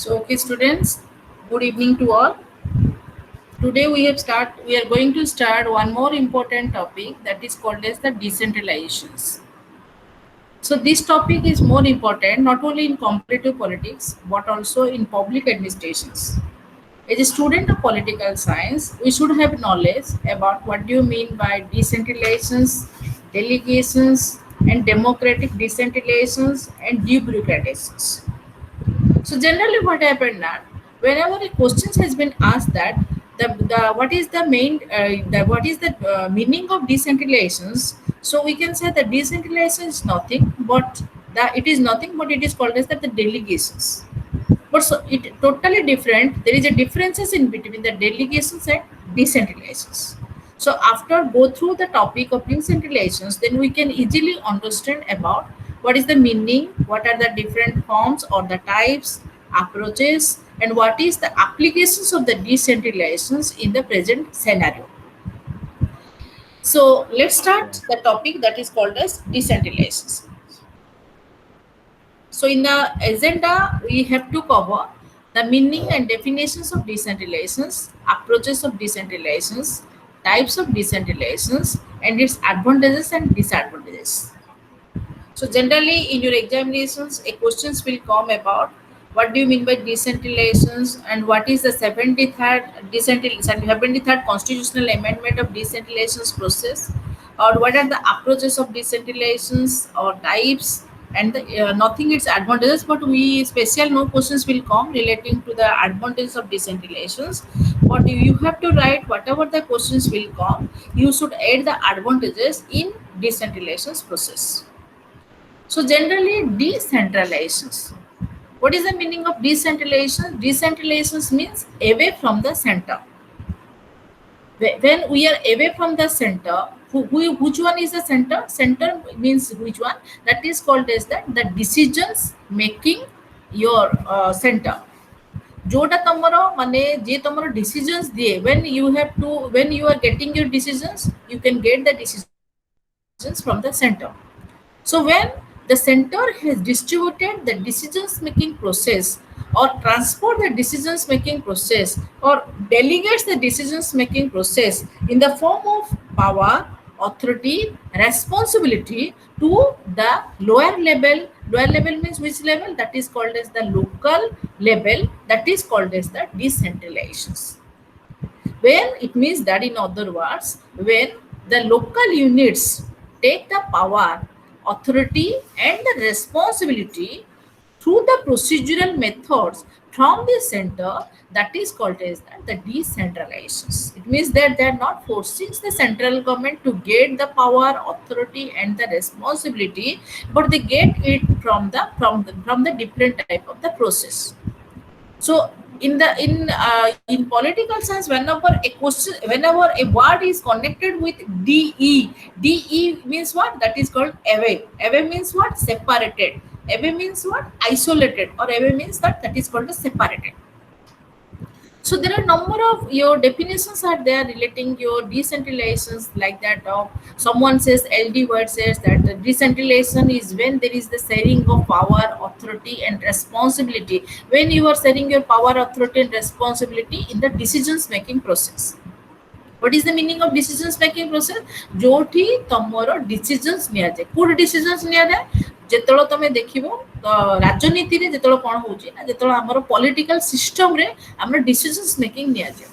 Okay, students, good evening to all. Today we are going to start one more important topic that is called as the decentralizations. So this topic is more important not only in comparative politics but also in public administrations. As a student of political science, we should have knowledge about what do you mean by decentralizations, delegations, and democratic decentralizations and debureaucratizations. So generally, what happened that whenever a question has been asked that the what is the main what is the meaning of decentralizations, so we can say that decentralization is nothing but it is nothing but it is called as that the delegations. But so it totally different. There is a differences in between the delegations and decentralizations. So after go through the topic of decentralizations, then we can easily understand about what is the meaning, what are the different forms or the types, approaches, and what is the applications of the decentralizations in the present scenario. So let's start the topic that is called as decentralizations. So in the agenda, we have to cover the meaning and definitions of decentralizations, approaches of decentralizations, types of decentralizations, and its advantages and disadvantages. So generally in your examinations, a questions will come about what do you mean by decentralizations and what is the 73rd constitutional amendment of decentralizations process, or what are the approaches of decentralizations or types, and nothing its advantages, but we special no questions will come relating to the advantages of decentralizations. But you have to write whatever the questions will come, you should add the advantages in decentralizations process. So generally decentralizations. What is the meaning of decentralization? Decentralization means away from the center. When we are away from the center, which one is the center? Center means which one? That is called as the decisions making your center. जोटा तमर माने जे तमर decisions दिए when you are getting your decisions, you can get the decisions from the center. So when the center has distributed the decisions making process or transport the decisions making process or delegates the decisions making process in the form of power, authority, responsibility to the lower level. Lower level means which level? That is called as the local level. That is called as the decentralizations. When it means that, in other words, when the local units take the power, authority, and the responsibility through the procedural methods from the center, that is called as the decentralizations. It means that they are not forcing the central government to get the power, authority, and the responsibility, but they get it from the different type of the process. So in political science, whenever a word is connected with de means what? That is called away. Away means what? Separated. Away means what? Isolated. Or away means that is called separated. So there are number of your definitions are there relating your decentralizations, like that of someone says LD word says that the decentralization is when there is the sharing of power, authority, and responsibility. When you are sharing your power, authority, and responsibility in the decisions making process. What is the meaning of decisions making process? जोठी तमरो decisions निया जाए. Code decisions निया जाए. जेतलो तमे देखिबो राजनीति रे जेतलो कोन होची ना जेतलो हमरो पॉलिटिकल सिस्टम रे हमरो डिसीजंस मेकिंग निया जाए.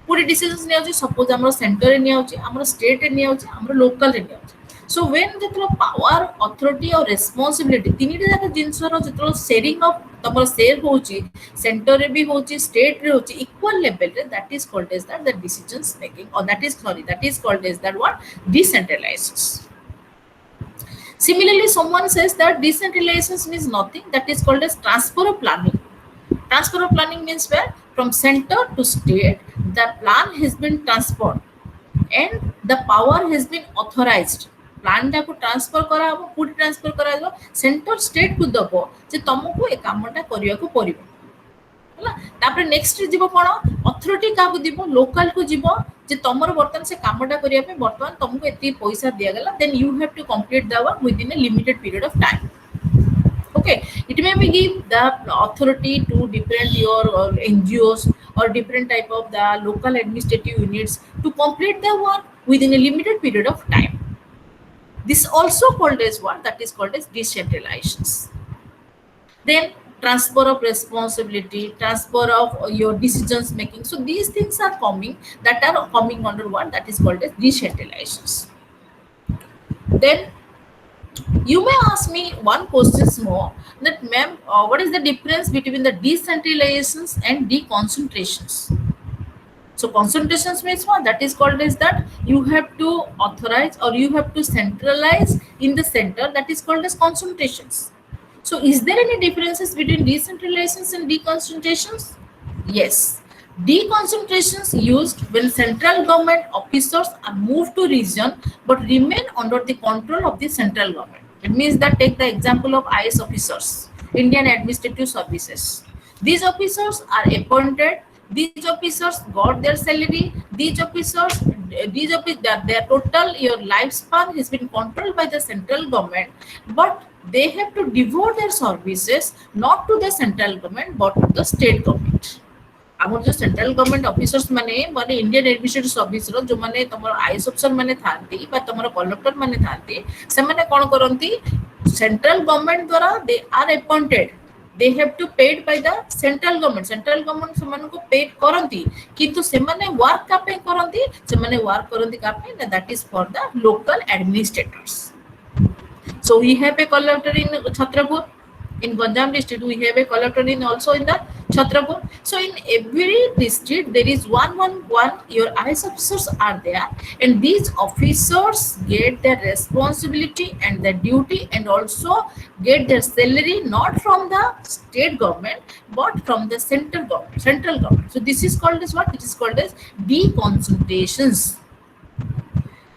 कोड डिसीजंस निया जाए. सपोज हमरो सेंटर रे निया होची, हमरो स्टेट रे निया होची, हमरो लोकल रे निया होची. So when जेतलो पावर, अथॉरिटी और रेस्पोंसिबिलिटी तीनटा जाक जिंसरो जेतलो शेयरिंग ऑफ तमरो शेयर होची, सेंटर रे भी होची, स्टेट रे होची, इक्वल लेवल रे, that is called as the decisions making, or that is called as that what? Decentralized. Similarly, someone says that decentralization means nothing, that is called as transfer of planning. Transfer of planning means where from center to state the plan has been transferred and the power has been authorized. Plan टाको transfer करा हो, code transfer करा हो, centre state को दबो जे तुमको ए कामटा करिया को परिबो. हला तापर नेक्स्ट जीवो कोन अथॉरिटी का को दिबो, लोकल को जीवो जे तमर बर्तन से कामटा करिया पे बर्तन तुमको एती पैसा दिया गेला, then you have to complete the work within a limited period of time. Okay, it may be give the authority to different your NGOs or different type of the local administrative units to complete their work within a limited period of time. This also called as what? That is called as decentralization. Then transfer of responsibility, transfer of your decisions making. So these things are coming, that are coming under what? That is called as decentralization. Then you may ask me one question more, that ma'am, what is the difference between the decentralizations and deconcentrations? So concentrations means what? That is called as that you have to authorize or you have to centralize in the center, that is called as concentrations. So is there any differences between decentralizations and deconcentrations? Yes. Deconcentrations used when central government officers are moved to region but remain under the control of the central government. It means that, take the example of IS officers, Indian Administrative Services. These officers are appointed. These officers got their salary. Their total your lifespan has been controlled by the central government, but they have to devote their services not to the central government but to the state government. ଆମର जो central government officers माने माने Indian administrative service रो जो माने तमर IAS अफसर माने थांती बा तमर कलेक्टर माने थांती से माने कोन करंती सेंट्रल गवर्नमेंट द्वारा they are appointed, they have to paid by the central government सेमान को पेड करंती किंतु सेमाने वर्क का पे करंती सेमाने वर्क करंती का पे that is for the local administrators. So we have a collector in Chhatrapur. In Ganjam district, we have a collector in also in the Chhatrapur. So in every district, there is one your IS officers are there, and these officers get their responsibility and their duty, and also get their salary not from the state government but from the central government. So this is called as what? It is called as deconcentrations.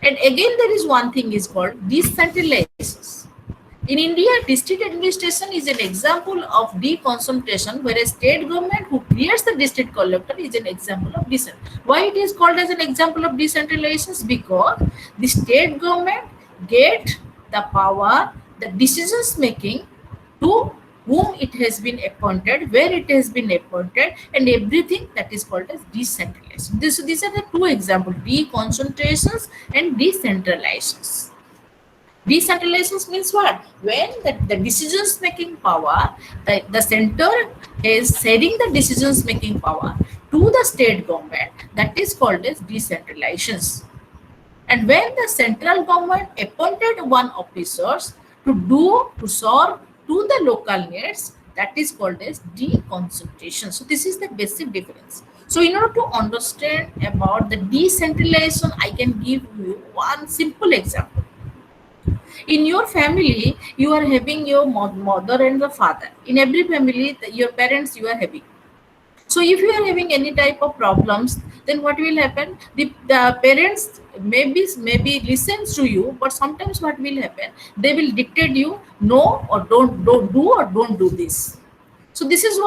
And again, there is one thing is called decentralizations. In India, district administration is an example of deconcentration, whereas state government who creates the district collector is an example of decentralization. Why it is called as an example of decentralization? Because the state government get the power, the decisions making to whom it has been appointed, where it has been appointed, and everything, that is called as decentralization. These are the two examples, deconcentrations and decentralizations. Decentralization means what? When the decisions making power, the center is sharing the decisions making power to the state government, that is called as decentralizations. And when the central government appointed one officers to serve to the local needs, that is called as deconcentration. So this is the basic difference. So in order to understand about the decentralization, I can give you one simple example. In your family, you are having your mother and the father. In every family, your parents you are having. So if you are having any type of problems, then what will happen? The parents maybe listens to you, but sometimes what will happen? They will dictate you no or don't do or don't do this. So this is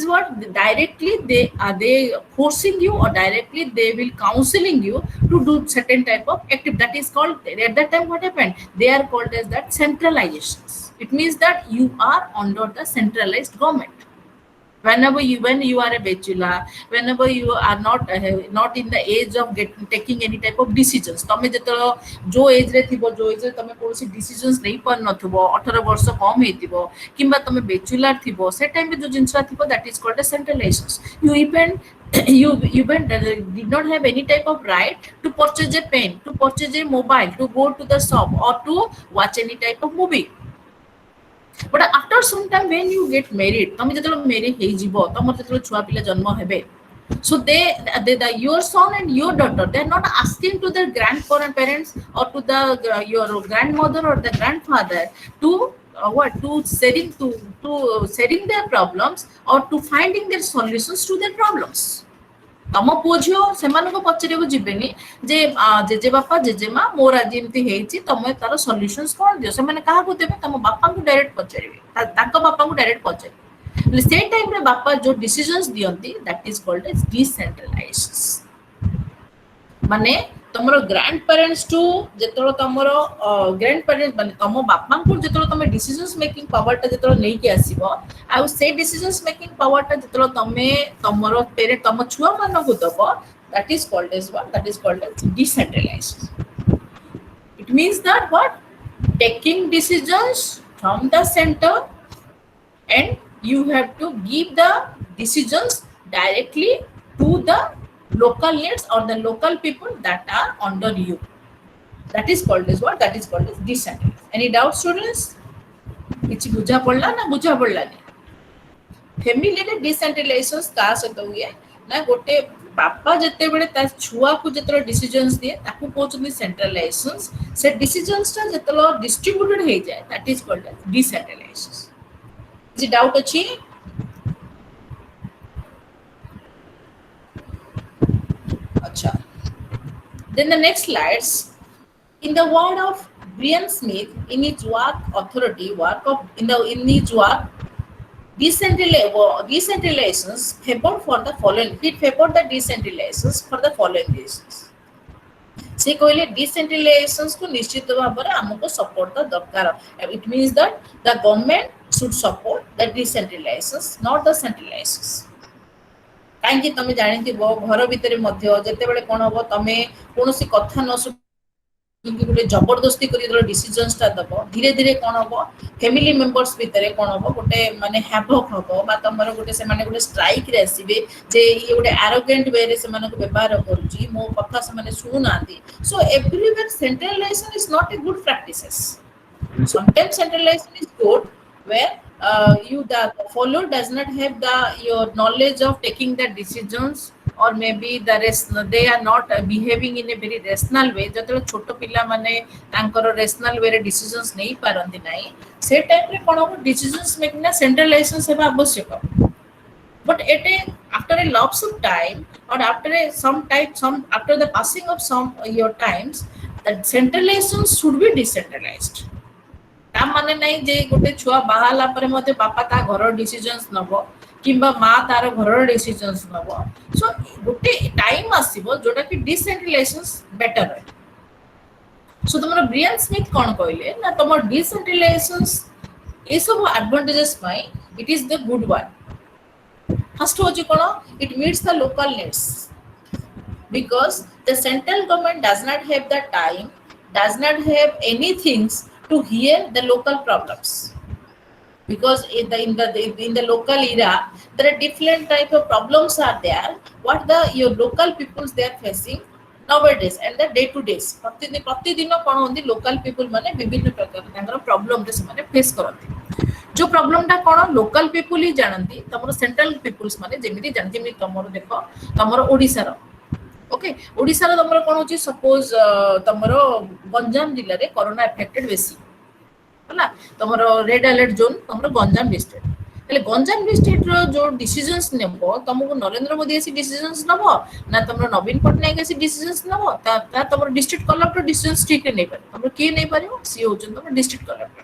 what directly they forcing you, or directly they will counseling you to do certain type of activity. That is called, at that time what happened? They are called as that centralizations. It means that you are under the centralized government. When you are a bachelor, whenever you are not in the age of taking any type of decisions, तमे जेतो जो as रे थिबो, जो as रे तमे कोनसी decisions नै पर नथबो, 18 वर्ष कम हेतिबो किंबा तमे बैचलर थिबो, से टाइम पे जो जिंसरा थिबो, that is called as centralizations. You even did not have any type of right to purchase a pen, to purchase a mobile, to go to the shop, or to watch any type of movie. But after some time, when you get married, तमे जेतो married हे जिवो, तमर जेतो छुआ पिला जन्म हेबे, so your son and your daughter, they are not asking to their grandparents or to the your grandmother or the grandfather to sharing their problems or to finding their solutions to their problems. तम पुओ झियो सेमानको पचरिको जिबेनी जे JJ बापा JJ मा मोर आज एमती हेछि, तमे तार solutions कोन दियो, सेमाने काहा को देबे? तम बापा को डायरेक्ट पचरिबे, ताको बापा को डायरेक्ट पचरिबे. से टाइम रे बापा जो डिसीजंस दियंती, that is called as decentralization. माने तमरो ग्रैंड पेरेंट्स टू जेतरो तमरो ग्रैंड पेरेंट्स माने तमो बापा को जेतरो तमे डिसीजंस मेकिंग पावर ता जेतरो नै के आसीबो आ से डिसीजंस मेकिंग पावर ता जेतरो तमे तमरो पेरेंट तम छुआ मानो को दबो that is called as what, that is called as decentralized. It means that what, taking decisions from the center, and you have to give the decisions directly to the local needs or the local people that are under you. That is called as what, that is called as decentralized. Any doubts, students? किछि बुझा पड़ला ना बुझा पड़ला नहीं? Family रे decentralisation का सहित हुए ना गोटे बापा जते बेले ता छुआ को जतरो डिसीजंस दिए ताकू कहउछनी सेंट्रलाइजेशन से डिसीजंस ता जतलो डिस्ट्रीब्यूटेड हे जाए that is called as decentralisation. जी डाउट अछि? अच्छा. Then the next slides, in the word of Brian Smith, in his work authority work of in his work decentralizations favored for the following, it favored the decentralizations for the following reasons. से कहले डिसेंट्रलाइजेशंस को निश्चित भाव में हमको support the दरकार. It means that the government should support the decentralizations not the centralizations. काहे तमे जानि थी घर भितर मध्य जते बेले कोन हो तमे कोनोसी कथा न गोटे जबरदस्ती कर डिसीजन्स टा दब धीरे धीरे कौन हम फैमिली मेंबर्स भितर कौन हम गोटे माने हैवक हम तुम गोटे से गोटे स्ट्राइक रे आसीबे जे ये गोटे एरोगेंट वे रे से व्यवहार करूची मो कथा से सुनु नांती. So everywhere centralization is not a good practices. Sometimes centralization is good where you the follower does not have the your knowledge of taking the decisions, or maybe the rest they are not behaving in a very rational way. जतले छोट पिला माने तांकर rational way रे decisions नहीं पारंती नाही से time रे कोन हो decisions making ना centralization सेवा आवश्यक. But after a lapse of time, or after the passing of some your times, the centralization should be decentralized. ता माने नहीं जे गोटे छुआ बाहाला परे मते बापा ता घर डिसीजंस नबो किंबा मां तार घर डिसीजंस नबो. सो गोटे टाइम आसीबो जोटा कि डिसेंट्रलाइजेशन बेटर है. सो तुमर ब्रियन स्मिथ कोन कहले ना तुमर डिसेंट्रलाइजेशंस ए सब एडवांटेजेस पाई it is the good one. First हो जे कोन it meets the local needs because the central government does not have the time, does not have any things to hear the local problems, because in the local era there are different type of problems are there what the your local peoples they are facing nowadays and the day to days प्रतिदिन कोन होंदी local people माने विभिन्न प्रकार तांगर problem रे से माने face करथि. जो प्रॉब्लम टा कोन लोकल पीपल ही जानती तमरो सेंट्रल पीपल्स माने जेमिति जानती जेमिति तमरो देखो तमरो ओडिसा रो ओके ओडिसा रो तमरो कोन होची सपोज तमरो गंजाम जिल्ला रे कोरोना अफेक्टेड बेसी होला तमरो रेड अलर्ट जोन तमरो गंजाम डिस्ट्रिक्ट हेले गंजाम डिस्ट्रिक्ट रो जो डिसीजंस नेबो तमको नरेंद्र मोदी ऐसी डिसीजंस नबो ना तमरो नवीन पटनायक ऐसी डिसीजंस नबो ता तमरो डिस्ट्रिक्ट कलेक्टर डिसीजंस ठीक नै पारे तमरो के नै पारियो सी होचन तमरो डिस्ट्रिक्ट कलेक्टर.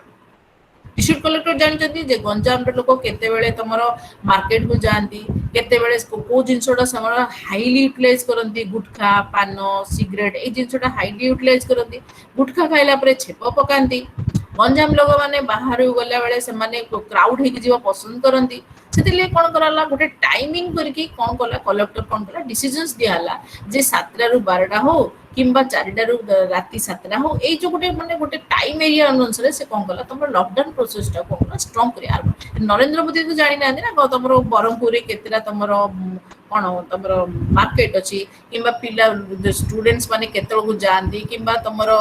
डिस्ट्रिक्ट कलेक्टर जानते जे गंजाम लोक केते बेले तमरो मार्केट को जानती केते बेले को जिंसोडा समर हाईली यूटिलाइज करंती गुटखा पान सिगरेट ए जिंसोडा हाईली यूटिलाइज करंती गुटखा खाइला परे छेप पकांती. गंजाम लोक माने बाहर गला बेले से माने क्राउड हे जीवा पसंद करंती सेतिले कोन कराला गोटे टाइमिंग करके कोन कला कलेक्टर कोन कला डिसीजंस दियाला जे 7 रु 12 हो किंबा 4 रु राती 7 हो ए जो गोटे माने गोटे टाइम एरिया अनुसार से कोन कला तमरो लॉकडाउन प्रोसेस टा कोन स्ट्रांग करिया. नरेंद्र मोदी तो जानि नांदी ना तमरो बरमपुर रे केतेला तमरो कोन तमरो मार्केट अछि किंबा पिला स्टूडेंट्स माने केतल को जानती किंबा तमरो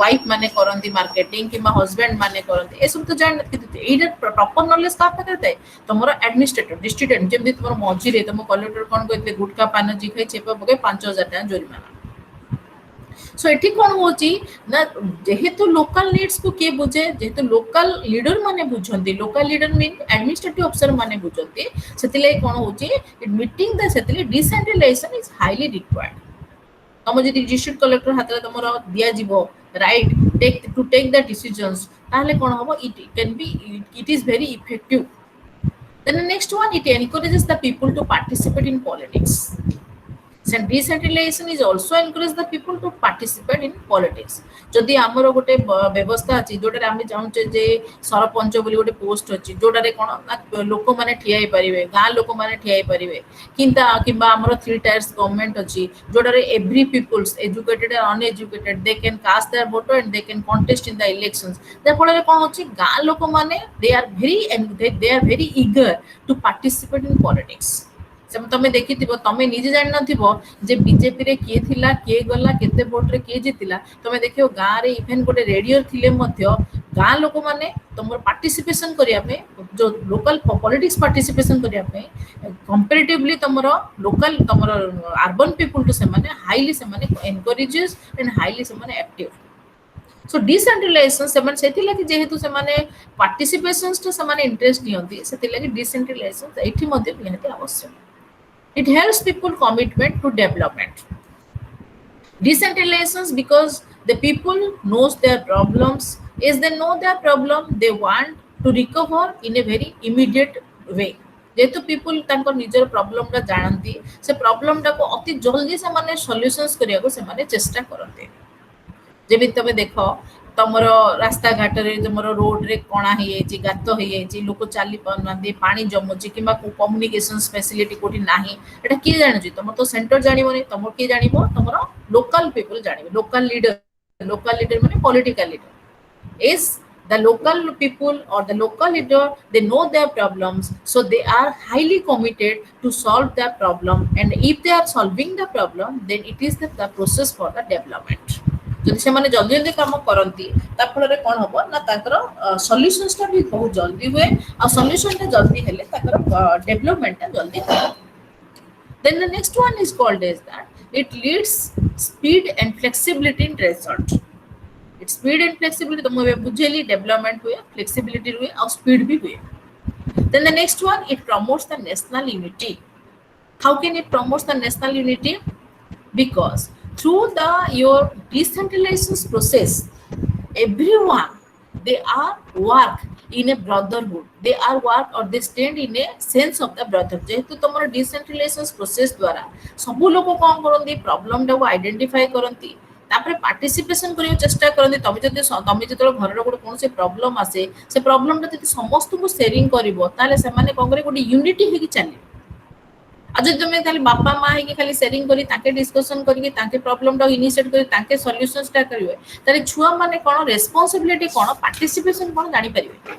वाइफ माने करंती मार्केटिंग किंबा हस्बैंड माने करंती ए सब तो जान एइडर प्रॉपर नॉलेज का करते तमरो एडमिनिस्ट्रेटर डिस्ट्रिक्ट जेमि तमरो मझी रे तम कलेक्टर कोन कहते गुटका पान जी खाई छेप पके 5000 टाका जुर्माना. सो एठी कोन होची ना जेहेतु लोकल नीड्स को के बुझे जेहेतु लोकल लीडर माने बुझंती local leader mean administrative officer माने बुझंती सेतिले कोन होची इट मीटिंग द सेतिले डिसेंट्रलाइजेशन इज हाईली रिक्वायर्ड. तम जदि डिस्ट्रिक्ट कलेक्टर हातले तमरो दिया जीवो राइट टेक द डिसीजंस ताले कोन होबो it can be it is very effective. Then the next one, it encourages the people to participate in politics. Decentralization is also encourage the people to participate in politics. जदि आमर गोटे व्यवस्था अच्छी जोटार आम चाहूचे जे सरपंच बोली गोटे पोस्ट अच्छी जोटार कौन लोक मैंने ठिया पारे गाँ लोक मैंने ठिया पारे कि आमर 3 टायर्स गवर्नमेंट अच्छी जोटार every peoples educated and uneducated they can cast their vote and they can contest in the elections फल कौन होची गाँ लोक मैंने they are very eager to participate in politics तमे देखि तमे निजे जान नथिबो जे बीजेपी रे किए थिला किए गला केते वोट रे किए जितिला तमे देखियो गाँ रे इवेन गोटे रेडियो थिले मध्य गाँ लोक माने तमर पार्टिसिपेशन करिया पे जो लोकल पॉलिटिक्स पार्टिसिपेशन करिया पे कंपैरेटिवली तमर लोकल तमर अर्बन पीपल टू से माने हाईली से माने एनकरेजेस एंड हाईली से माने एक्टिव सो डिसेंट्रलाइजेशन से सेति लागि जेहेतु से माने पार्टिसिपेशंस तो से माने इंटरेस्ट नियंती सेति लागि डिसेंट्रलाइजेशन एठी मध्ये नियंती आवश्यक. It helps people commitment to development. Decentralization because the people knows their problems. As they know their problem, they want to recover in a very immediate way. जेहेतु people तांको निजर problem रा जानती से problem टा को अति जल्दी से माने solutions करिया को से माने चेष्टा करते जेबि तमे देखो तमर रास्ता घाट रे तमर रोड रे कोणा हे जे गात हे जे लोक चाली पाउनांदी पानी जमुची किबा कम्युनिकेशन फैसिलिटी कोठी नाही एटा के जानि तमर तो सेंटर जानिबो तमर के जानिबो तमर लोकल पीपल जानिबो लोकल लीडर माने political leader is the local people or the local leader they know their problems so they are highly committed to solve their problem and if they are solving the problem then it is the process for the development जदि से माने जल्दी जल्दी काम करंती ता फल रे कोन होबो ना ताकर सॉल्यूशंस टा भी बहुत जल्दी हुए आ सॉल्यूशन टा जल्दी हेले ताकर डेवलपमेंट टा जल्दी then the next one is called as that it leads speed and flexibility in result it speed and flexibility तो मैं बुझेली डेवलपमेंट हुए फ्लेक्सिबिलिटी हुए और स्पीड भी हुए then the next one it promotes the national unity how can it promotes the national unity because through the your decentralization process everyone they are work in a brotherhood they are work or they stand in a sense of the brotherhood जेहेतु तुम decentralization process द्वारा सब लोग कौन करती problem टा को identify करती तापर पार्टिसिपेशन करियो चेष्टा करते तमे जतो घर रो कोन से प्रॉब्लम आसे से प्रॉब्लम ता समस्त को शेयरिंग करिवो ताले से माने कोन करे गोटे यूनिटी हेकी चली आज तुम खाली बापा माँ है खाली शेयरिंग करी ताके डिस्कशन करके ताके प्रॉब्लम टा इनिशिएट करी ताके सॉल्यूशंस टा करिवे ताले छुआ माने कोन रिस्पांसिबिलिटी कोन पार्टिसिपेशन कोन जानि परिवे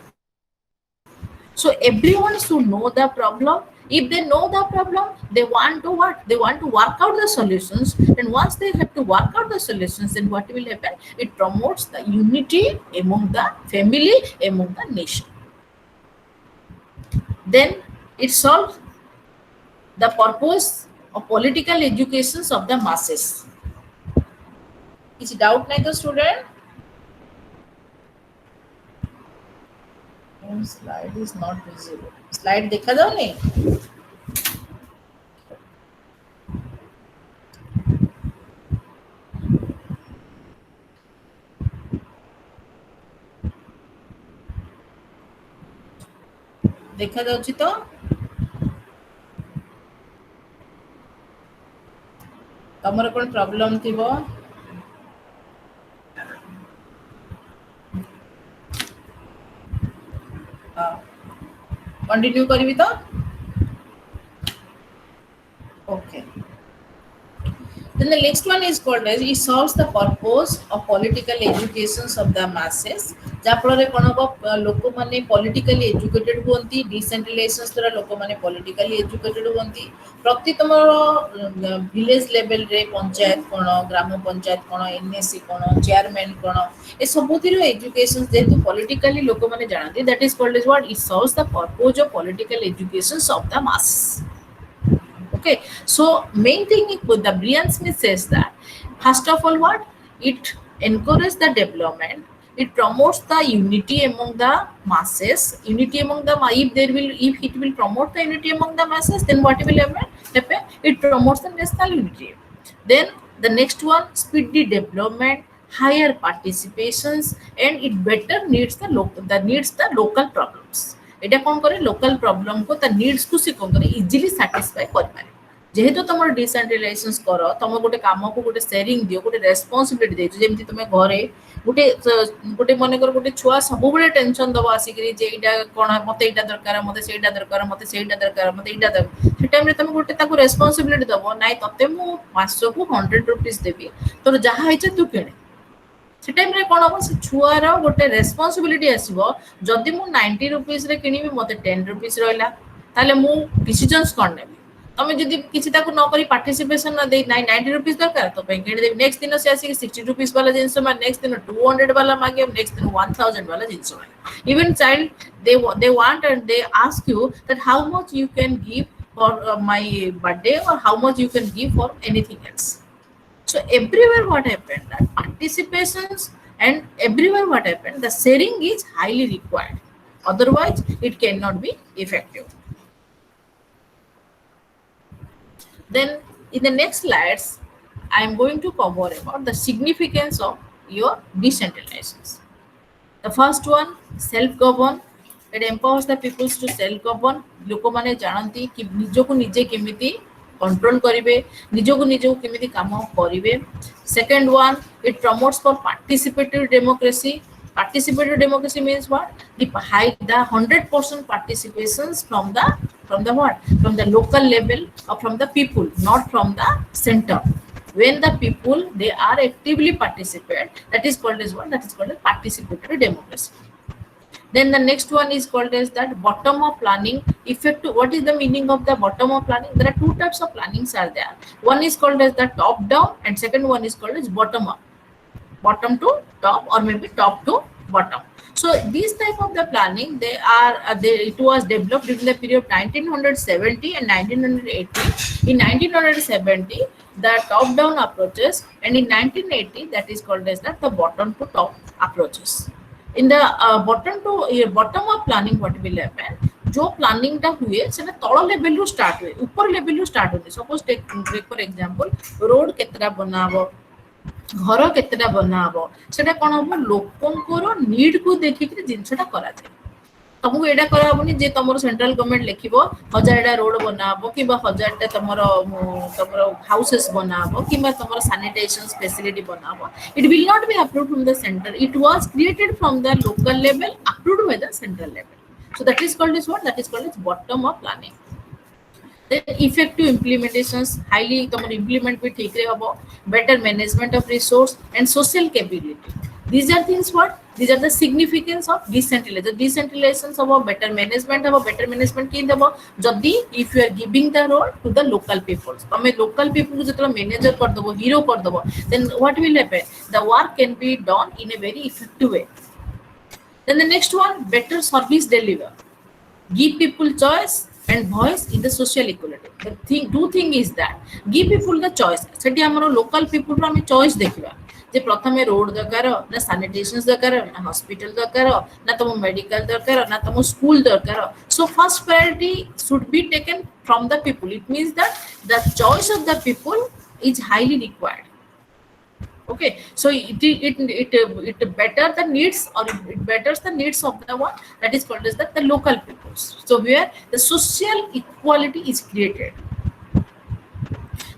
so everyone should know the problem if they know the problem they want to what they want to work out the solutions and once they have to work out the solutions then what will happen it promotes the unity among the family among the nation then it solves the purpose of political education of the masses. Is doubt neither student? Slide is not visible. Slide देखा जाओ नहीं? देखा जाओ ची तो? तमर कोन problem थिबो continue करबी तो okay then the next one is called as it solves the purpose of political education of the masses जा फल कोन हो लोक माने पॉलिटिकली एजुकेटेड होंती डिसेंट्रलाइजेशन द्वारा लोक माने पॉलिटिकली एजुकेटेड होंती प्रति तमर विलेज लेवल रे पंचायत कोन ग्राम पंचायत कोन एनएससी कोन चेयरमैन कोन ए सबुतिर एजुकेशन जेतु पॉलिटिकली लोक माने जानती that is called as what it serves the purpose of political education of the mass okay so main thing with the Brian Smith says that first of all what it encourages the development it promotes the unity among the masses unity among the if it will promote the unity among the masses then what will happen it promotes the national unity then the next one speedy development higher participations and it better needs the local problems एटा कोन करे local problem को ता needs को से कोन करे easily satisfy कर पारे जेहेतु तुम डिसेंट्रलाइजेशन कर तुम गोटे काम को गोटे शेयरिंग दियो गोटे रेस्पॉन्सिबिलिटी देजो जेमती तुम घरे गोटे गोटे मनकर गोटे छुआ सब बेले टेंशन दब आसिक जे एटा कोन मते एटा दरकार मते सेटा दरकार मते सेटा दरकार मते एटा दरकार से टाइम रे तुम गोटे ताको रेस्पॉन्सिबिलिटी दबो नाइ तते मु मासको 100 रुपीस देबी तोर जहा हेचे तू किणे से टाइम रे कोन हो से छुआर गोटे रेस्पॉन्सिबिलिटी आसीबो जदी मु 90 रुपीस रे किनिबी मते 10 रुपीस रहला ताले मु डिसिजंस कोन नेबी तमें जदि किसी ताको न करी पार्टिसिपेशन न दे 90 रुपीस दरकार तो पे किने देबी नेक्स्ट दिन से आसी 60 रुपीस वाला जिंस मा नेक्स्ट दिन 200 वाला मागे नेक्स्ट दिन 1000 वाला जिंस मागे even child they want and they ask you that how much you can give for my birthday or how much you can give for anything else. So everywhere what happened that participations and everywhere what happened the sharing is highly required, otherwise it cannot be effective. Then in the next slides I am going to cover about the significance of your decentralizations. The first one, self govern. It empowers the peoples to self govern. लोक माने जानती कि निजो को निजे केमिति control करिवे निजो को निजो केमिति काम करिवे. Second one, it promotes for participative democracy. Participative democracy means what? The 100% participations from the what? From the local level or from the people, not from the center. When the people they are actively participate, that is called as what? That is called as participatory democracy. Then the next one is called as that bottom up planning effective. What is the meaning of the bottom up planning? There are two types of plannings are there. One is called as the top down and second one is called as bottom up, bottom to top or maybe top to bottom. So these type of the planning they are it was developed during the period of 1970 and 1980. In 1970 the top down approaches and in 1980 that is called as the bottom to top approaches. In the bottom up planning what will happen, जो planning टा हुए सेटा तळ level रु start हुए ऊपर level रु start होते. Suppose take for example road केतरा बनाबो घर केतरा बनाबो सेटा कोन हो लोकंकर नीड को देखि कि जिंसटा करा जाय. तुमको एडा करा हबनी जे तमरो सेंट्रल गवर्नमेंट लिखिबो 1000 टा रोड बनाबो किबा 1000 टा तमरो हाउसेस बनाबो किबा तमरो सैनिटेशन फैसिलिटी बनाबो. It will not be approved from the centre. It was created from the local level approved by the central level. So that is called as what? That is called as bottom up planning. Then effective implementations, highly तमर implement भी ठीक रे हबो. Better management of resource and social capability. These are things what? These are the significance of decentralization. The decentralization of a better management of a better management की दबो जदी if you are giving the role to the local people. तमे local people को जतला manager कर दबो hero कर दबो then what will happen? The work can be done in a very effective way. Then the next one, better service deliver. Give people choice and voice in the social equality. The two thing is that give people the choice. सेठी हमरो local people रो हमें choice देखिबा जे प्रथमे road दरकार ना सैनिटेशंस दरकार ना hospital दरकार ना तम मेडिकल दरकार ना तम स्कूल दरकार. So first priority should be taken from the people. It means that the choice of the people is highly required. Okay, so it better the needs or it betters the needs of the one that is called as the local peoples. So where the social equality is created.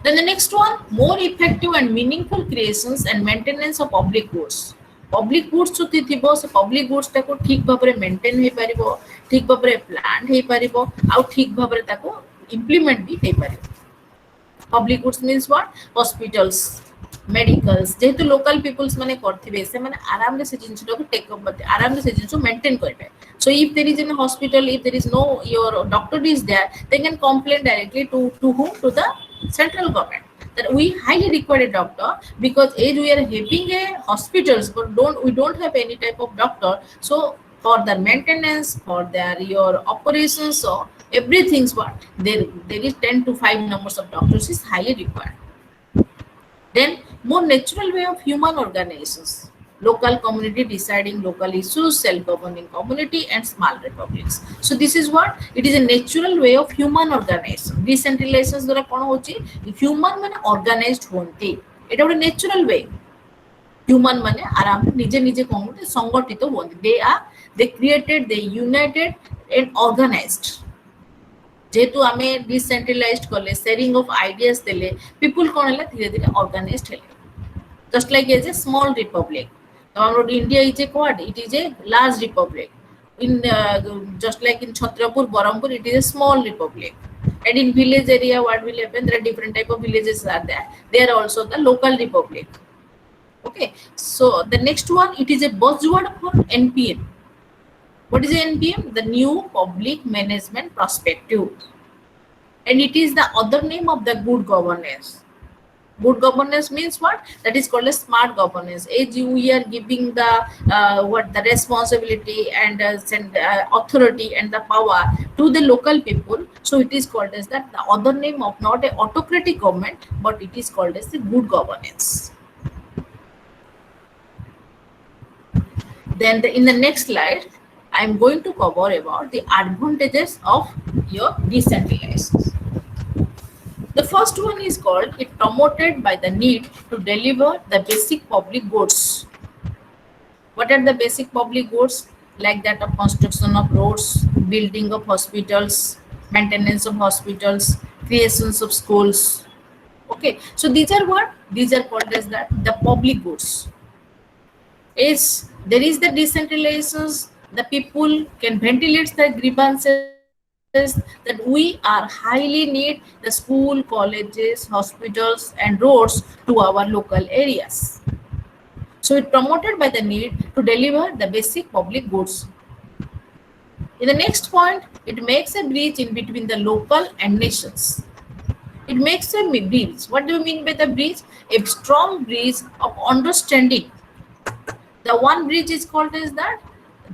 Then the next one, more effective and meaningful creations and maintenance of public goods. Public goods जो थिबो से public goods ताको ठीक भाबरे maintain हे परिबो ठीक भाबरे plan हे परिबो आ ठीक भाबरे ताको implement भी हे परिबो. Public goods means what? Hospitals, medicals जेहेतु लोकल पीपल्स माने करथिबे से माने आराम रे से जिंसटा को टेक अप आराम रे से जिंसो मेंटेन करबे. So if there is in a hospital, if there is no your doctor is there, they can complain directly to whom? To the central government that we highly require a doctor because as we are having a hospitals but we don't have any type of doctor. So for the maintenance, for their your operations, so everything's what there is 10 to 5 numbers of doctors is highly required. Then more natural way of human organizations, local community deciding local issues, self-governing community and small republics. So this is what it is a natural way of human organization. Decentralization द्वारा कौन होची human माने organized होंती. इटा एक natural way. Human माने आराम निजे निजे community संगठित होंती. They created, they united and organized. जेहेतु आम डिसेंट्रलाइज्ड कले शेयरिंग ऑफ आइडियाज देले पीपुल कौन है धीरे धीरे ऑर्गेनाइज्ड है just like as a small republic. Now, India is a quad, it is a large republic. In just like in Chhatrapur, Barampur, it is a small republic. And in village area, what will happen? There are different type of villages are there. They are also the local republic. Okay. So the next one, it is a buzzword for NPM. What is NPM? The New Public Management Perspective. And it is the other name of the good governance. Good governance means what? That is called as smart governance. As we are giving the what the responsibility and authority and the power to the local people, so it is called as that. The other name of not a autocratic government, but it is called as the good governance. Then in the next slide, I am going to cover about the advantages of your decentralized. The first one is called it promoted by the need to deliver the basic public goods. What are the basic public goods? Like that of construction of roads, building of hospitals, maintenance of hospitals, creations of schools. Okay, so these are what? These are called as the public goods. Is there is the decentralizations, the people can ventilate the grievances that we are highly need the school, colleges, hospitals, and roads to our local areas. So it promoted by the need to deliver the basic public goods. In the next point, it makes a bridge in between the local and nations. It makes a bridge. What do you mean by the bridge? A strong bridge of understanding. The one bridge is called as that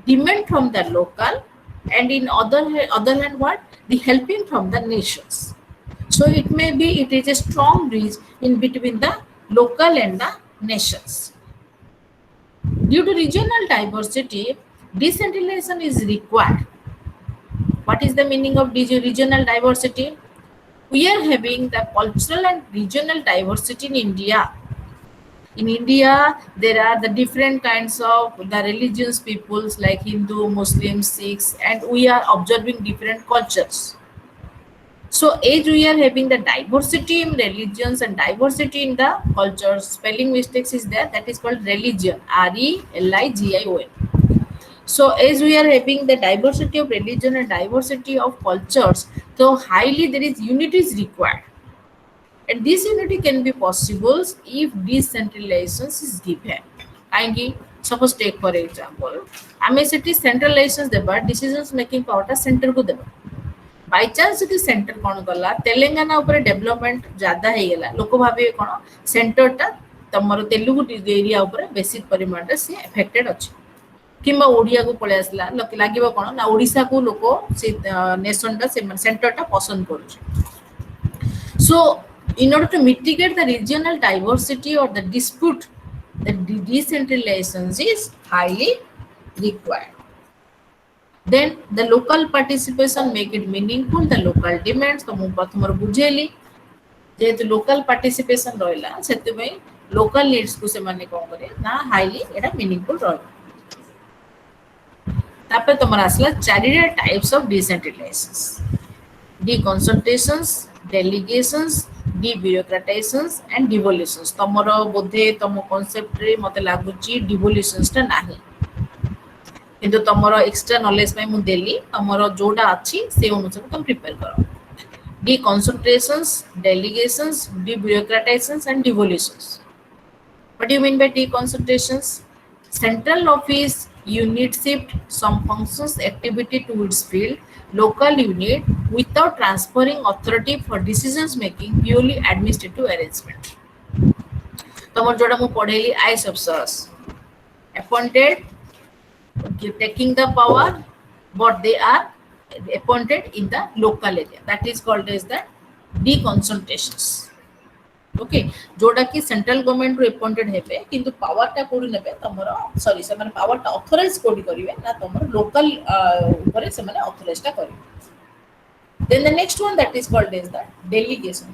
demand from the local, and in other hand what? The helping from the nations. So it may be it is a strong bridge in between the local and the nations. Due to regional diversity, decentralization is required. What is the meaning of regional diversity? We are having the cultural and regional diversity in India. In India, there are the different kinds of the religions peoples like Hindu, Muslim, Sikhs, and we are observing different cultures. So as we are having the diversity in religions and diversity in the cultures, spelling mistakes is there, that is called religion, RELIGION. So as we are having the diversity of religion and diversity of cultures, so highly there is unity is required. And this unity can be possible if decentralization is given. Kainki, suppose take for example, ame seti centralization deba decisions making power ta center ko deba. By chance the center kon gala Telangana upare development jada he gala loko bhabe kon center ta तमर Telugu area ऊपर basic परिमाण रे से affected अछि किंबा ओडिया को पळे आसला लागिबो कोन ना ओडिसा को लोको से नेशन टा से सेंटर टा पसंद करू. So in order to mitigate the regional diversity or the dispute, the decentralization is highly required. Then the local participation make it meaningful. The local demands तो मु प्रथमर बुझेली जेहेतु लोकल पार्टिसिपेशन रहिला सेते में लोकल नीड्स को से माने कोन करे ना हाईली एटा मीनिंगफुल रह. तापर तमरा आसला चारिटा types of decentralizations, deconcentrations, delegations, debureaucratizations and devolutions. तमरो बोधे तम कांसेप्ट रे मते लागुची devolutions ता नाही किंतु तमरो एक्स्ट्रा नॉलेज में मु देली तमरो जोडा अछि से अनुसार तुम प्रिपेयर करो. Deconcentrations, delegations, debureaucratizations and devolutions. What do you mean by deconcentrations? Central office unit shift some functions activity to its field, local unit without transferring authority for decisions making, purely administrative arrangement. तमर जोडा मु पढेली IAS officers appointed taking the power, but they are appointed in the local area. That is called as the deconcentrations. Okay, जोडा की central government रो appointed हेबे किंतु power टा कोडी नेबे तमरो सॉरी से माने पावर टा ऑथराइज कोडी करिवे ना तमरो लोकल ऊपर से माने ऑथराइज टा करिवे. Then the next one that is called as the delegation.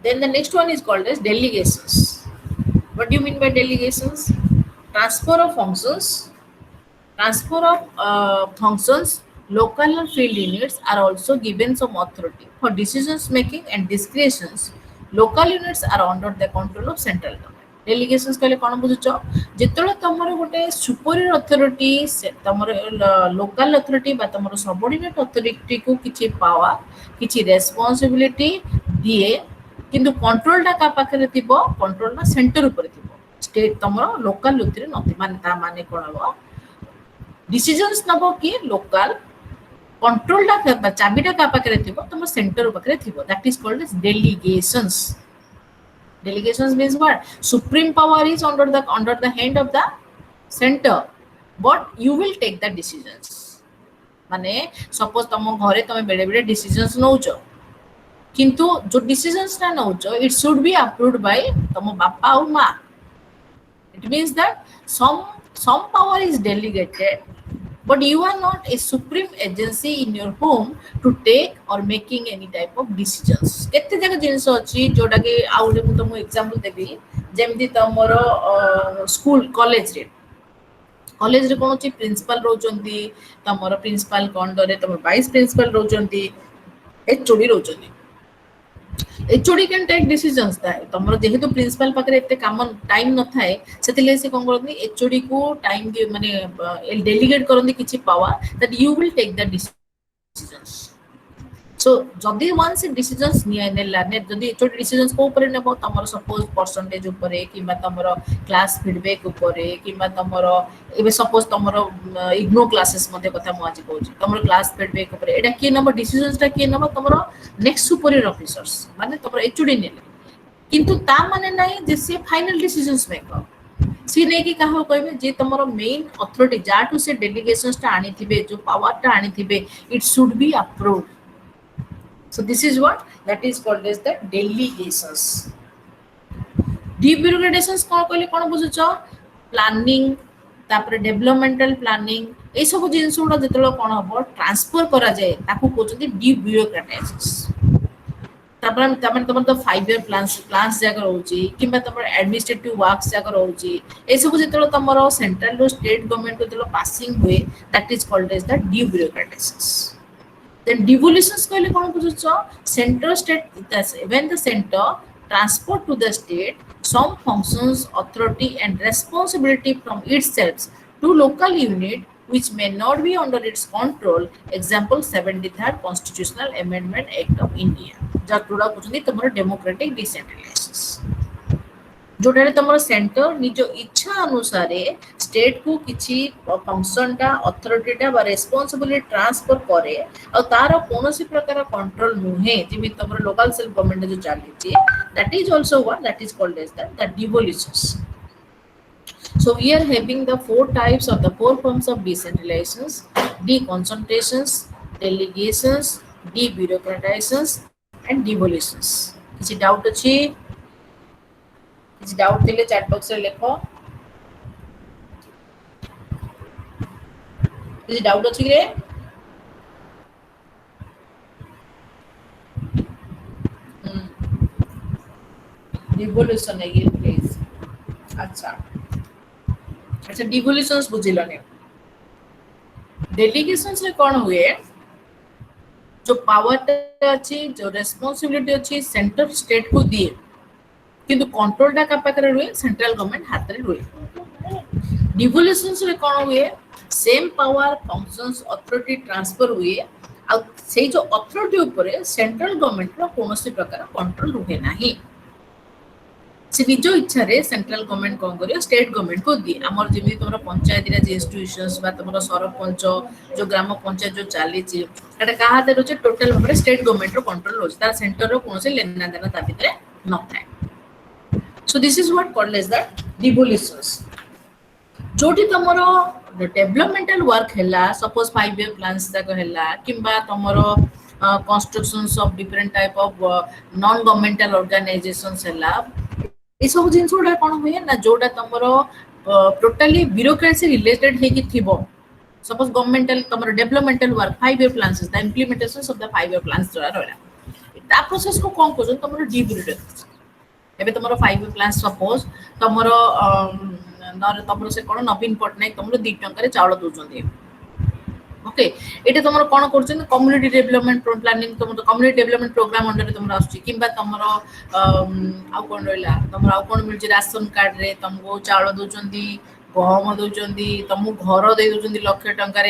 Then the next one is called as delegations. What do you mean by delegations? Transfer of functions local or field units are also given some authority for decisions making and discretions. Local units are under the control of central government. Delegations कहले कौन बुझुछ जेतलो तमरो गोटे superior authority से तमरो local authority बा तमरो subordinate authority को किछि power किछि responsibility दिए किंतु कंट्रोल टा का पाखरे थिबो कंट्रोल ना सेंटर ऊपर थिबो स्टेट तमरो लोकल उतरे नथि माने ता माने कोन हो डिसीजंस नबो कि लोकल कंट्रोल टा चाबीटा का पाखरे थिबो तमरो सेंटर पाखरे थिबो that is called as delegations. Delegations means what? Supreme power is under the hand of the center, but you will take the decisions. माने सपोज तुम घरे तुम बेले बेले डिसीजंस नौच किंतु जो डिसीजंस ना notch it should be approved by तुम बापा और माँ. It means that some power is delegated, but you are not a supreme agency in your home to take or making any type of decisions. केते जगह जिंस अछि जोटा के आउले मु तुम एग्जांपल देबी जेमति तमरो स्कूल कॉलेज रे कोन अछि प्रिंसिपल रोचंती तमरो प्रिंसिपल कोन डरे तमरो वाइस प्रिंसिपल रोचंती एचओडी रोचंती. एचओडी कैन टेक डिसीजंस थाए तमरो जेहेतु प्रिंसिपल पाखरे एते काम टाइम न थाए सेतिले से कोन करनी एचओडी को टाइम दे माने डेलीगेट करनी किछि power that you will take the decisions. So जदी वंस डिसीजंस निया नेला ने जदी एचओडी डिसीजंस को ऊपर नेबो तमरो सपोज परसेंटेज ऊपर किबा तमरो क्लास फीडबैक ऊपर किबा तमरो एबे सपोज तमरो इग्नो क्लासेस मध्ये कथा मु आज कहूची तमरो क्लास फीडबैक ऊपर एडा के नंबर डिसीजंस ता के नंबर तमरो नेक्स्ट सुपीरियर ऑफिसर्स माने तमरो एचओडी नेले किंतु ता माने नाही जे से फाइनल डिसीजंस मेकर सी ने की कहा कहबे जे तमरो मेन अथॉरिटी जाटू से डेलीगेशंस ता आनी थिबे जो पावर ता आनी थिबे it should be approved. So this is what that is called as the delegations. Debureaucratizations कौन कहले कौन बुझुछ प्लानिंग तापर डेवलपमेंटल प्लानिंग ए सब जिंस उडा जतलो कोन हबो ट्रांसफर करा जाय ताकू कहउछथि debureaucratizations. तापर तमन तमन तो 5 ईयर प्लान्स जागर होउची किबा तमर एडमिनिस्ट्रेटिव वर्क्स जागर होउची ए सब जतलो तमरो सेंट्रल रो स्टेट गवर्नमेंट को जतलो पासिंग हुए that is called as the debureaucratizations. Then devolutions कहले कोन बुझुछ center state when the center transport to the state some functions authority and responsibility from itself to local unit which may not be under its control. Example 73rd constitutional amendment act of India जाटुडा कुछनी तमरो democratic decentralizations जोटारे तमरो center निजो इच्छा अनुसार state को किछि फंक्शन टा अथॉरिटी टा बा रेस्पोंसिबिलिटी ट्रांसफर करे और तार कोनोसी प्रकार कंट्रोल नुहे जेमि तमरो लोकल सेल्फ गवर्नमेंट जो चाली छि that is also what that is called as the devolutions. So we are having the four types of the four forms of decentralizations: deconcentrations, delegations, debureaucratizations and devolutions. किछि doubt अछि किसी doubt दिले chat box रे लिखो किसी doubt अछि रे devolution है ये प्लीज. अच्छा डिवोल्यूशंस बुझिलने डेलीगेशंस रे कोन हुए जो पावर अछि जो रेस्पोंसिबिलिटी अछि सेंटर स्टेट को दिए किंतु कंट्रोल टा का पाखरे रुए सेंट्रल गवर्नमेंट हाथ रे रुए. डिवोल्यूशंस रे कोन हुए same power functions authority transfer हुए आ से जो अथॉरिटी ऊपर सेंट्रल गवर्नमेंट रो कोनोसी प्रकार कंट्रोल रुहे नाही. से निजो इच्छा रे सेंट्रल गवर्नमेंट कोन करियो स्टेट गवर्नमेंट को दी हमर जेमि तोरा पंचायत रे इंस्टीट्यूशंस बा तोरा सरपंच जो ग्राम पंचायत जो चाली छि एटा कहा दे रोचे टोटल ऊपर स्टेट गवर्नमेंट रो कंट्रोल होछ तार सेंटर रो कोनोसी लेना देना ता भितरे न थाए. So this is what called as the devolutions. जोटी तमरो डेवलपमेंटल वर्क हैला सपोज 5 ईयर प्लान्स तक हैला किबा तमरो constructions of different type of non governmental organizations हैला ए सब जिंस उडा कोन होय ना जोटा तमरो टोटली ब्यूरोक्रेसी रिलेटेड है कि थिबो सपोज गवर्नमेंटल तमरो developmental work 5 year plans the implementation of the 5 year plans जो रहला ता प्रोसेस को कोन कोजन तमरो डिब्यूरोक्रेसी एबे तमरो 5 ईयर प्लान सपोज तमरो तमरो से कोन नवीन पटनायक तमरो 2 टंका रे चावल दोचंदी ओके एटा तुम कौन कर कम्युनिटी डेवलपमेंट प्लानिंग तुम कम्युनिटी डेवलपमेंट प्रोग्राम अंडर तुम आसुची किंबा तुमर आउ कौन रहा तुम आउ कौन मिलूँ राशन कार्ड रे तुमको चाउल दौरान गहम दौरान तुमको घर दे दौरान लक्ष टकर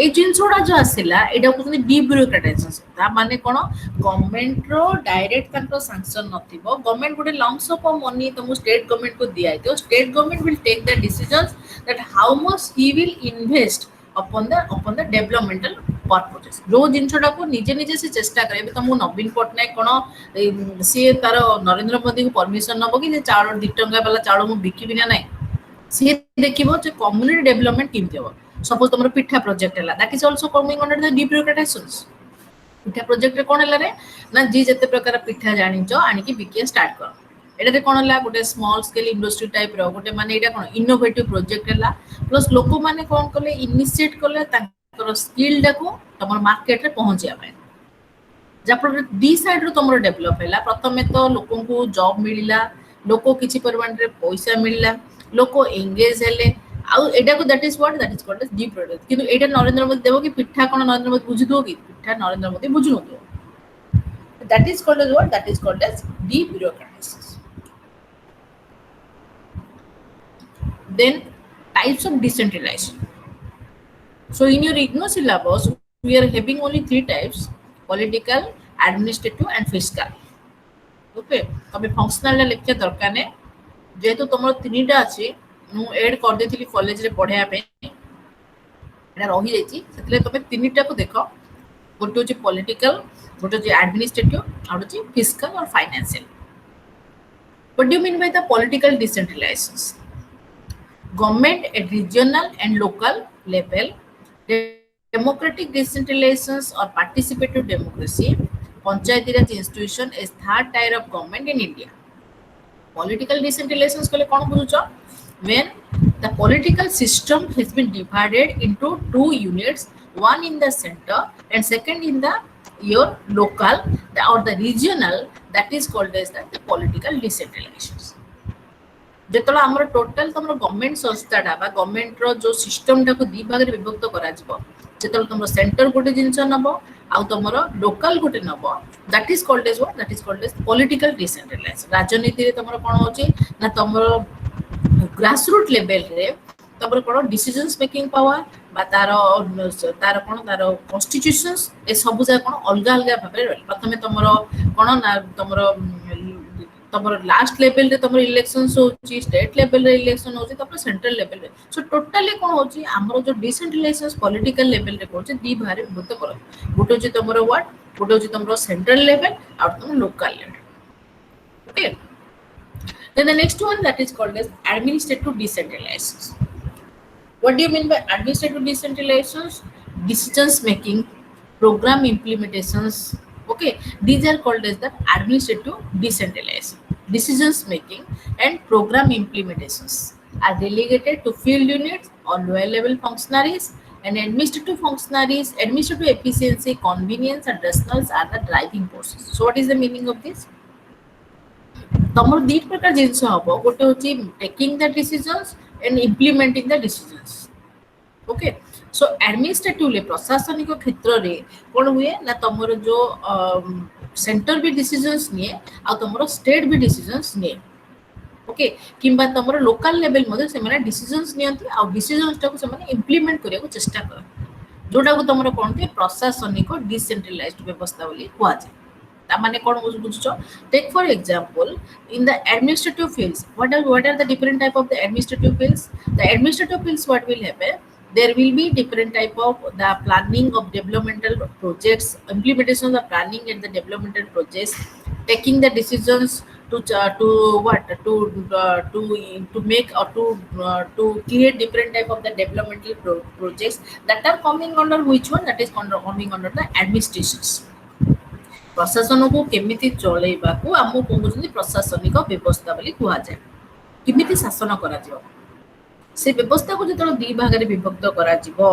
ये जिनस गुड़ा जो आसला यहाँ कहते डिब्यूरोक्रेटाइजेशन माने कौन गवर्नमेंट रो डायरेक्ट सांसन नथिबो गवर्नमेंट गोटे लम्स ऑफ मनी तुमको स्टेट गवर्नमेंट को दिया है state government will take the decisions that how much he will invest upon the developmental purposes जो जिनसटा को निजे निजे से चेष्टा करे तुमको नवीन पट्टनायक कौन सी तार नरेंद्र मोदी को परमिशन नब कि चाउल 2 टंका वाला चाउल मुझे बिकिबी ना नहीं सी देखिबो जे कम्युनिटी डेवलपमेंट केमती हो सपोज तुम पिठा प्रोजेक्ट है that is also coming under the debureaucratizations पिठा प्रोजेक्ट रे कोन हला रे ना जी जते प्रकार पिठा जानिचो आनिकी बिकिया स्टार्ट कर एटा कौन है गोटे स्मॉल स्केल इंडस्ट्री टाइप रो गोटे माने एटा कौन इनोवेटिव प्रोजेक्ट है प्लस लोक माने कौन कले इनिशिएट कले ताकर स्किल डाको तमर मार्केट रे पहुंचिया पाए जापर दी साइड रो तमरो डेवलप हैला प्रथमे तो लोकों को जॉब मिलिला लोको किछि परिमाण रे पैसा मिलिला लोको एंगेज हेले आउ एटा को that is called as the product किंतु एटा नरेंद्र मोदी देबो कि पिठा कोन नरेंद्र मोदी बुझि दो कि पिठा नरेंद्र मोदी बुझु नो that is called as what that is called as debureaucracy then types of decentralization so in your IGNOU syllabus we are having only 3 types political administrative and fiscal okay तबे फंक्शनल ला lecture दरकार ने जेहेतु तुम तीनटा अच्छी मु add कर देथिली college रे पढ़ाया पे एटा रही जाईची सेतले तबे तीनटा को देखो गोटे होची पॉलिटिकल गोटे होची एडमिनिस्ट्रेटिव और होची फिस्कल और financial what do you mean by the political decentralisation government at regional and local level democratic decentralization or participative democracy panchayati raj institution is third tier of government in India political decentralization kale kon buझुଛ when the political system has been divided into 2 units one in the center and second in the your local or the regional that is called as the political decentralization जेतला हमर total तमरो government संस्थाटा बा government रो जो system टा को दी भाग रे विभक्त करा जिवो जेतला तमरो सेंटर गोटे जिंस नबो आ तमरो लोकल गोटे नबो that is called as what that is called as political decentralization राजनीति रे तमरो कोन होची ना तमरो ग्रास रूट लेवल रे तमरो कोन डिसीजंस मेकिंग पावर बा तार कोन तार कॉन्स्टिट्यूशंस ए सब जा कोन अलगा अलगा भाबरे रहल प्रथमे तमरो कोन ना तमरो तमर लास्ट लेवल रे तमर इलेक्शंस होची स्टेट लेवल रे इलेक्शन होची तपर सेंट्रल लेवल रे सो टोटली कोन होची हमरो जो डिसेंट्रलाइजेशन पॉलिटिकल लेवल रे होची दी भारे विभक्त कर गोटे होची तमरो व्हाट गोटे होची तमरो सेंट्रल लेवल और तमरो local level okay then the next one that is called as administrative decentralization what do you mean by administrative decentralization decisions making program implementations okay these are called as the administrative decentralization decisions making and program implementations are delegated to field units or lower level functionaries and administrative efficiency convenience and rationals are the driving forces so what is the meaning of this तमर दी प्रकार जिंस हबो गोटे होची taking the decisions and implementing the decisions okay so administratively प्रशासनिक क्षेत्र रे कोन हुए ना तमरो जो सेंटर भी डिसीजंस निए आ तमरो स्टेट भी डिसीजंस निए ओके किंबा तमरो लोकल लेवल मध्ये से माने डिसीजंस नियंती आ डिसीजंस टा को से माने इम्प्लीमेंट करिया को चेष्टा कर जोटा को तमरो कोन के प्रशासनिक डिसेंट्रलाइज्ड व्यवस्था बोली कुआ जाय ता माने कोन बुझुछो take for example in the administrative fields what are the different type of the administrative fields the administrative fields what will happen there will be different type of the planning of developmental projects implementation of the planning and the developmental projects taking the decisions to make or to create different type of the developmental projects that are coming under which one that is coming under the administrations प्रशासन को केमिति चलेबा को हमु कोन प्रशासनिक व्यवस्था बोली कुआ जाय केमिति शासन करा जिवो से व्यवस्था को जतरो दी भाग रे विभक्त करा जिवो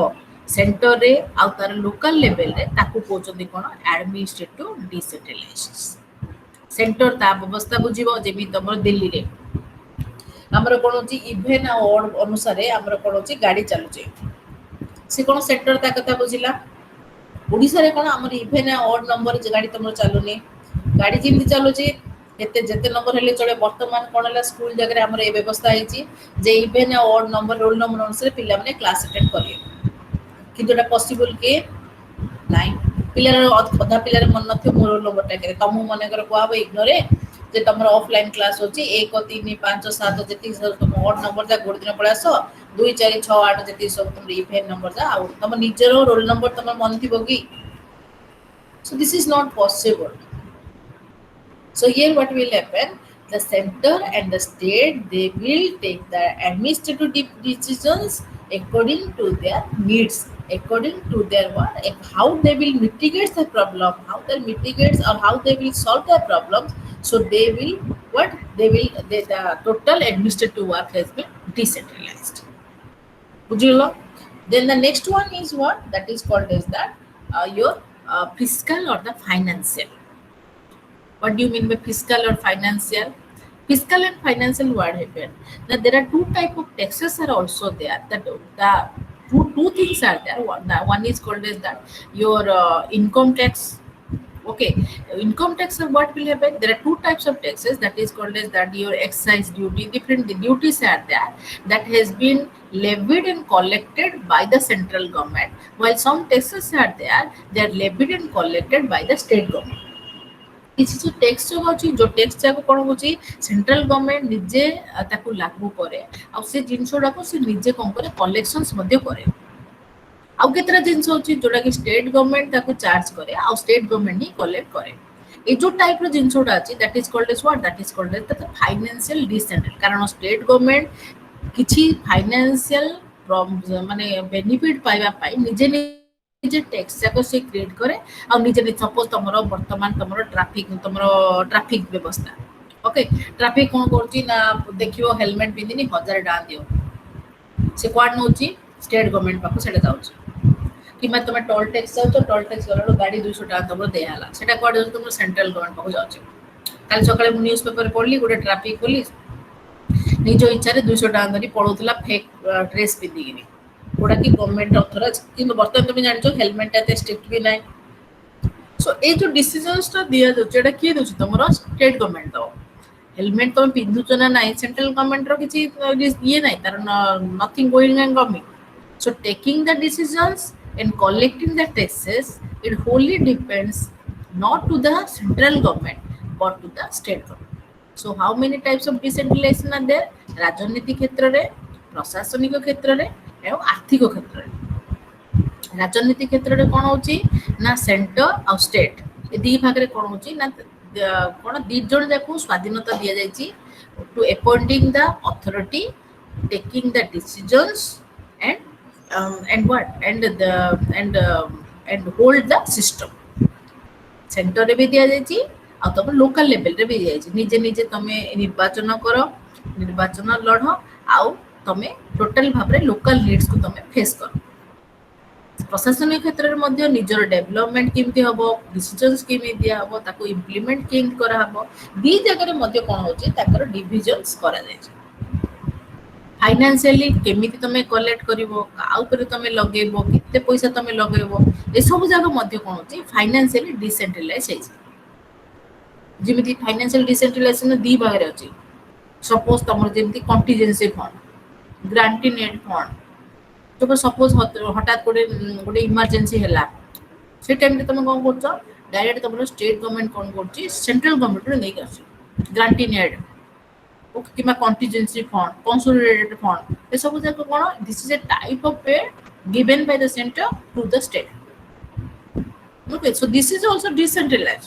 सेंटर रे आ तार लोकल लेवल रे ताकू कोचंदी कोन एडमिनिस्ट्रेटिव डिसेंट्रलाइजेशन सेंटर ता व्यवस्था बुझिबो जेमि तमर दिल्ली रे हमर कोन होची इवेन और अनुसार हमर कोन होची गाड़ी चालू छै से कौन सेंटर ता कथा बुझिला ओडिसा रे कौन हमर इवेन ऑड नंबर गाड़ी तुम चलुनी गाड़ी जेमती चलुची एते जते नंबर हेले चले वर्तमान कोन हला स्कूल जगह हमर ए व्यवस्था हेची जे even odd number roll number अनुसार पिला माने क्लास अटेंड करिए किंतु एटा पॉसिबल के नाइ पिलार अधा पिलार मन नथि मोर रोल नंबर टा करे तम मने कर कोआबो इग्नोरे जे तमर ऑफलाइन क्लास होची 1 3 5 7 जति तुम ऑड नंबर जा गोड दिन पळा आसो 2 4 6 8 जति सब तुम इवेन नंबर जा आ तम निजरो रोल नंबर तमर मन थी बगी so this is not possible. So here what will happen? The center and the state, they will take the administrative decisions according to their needs, according to their what, how they will mitigate the problem, how they mitigate or how they will solve the problems. So they will what the total administrative work has been decentralized. Bujhilo? Then the next one is what that is called as that your fiscal or the financial. What do you mean by fiscal or financial? Fiscal and financial word happen. Now there are two type of taxes are also there. The two things are there. One is called as that your income tax. Okay, income tax what will happen? There are two types of taxes that is called as that your excise duty. Different duties are there that has been levied and collected by the central government, while some taxes are there they are levied and collected by the state government. କିଛି ଯୋଉ tax ଯୋଉ ଅଛି ଯୋଉ tax ଯାକ କଣ ହଉଛି central government ନିଜେ ତାକୁ ଲାଗୁ କରେ ଆଉ ସେ ଜିନିଷଟାକୁ ସେ ନିଜେ କଣ କରେ କଲେକ୍ସନ୍ସ ମଧ୍ୟ କରେ ଆଉ କେତେଟା ଜିନିଷ ଅଛି ଯୋଉଟା କି ଷ୍ଟେଟ ଗଭର୍ଣ୍ଣମେଣ୍ଟ ତାକୁ ଚାର୍ଜ କରେ ଆଉ ଷ୍ଟେଟ ଗଭର୍ଣ୍ଣମେଣ୍ଟ ହିଁ କଲେକ୍ଟ କରେ এই ଯୋଉ ଟାଇପର ଜିନିଷଟା ଅଛି that is called as what that is called as the financial decentral କାରଣ ଷ୍ଟେଟ ଗଭର୍ଣ୍ଣମେଣ୍ଟ କିଛି ଫାଇନାନ୍ସିଆଲ ମାନେ ବେନିଫିଟ ପାଇବା ପାଇଁ ନିଜେ ନିଜେ ଟैक्स जाको से क्रिएट करे आ निजे निजे सपोज तमरो वर्तमान तमरो ट्रैफिक व्यवस्था ओके ट्रैफिक कोन करची ना देखियो हेलमेट पिंदिनी 1000 डा दियो से क्वाड नोची स्टेट गवर्नमेंट पाको सेटा जाउची कि मैं तमे टोल टैक्स जाउ तो टोल टैक्स गलो गाड़ी 200 टका तमरो देहाला सेटा क्वाड जाउ तमरो सेंट्रल गवर्नमेंट पाको जाउची काल सकाळे मु न्यूज़ पेपर पढली गोटे ट्रैफिक पुलिस निजो इच्छा रे 200 टका धरी पळोतला फेक ड्रेस पिंदिगिनी गोटा कि गवर्नमेंट अथराइज कि बर्तमान तुम जान हेलमेट एत स्ट्रिक्ट भी ना सो ये जो डिसीजन्स दिया जाए किए दूसरी तुम स्टेट गवर्नमेंट दो हेलमेट तुम पिंधुच ना ना सेंट्रल गवर्नमेंट किसी ये ना तार nothing going and coming so taking the decisions and collecting the taxes it wholly depends not to the central government but to the state government so how many types of decentralisation are there राजनीति क्षेत्र में प्रशासनिक क्षेत्र में एवं आर्थिक क्षेत्र में राजनीति क्षेत्र में कौन होची ना सेंटर और स्टेट ये दी भाग रे कौन होची ना कौन दी जण जाको स्वाधीनता दिया जायची to appointing the authority taking the decisions and what and hold the system centre रे भी दिया जायची आ तब लोकल लेवल रे भी दिया जायची निजे निजे तमे निर्वाचन करो निर्वाचन लड़ आउ तमे टोटल भाव लोकल नीड्स को तमे फेस कर प्रशासनिक क्षेत्र में निजर डेवलपमेंट केमती हम डिसीजन्स केमी दिया हम ताको इम्प्लीमेंट केमती करा हम दी जगह में कौन होची ताकर डिविजन्स करा जाय फाइनेंशियली केमिति तमे कलेक्ट करिवो का ऊपर तमे लगेबो किते पैसा तमे लगेबो ए सब जगह मध्ये कोन होची फाइनेंशियली डिसेंट्रलाइज है जेमिति फाइनेंशियल डिसेंट्रलाइजेशन दी भाग रे अछि सपोज तमर जेमिति कंटीजेंसी फंड ग्रांटी नेट फंड तो सपोज हठात गोटे इमरजेंसी है से टाइम तुम कौन कर डायरेक्ट तुम स्टेट गवर्नमेंट कौन कर सेंट्रल गवर्नमेंट नहीं आस ग्रांटी नेट कि कंटीजेंसी फंड कंसोलिडेटेड फंड ये सब जाक कौन this is a type of pay given by the center to the state okay so this is also decentralize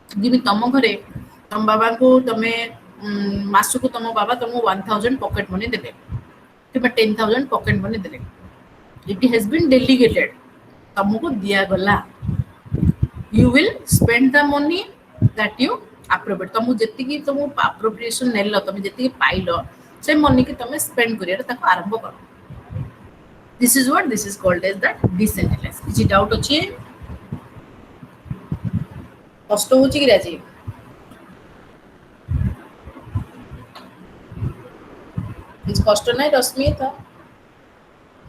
जिमि तुम घरे तुम बाबा को तमे मास को तुम बाबा तुमको 1000 पॉकेट मनी देबे कि 10,000 पॉकेट मनी देले इट हैज बीन डेलीगेटेड तुमको दिया गला you will spend the money that you appropriate तुम जेति की तुम अप्रोप्रिएशन नेल तुम जेति पाइलो से मनी की तुम स्पेंड करिया ताको आरंभ करो this is what this is called as that decentralise किछि डाउट अछि कष्ट होछि कि राजी किछ कष्ट नहीं रश्मि था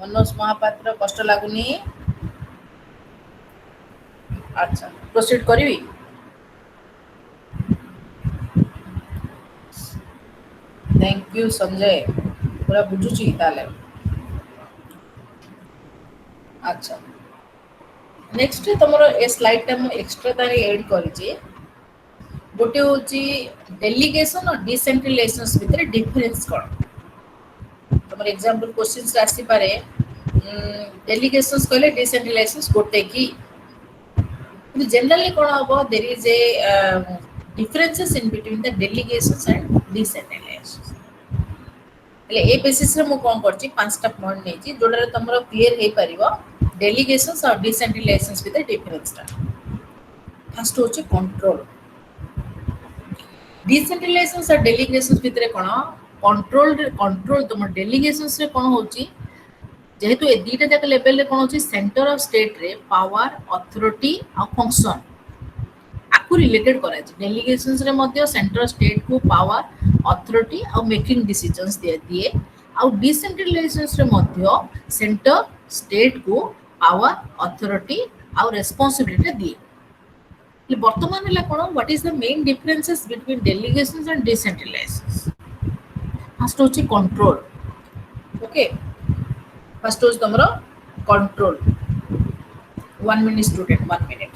मनोज महापात्र कष्ट लागुनी अच्छा प्रोसीड करी थैंक यू संजय पूरा बुझुची ताले अच्छा नेक्स्ट तुमरो ए स्लाइड टा मु एक्स्ट्रा तारे ऐड करिछि गोटे होची डेलीगेशन और डिसेंट्रलाइजेशन भितर डिफरेंस कोन तुमर एग्जांपल क्वेश्चंस आसी पारे डेलीगेशंस कहले डिसेंट्रलाइजेशन गोटे की generally कोन हबो there is a differences in between the delegations and decentralizations એટલે એ બેસિસ રે મુ કોણ કરछि પાંચଟା પॉइंट नेछि जोडा तमरो क्लियर हे परिबो डेलीगेशंस और डिसेंट्रलाइजेशंस विथ डिफरेंस टा फर्स्ट होछि कंट्रोल डिसेंट्रलाइजेशंस और डेलीगेशंस भितरे कोन कंट्रोल तुम डेलीगेशंस रे कोन होछि जेहेतु ए दीटा जाक लेवल रे कोन होछि सेंटर ऑफ स्टेट रे पावर अथॉरिटी आ फंक्शन आकु रिलेटेड करा छै डेलीगेशंस रे मध्ये सेंटर स्टेट को पावर अथॉरिटी आ मेकिंग डिसीजंस दे दिए आ डिसेंट्रलाइजेशंस रे मध्ये सेंटर स्टेट को पावर अथॉरिटी आ रिस्पांसिबिलिटी दिए वर्तमान है कोन what is the main differences between delegations and decentralizations first होची कंट्रोल ओके फर्स्ट होची तमरो control 1 minute student 1 minute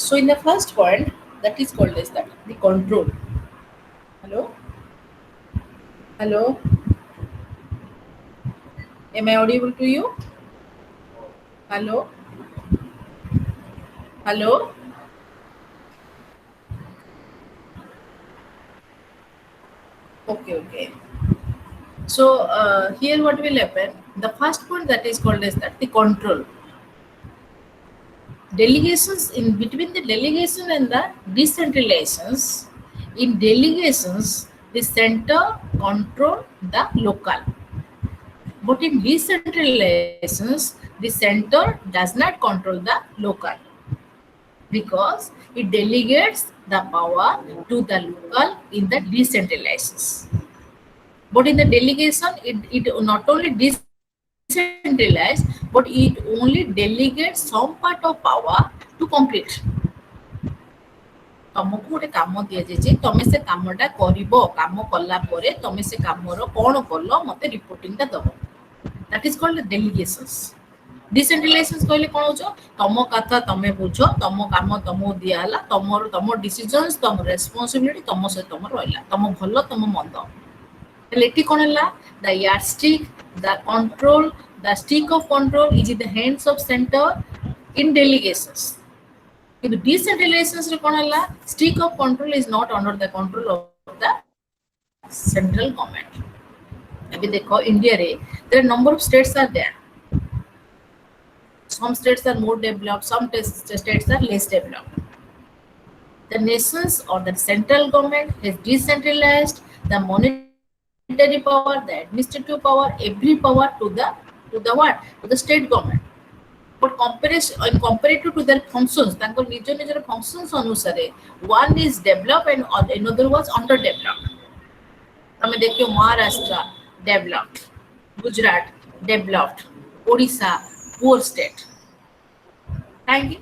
So in the first point that is called as that the control. Hello, am I audible to you? Hello. Okay. So here what will happen, the first point that is called as that the control. Delegations in between the delegation and the decentralizations. In delegations the center control the local, but in decentralizations the center does not control the local because it delegates the power to the local in the decentralizations. But in the delegation it not only decentralized but it only delegates some part of power to complete. तुमको गोटे काम दिया जाय तमे से कामटा करिवो काम कला परे तमे से कामरो कोन करलो मते रिपोर्टिंग ता दबो दैट इज कॉल्ड डेलीगेशंस. डिसेंट्रलाइजेशंस कहले कोन होचो तमो कथा तमे बुझो तमो काम तमो दियाला तमो डिसीजंस तमो रेस्पोंसिबिलिटी तमो से तमो रहला तमो भलो तमो मंद लेटी कोन हला the yardstick the control the stick of control is in the hands of center in delegations. In the decentralizations रे कोन हला stick of control is not under the control of the central government. अभी देखो India रे there are number of states are there. Some states are more developed, some states are less developed. The nations or the central government has decentralized the monetary power, the administrative power, every power to the what? To the state government. But comparative to their functions, तांको निजर functions अनुसारे one is developed and another was underdeveloped. हमें देखियो Maharashtra developed, Gujarat developed, Odisha poor state. काहेकि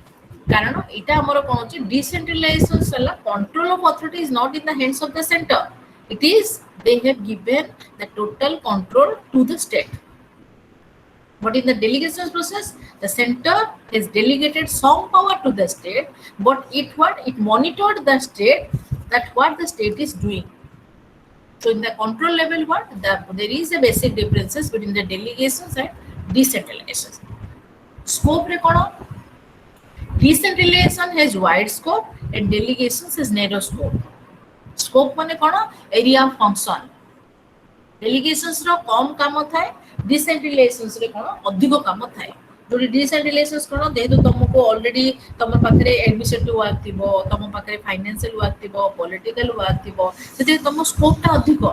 कारण इटा हमरो कोन अछि decentralization सला control of authority is not in the hands of the center. It is they have given the total control to the state. But in the delegation process, the center has delegated some power to the state, but it monitored the state that what the state is doing. So in the control level, there is a basic differences between the delegations and decentralizations. Scope re kono? Decentralization has wide scope and delegations has narrow scope. Scope mane kono? Area of function. Delegations ro कम काम थाए decentralisation रे कोन अधिक काम थाए जो decentralisation कोन जेहेतु तुमको already तुम पाखरे एडमिनिस्ट्रेटिव वर्क थिबो तुम पाखरे फाइनेंशियल वर्क थिबो पॉलिटिकल वर्क थिबो सेते तुम स्कोप ता अधिक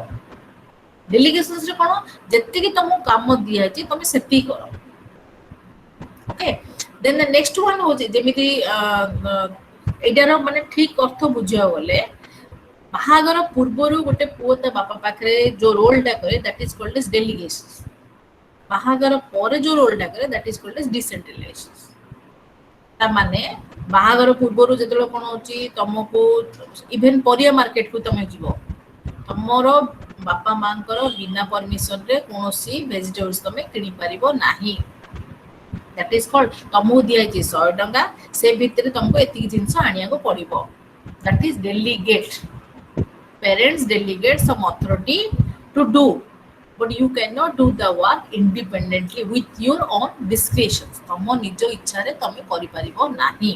डेलीगेशन रे कोन जत्ते कि तुम काम दिया छि तुम सेति करो okay then the next one हो जेमिति एटार माने ठीक अर्थ बुझिया गले बाहागर पूर्वरु गोटे पुओ ता बापा पाखरे जो रोल टा करे that is called as delegation बाहागर परे जो रोल टा करे that is called as decentralization ता माने बाहागर पूर्वरु जेतलो कोन होची तुमको इवन परिया मार्केट को तुम जीवो तमरो बापा मांकर बिना परमिशन रे कोनोसी वेजिटेबल्स तुम किनि परिबो नाही दैट इज कॉल्ड तुमको दिया छि 100 टंका से भितरे तुमको एतिक जिंस आनिया को पड़िबो that is delegate parents delegate some authority to do but you cannot do the work independently with your own discretion तम निज इच्छा रे तमे करि परिबो नाही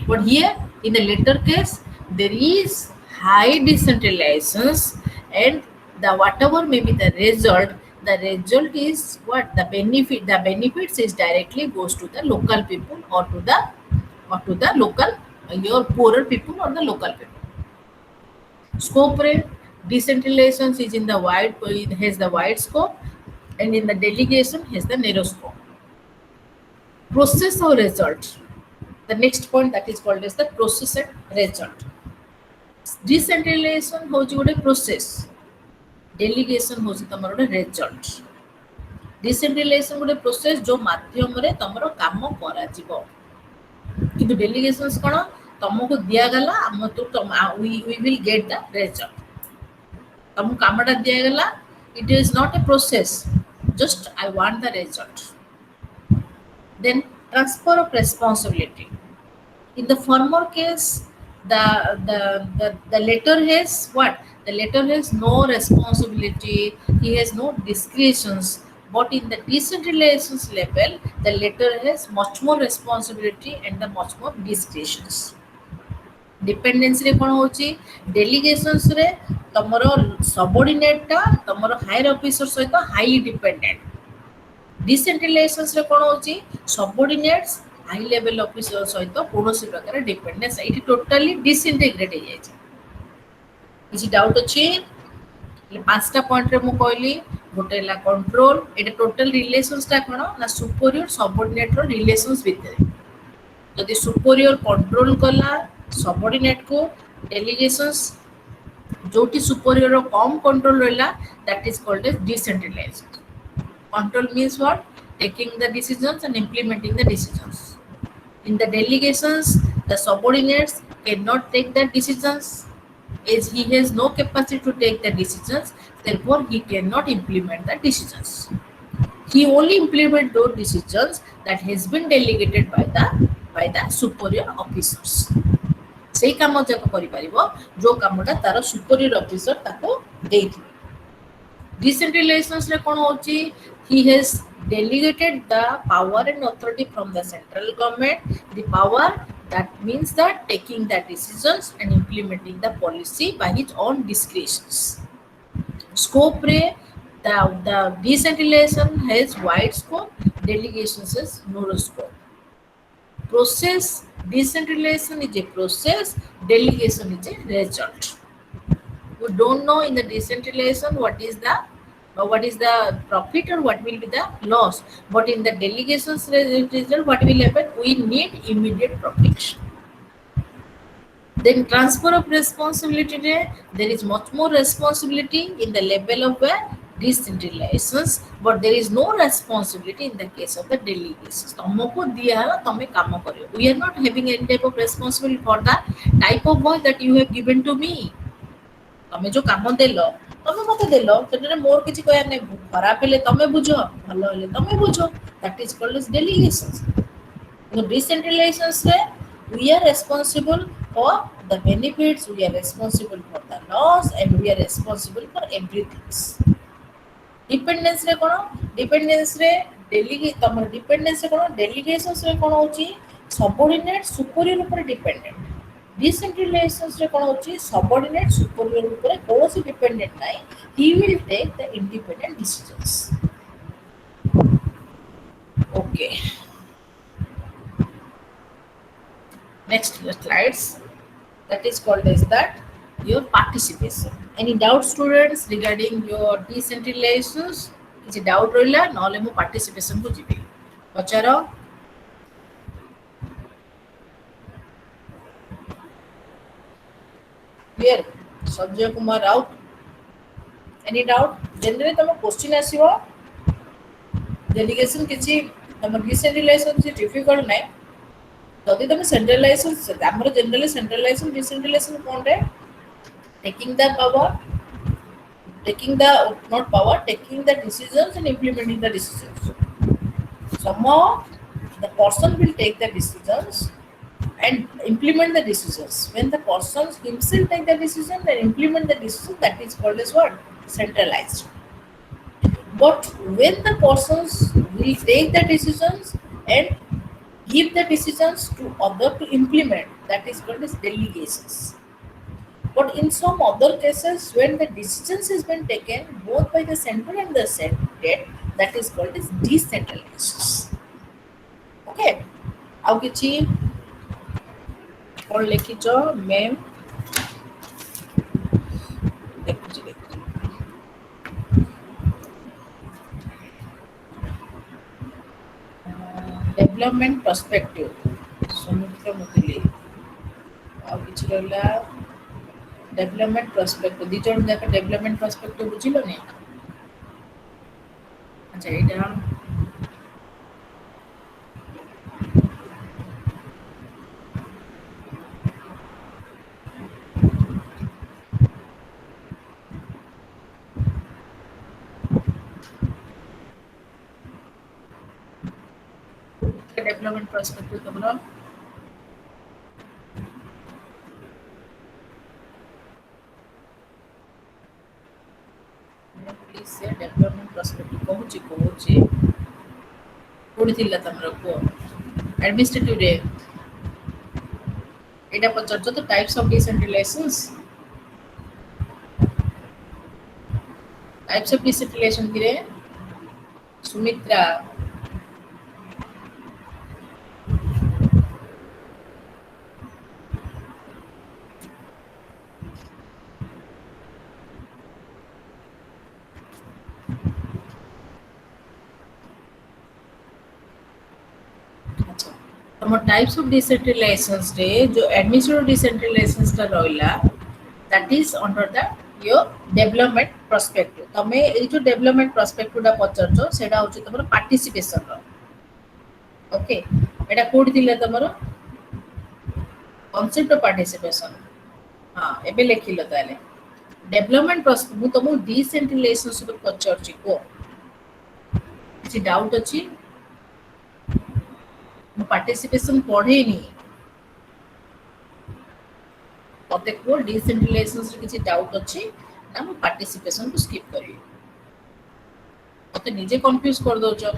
but here in the later case there is high decentralization and the whatever may be the result is what the benefits is directly goes to the local people or to the local your poorer people or the local people scope rate decentralization is in the wide has the wide scope and in the delegation has the narrow scope process or result the next point that is called as the process and result decentralization होची गोटे process delegation होची तमरो गोटे result decentralization गोटे process जो माध्यम रे तमरो काम करा जीवो किंतु डेलीगेशंस कोन तुमको दिया गला हम तो we will get the result तुम कामटा दिया गला it is not a process just I want the result then transfer of responsibility in the former case the letter has what the letter has no responsibility he has no discretions but in the decentralization level the letter has much more responsibility and the much more discretions dependence रे कोन होची delegations रे तमरो subordinate ता तमरो higher officer सहित high dependent decentralizations रे कोन होची subordinates high level officer सहित कोनोसी प्रकार डिपेंडेंस एटी टोटली डिसइंटीग्रेट हो जाय छै किछि डाउट अछि ले पांचटा पॉइंट रे मु कहली गोटेला कंट्रोल एटा टोटल रिलेशंस ता कोन ना सुपीरियर सबऑर्डिनेट रो रिलेशंस भितर जदि सुपीरियर कंट्रोल कला सबऑर्डिनेट को डेलीगेशंस जोटी सुपीरियर रो कम कंट्रोल रहला that is called as decentralised control means what taking the decisions and implementing the decisions in the delegations the subordinates can not take the decisions as he has no capacity to take the decisions therefore he cannot implement the decisions he only implement those decisions that has been delegated by the superior officers सेही काम जक करि परिबो जो कामटा तार superior officer ताको देथि decentralisation रे कोन होची he has delegated the power and authority from the central government the power that means that taking the decisions and implementing the policy by his own discretions scope re the decentralization has wide scope delegations has narrow scope process decentralization is a process delegation is a result we don't know in the decentralization what is the profit or what will be the loss but in the delegations result what will happen we need immediate profit then transfer of responsibility there is much more responsibility in the level of where decentralizations but there is no responsibility in the case of the delegations तुमको दिया है तुम काम करियो we are not having any type of responsibility for the type of work that you have given to me तुम जो काम देलो तुम मते देलो सेटरे मोर किछि कहया नै खराब हेले तुम बुझो भलो हेले तुम बुझो that is called as delegations in decentralizations रे we are responsible for the benefits we are responsible for the loss and we are responsible for everything dependence रे कोन डिपेंडेंस रे तमर डिपेंडेंस रे कोन डेलीगेशंस रे कोन होची सबऑर्डिनेट सुपीरियर ऊपर dependent decentralizations रे कोन होची सबऑर्डिनेट सुपीरियर ऊपर कोनोसी डिपेंडेंट नाही he will take the independent decisions Okay, next slides. That is called as that your participation. Any doubt students regarding your decentralizations? କିଛି doubt ରହିଲା ନହେଲେ ମୁଁ participation କୁ ଯିବି ପଚାର clear Sanjay Kumar Raut any doubt generally ତମ question ଆସିବ delegation କିଛି ତମ decentralization କିଛି difficult ନାହିଁ ଯଦି ତମେ centralization ଆମର generally centralization decentralization କୋଣରେ taking the power taking the not power taking the decisions and implementing the decisions somehow the person will take the decisions and implement the decisions. When the person himself take the decision and implement the decision, that is called as what? Centralized. But when the persons will take the decisions and give the decisions to other to implement, that is called as delegations. But in some other cases, when the decisions has been taken both by the center and the state, that is called as decentralized. Okay. ଆଉ କିଛି कौन लिखिच ma'am देखुची देखुची development perspective Sumitra Muduli आ किछि रहला development perspective दी जण जाक डेवलपमेंट पर्सपेक्टिव बुझिलो ने अच्छा एटा डेवलपमेंट पर्सपेक्टिव तमरो प्लीज से डेवलपमेंट पर्सपेक्टिव कहूची कोडी थिला तमरो को एडमिनिस्ट्रेटिव रे एटा पचरछ तो टाइप्स ऑफ डिसेंट्रलाइजेशन किरे सुमित्रा तम टाइप्स ऑफ डिसेंट्रलाइजेशंस रे जो एडमिनिस्ट्रेटिव डिसेंट्रलाइजेशंस ता रहला that is under the your development perspective तमे ए जो डेवलपमेंट पर्सपेक्टिव दा पचरछो सेडा होची तमरो पार्टिसिपेशन रो ओके एटा कोड दिले तमरो कांसेप्ट ऑफ पार्टिसिपेशन हां एबे लेखिलो ताले डेवलपमेंट पर्सपेक्टिव मु तमो डिसेंट्रलाइजेशन सब पचरछि को किछि डाउट अछि पार्टिसिपेशन पढ़ेनी मते को डिसेंट्रलाइजेशन रे किछि डाउट अछि ना मु पार्टिसिपेशन को स्किप करी मते निजे कंफ्यूज कर दो छ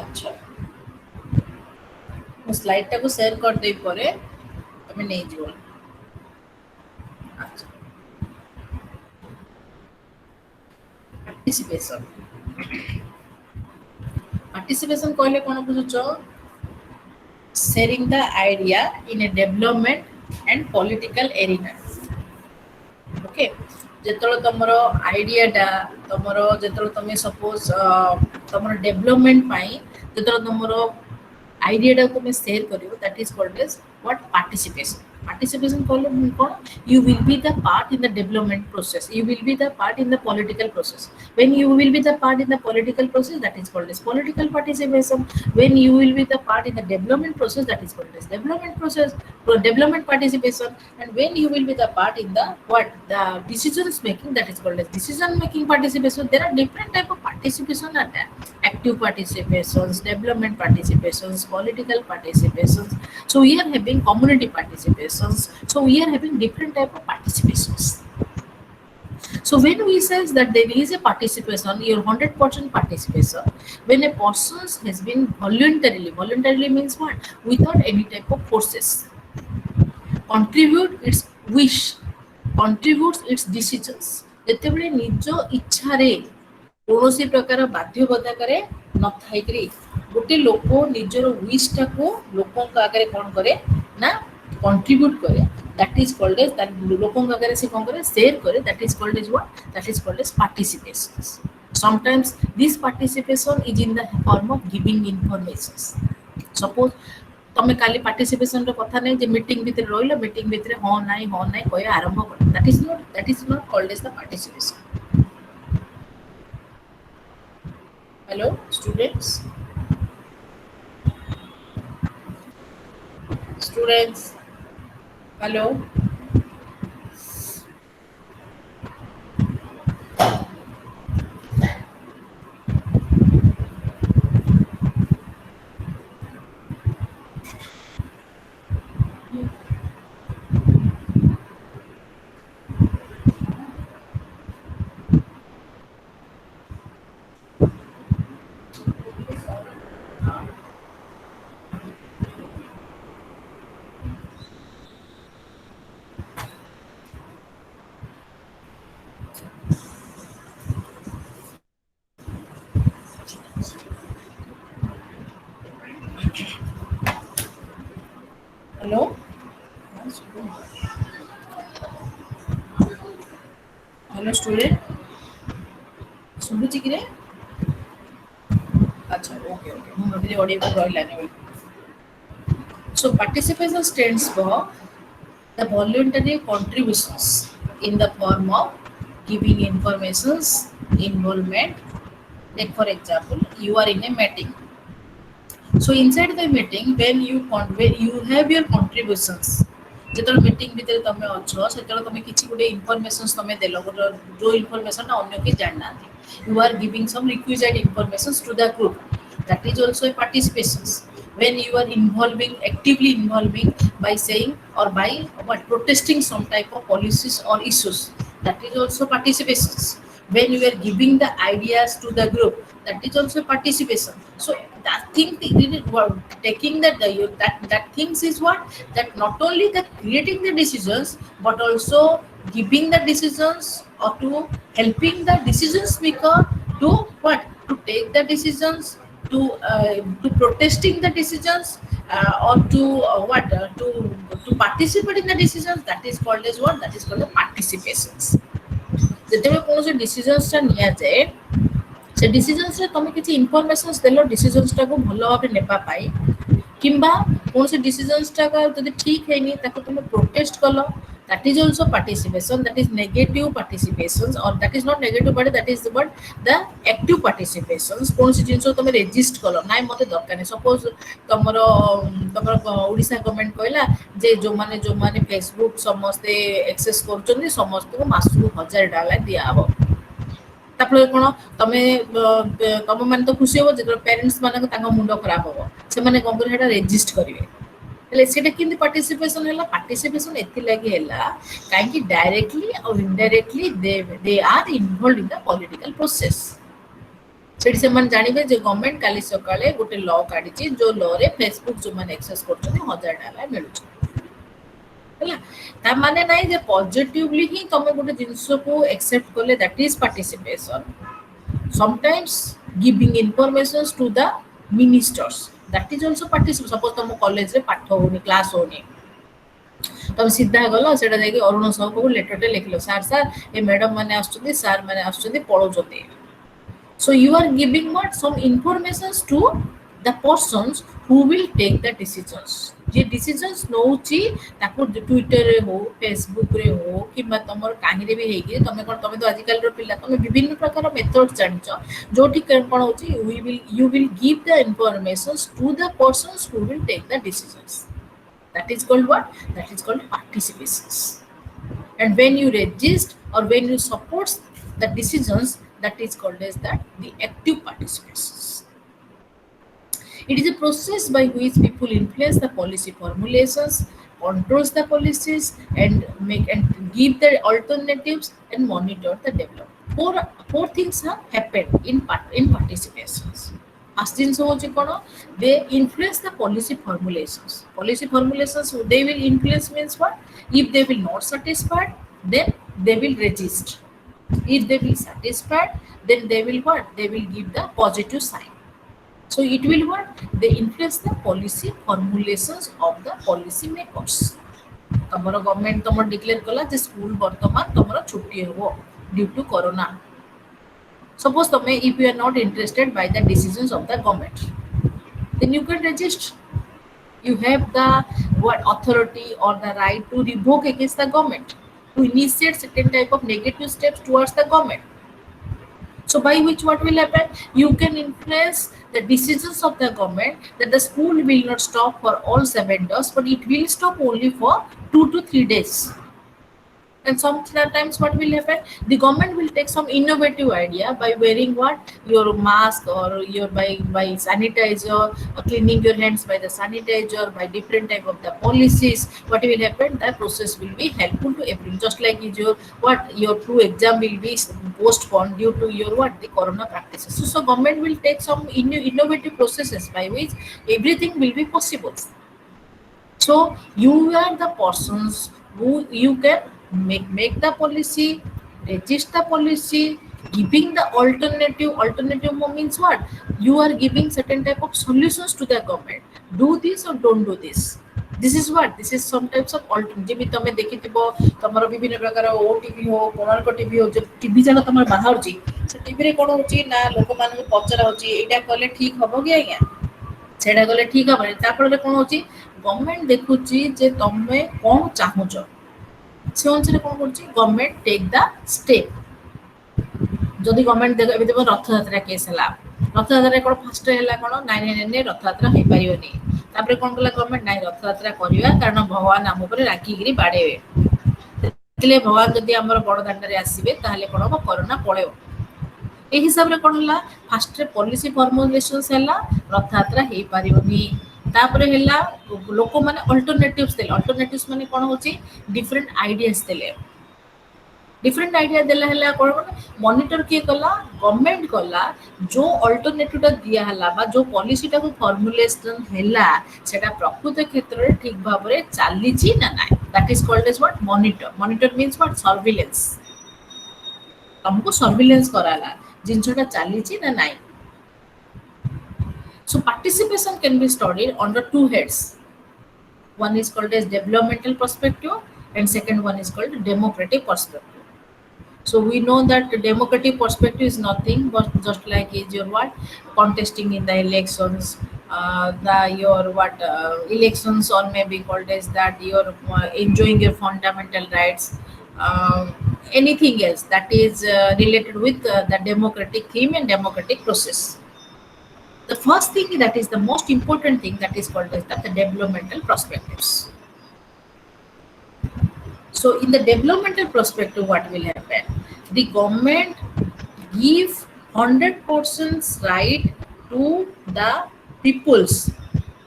अच्छा मु स्लाइड टा को शेयर कर दे परे तमे नै जिवो अच्छा पार्टिसिपेशन पार्टिसिपेशन कहले कोन बुझुचो sharing the idea in a development and political arena okay जेतलो तमरो आइडिया डा तमरो जेतलो तमे सपोज तमरो डेवलपमेंट पाई जेतलो तमरो आइडिया डा तमे शेयर करियो that is called as what participation कहले कोन you will be the part in the development process you will be the part in the political process when you will be the part in the political process that is called as political participation when you will be the part in the development process that is called as development process development participation and when you will be the part in the what the decisions making that is called as decision making participation there are different type of participation are there active participations development participations political participations so we are having community participations so we are having different type of participations so when we says that there is a participation your 100% participation when a person has been voluntarily means what without any type of forces contribute its wish contributes its decisions ଯେତେବେଳେ ନିଜ ଇଚ୍ଛାରେ କୌଣସି ପ୍ରକାର ବାଧ୍ୟବାଧକରେ ନଥାଇକିରି ଗୋଟେ ଲୋକ ନିଜର ୱିଶଟାକୁ ଲୋକଙ୍କ ଆଗରେ କ'ଣ କରେ ନା କଣ୍ଟ୍ରିବ୍ୟୁଟ୍ କରେ, ଦ୍ୟାଟ୍ ଇଜ୍ କଲ୍ଡ ଏଜ୍ ଲୋକଙ୍କ ଆଗରେ ସେ କ'ଣ କରେ ସେୟାର କରେ, that is called as what, that is called as participations. Sometimes this participation is in the form of giving informations. Suppose ତମେ କାଲି ପାର୍ଟିସିପେସନ ର କଥା ନାହିଁ ଯେ ମିଟିଂ ଭିତରେ ରହିଲ, ମିଟିଂ ଭିତରେ ହଁ ନାଇଁ କହିବା ଆରମ୍ଭ କଲ, that is not called as the participation. Hello students, hello. Hello. Hello student, ଶୁଭୁଛି କିରେ? ଆଚ୍ଛା, ଓକେ ଓକେ, ମୁଁ ଭାବିଲି ଅଡ଼ିଓ ରହିଲାନି ବୋଲି। So participation stands for the voluntary contributions in the form of giving informations, involvement. Like for example, you are in a meeting. So inside the meeting, when you have your contributions, যেତେବେଳେ meeting ଭିତରେ ତମେ ଅଛ ସେତେବେଳେ ତମେ କିଛି ଗୋଟେ ଇନଫର୍ମେସନ୍ସ ତମେ ଦେଲ, ଗୋଟେ ଯୋଉ ଇନଫର୍ମେସନଟା ଅନ୍ୟ କେହି ଜାଣିନାହାନ୍ତି, you are giving some requisite informations to the group, that is also a participation. When you are actively involving by saying or by what, protesting some type of policies or issues, that is also participation. When you are giving the ideas to the group, that is also participation. So that thing, taking that things is what, that not only the creating the decisions but also giving the decisions or to helping the decisions maker to what, to take the decisions, to protesting the decisions, or to to participate in the decisions, that is called as what, that is called the participations. ଯେତେବେଳେ କୌଣସି ଡିସିଜନ୍ସଟା ନିଆଯାଏ, ସେ ଡିସିଜନ୍ସରେ ତମେ କିଛି ଇନଫର୍ମେସନ୍ସ ଦେଲ ଡିସିଜନ୍ସଟାକୁ ଭଲ ଭାବେ ନେବା ପାଇଁ, କିମ୍ବା କୌଣସି ଡିସିଜନ୍ସଟା ଯଦି ଠିକ୍ ହେଇନି ତାକୁ ତମେ protest call, that is also participation, that is negative participations, or that is not negative but that is what, the active participations. କୌଣସି ଜିନିଷ ତମେ ରେଜିଷ୍ଟ କଲ, ନାଇଁ ମତେ ଦରକାର ନାହିଁ, ସପୋଜ ତମର ଓଡ଼ିଶା ଗଭର୍ଣ୍ଣମେଣ୍ଟ କହିଲା ଯେ ଯୋଉମାନେ ଫେସବୁକ୍ ସମସ୍ତେ ଏକ୍ସେସ୍ କରୁଛନ୍ତି ସମସ୍ତଙ୍କୁ ମାସକୁ 1000 ଟଙ୍କା ଦିଆହବ। ତାପରେ କ'ଣ, ତମ ମାନେ ତ ଖୁସି ହବ ଯେତେବେଳେ ପ୍ୟାରେଣ୍ଟସ୍ ମାନଙ୍କ ତାଙ୍କ ମୁଣ୍ଡ ଖରାପ ହବ, ସେମାନେ କ'ଣ କରିବେ, ସେଟା ରେଜିଷ୍ଟ କରିବେ। ହେଲେ ସେଇଟା କେମିତି ପାର୍ଟିସିପେସନ ହେଲା? ପାର୍ଟିସିପେସନ ଏଥିଲାଗି ହେଲା କାହିଁକି ଡାଇରେକ୍ଟଲି ଆଉ indirectly they are involved in the political process. ସେଠି ସେମାନେ ଜାଣିବେ ଯେ ଗଭର୍ଣ୍ଣମେଣ୍ଟ କାଲି ସକାଳେ ଗୋଟେ ଲ କାଢିଛି, ଯୋଉ ଲରେ ଫେସବୁକ୍ ଯୋଉମାନେ ଏକ୍ସେସ୍ କରୁଛନ୍ତି 1000 ଟଙ୍କା ମିଳୁଛି। ହେଲା, ତା ମାନେ ନାହିଁ ଯେ ପଜିଟିଭଲି ହିଁ ତମେ ଗୋଟେ ଜିନିଷକୁ ଏକ୍ସେପ୍ଟ କଲେ that is participation. Sometimes giving informations to the ministers, that is also participation. Suppose तुम कॉलेज रे पाठ होनी, क्लास होनी, तुम सीधा गल सेटा जाके अरुण साहू को लेटरटे लिखलो, सार ए मैडम माने आछुंती, सार माने आछुंती पढौचंती। So you are giving what, some informations to the persons who will take the decisions. जे डिसीजंस नौची ताको ट्विटर रे हो, फेसबुक रे हो, किबा तमर काहि रे भी हेगी, तमे कोन, तमे तो आजकल रो पिला, तमे विभिन्न प्रकार मेथड जानिचो, जोठी कोन होची, you will give the informations to the persons who will take the decisions. That is called what, that is called participations. And when you resist or when you support the decisions, that is called as that the active participations. It is a process by which people influence the policy formulations, controls the policies, and give the alternatives and monitor the development. Four things have happened in participations. First thing they influence the policy formulations. Policy formulations, they will influence means what? If they will not satisfied, then they will resist. If they will satisfied, then they will what? They will give the positive sign. So it will what? They influence the policy formulations of the policy makers. ତମର government ତମର declare କଲା ଯେ school ବର୍ତ୍ତମାନ ତମର ଛୁଟି ହେବ due to corona. Suppose ତମେ if you are not interested by the decisions of the government, then you can resist. You have the what authority or the right to revoke against the government, to initiate certain type of negative steps towards the government. So by which what will happen? You can influence the decisions of the government that the school will not stop for all 7 days, but it will stop only for 2 to 3 days. And sometimes what will happen? The government will take some innovative idea by wearing what? Your mask or your by sanitizer, or cleaning your hands by the sanitizer, by different type of the policies. What will happen? That process will be helpful to everyone. Just like is your what your two exam will be postponed due to your what the corona practices. So government will take some innovative processes by which everything will be possible. So you are the persons who you can make the policy, resist the policy, giving the alternative. Alternative means what? You are giving certain type of solutions to the government. Do this or don't do this. This is what? This is some types of alternative. ଯେମିତି ତମେ ଦେଖିଥିବ ତମର ବିଭିନ୍ନ ପ୍ରକାର OTV ହଉ Konark TV ହଉ ଯୋଉ TV ଯାକ ତମର ବାହାରୁଛି ସେ ଟିଭିରେ କ'ଣ ହଉଛି ନା ଲୋକମାନଙ୍କୁ ପଚରା ହଉଛି ଏଇଟା କଲେ ଠିକ ହବ କି ଆଜ୍ଞା ସେଇଟା କଲେ ଠିକ ହବନି ତା ଫଳରେ କ'ଣ ହଉଛି ଗଭର୍ଣ୍ଣମେଣ୍ଟ ଦେଖୁଛି ଯେ ତମେ କ'ଣ ଚାହୁଁଛ ସେ ଅନୁସାରେ କ'ଣ କରୁଛି ଗଭର୍ଣ୍ଣମେଣ୍ଟ ଟେକ୍ ଦ ଷ୍ଟେପ୍ ଯଦି ଗଭର୍ଣ୍ଣମେଣ୍ଟ ଦେଖ ଏବେ ଦେଖ ରଥଯାତ୍ରା କେସ୍ ହେଲା ରଥଯାତ୍ରାରେ କ'ଣ ଫାଷ୍ଟ ହେଲା କ'ଣ ନାଇଁ ରଥଯାତ୍ରା ହେଇପାରିବନି ତାପରେ କ'ଣ କଲା ଗଭର୍ଣ୍ଣମେଣ୍ଟ ନାଇଁ ରଥଯାତ୍ରା କରିବା କାରଣ ଭଗବାନ ଆମ ଉପରେ ରାଗିକିରି ବାଡ଼େଇବେ ଦେଖିଲେ ଭଗବାନ ଯଦି ଆମର ବଡ଼ ଦାଣ୍ଡରେ ଆସିବେ ତାହେଲେ କ'ଣ ହବ କରୋନା ପଳେଇବ এই হিসাବରେ କ'ଣ ହେଲା ଫାଷ୍ଟରେ ପଲିସି ଫର୍ମୁଲେସନ୍ସ ହେଲା ରଥଯାତ୍ରା ହେଇପାରିବନି ତାପରେ ହେଲା ଲୋକମାନେ ଅଲ୍ଟରନେଟିଭ୍ସ ଦେଲେ ଅଲ୍ଟରନେଟିଭ୍ସ ମାନେ କ'ଣ ହେଉଛି ଡିଫରେଣ୍ଟ ଆଇଡିଆସ୍ ଦେଲେ डिफरेंट आइडिया देला हला कोन मॉनिटर किए कला गवर्नमेंट कला जो अल्टरनेटिव दिया हला बा जो पॉलिसी टा को फॉर्मुलेशन हला सेटा प्रकृत क्षेत्र रे ठीक भाव रे चाली छी ना ना that is called as what monitor monitor means what surveillance हमको सर्विलेंस कराला जिनसटा चाली छी ना ना so participation can be studied under two heads one is called as developmental perspective and second one is called democratic perspective. So we know that the democratic perspective is nothing but just like is your what contesting in the elections, the your what elections or maybe called as that your enjoying your fundamental rights, anything else that is related with the democratic theme and democratic process. The first thing that is the most important thing that is called as that the developmental perspectives. So in the developmental perspective, what will happen? The government give 100% right to the peoples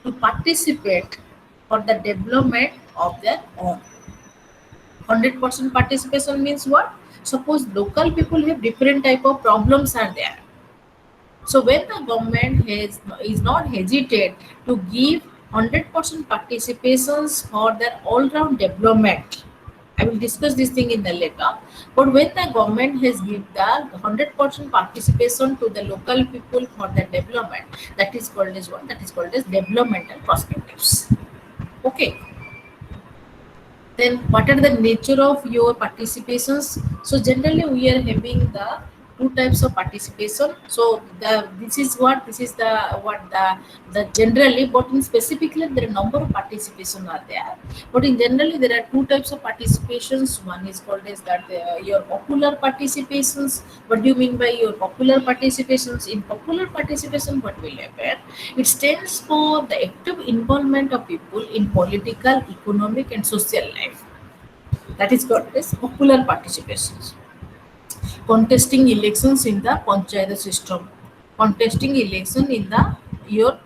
to participate for the development of their own. 100% participation means what? Suppose local people have different type of problems are there. So when the government is not hesitate to give 100% participations for their all-round development, I will discuss this thing in the later. But when the government has given the 100% participation to the local people for their development, that is called as what? That is called as developmental perspectives. Okay. Then what are the nature of your participations? So generally we are having the two types of participation. So this is the generally, but in specifically there are number of participation are there. But in generally there are two types of participations. One is called as that your popular participations. What do you mean by your popular participations? In popular participation, what will happen? It stands for the active involvement of people in political, economic, and social life. That is called as popular participations. Contesting elections in the panchayat system, contesting election in the your